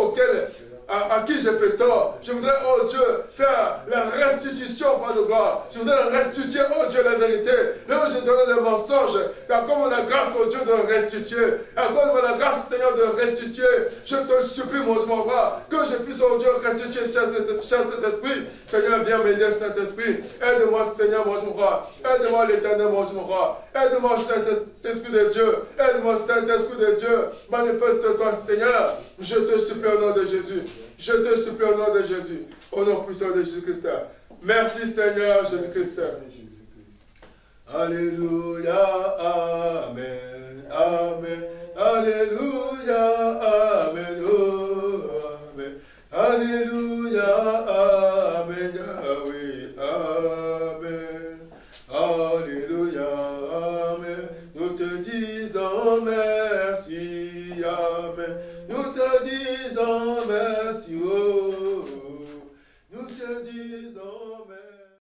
à qui j'ai fait tort. Je voudrais, oh Dieu, faire la restitution par de gloire. Je voudrais restituer, oh Dieu, la vérité. Là où j'ai donné le mensonge, accorde-moi la grâce, oh Dieu, de restituer. Accorde-moi la grâce, Seigneur, de restituer. Je te supplie, mon Dieu, mon roi, que je puisse, oh Dieu, restituer, cher Saint-Esprit. Seigneur, viens m'aider, Saint-Esprit. Aide-moi, Seigneur, mon Dieu, mon roi. Aide-moi, l'Éternel, mon Dieu, mon roi. Aide-moi, Saint-Esprit de Dieu. Aide-moi, Saint-Esprit de Dieu. Manifeste-toi, Seigneur. Je te supplie au nom de Jésus. Je te supplie au nom de Jésus. Au nom puissant de Jésus-Christ. Merci, Seigneur Jésus-Christ. Alléluia. Amen. Amen. Alléluia. Amen. Oh, amen. Alléluia. Amen.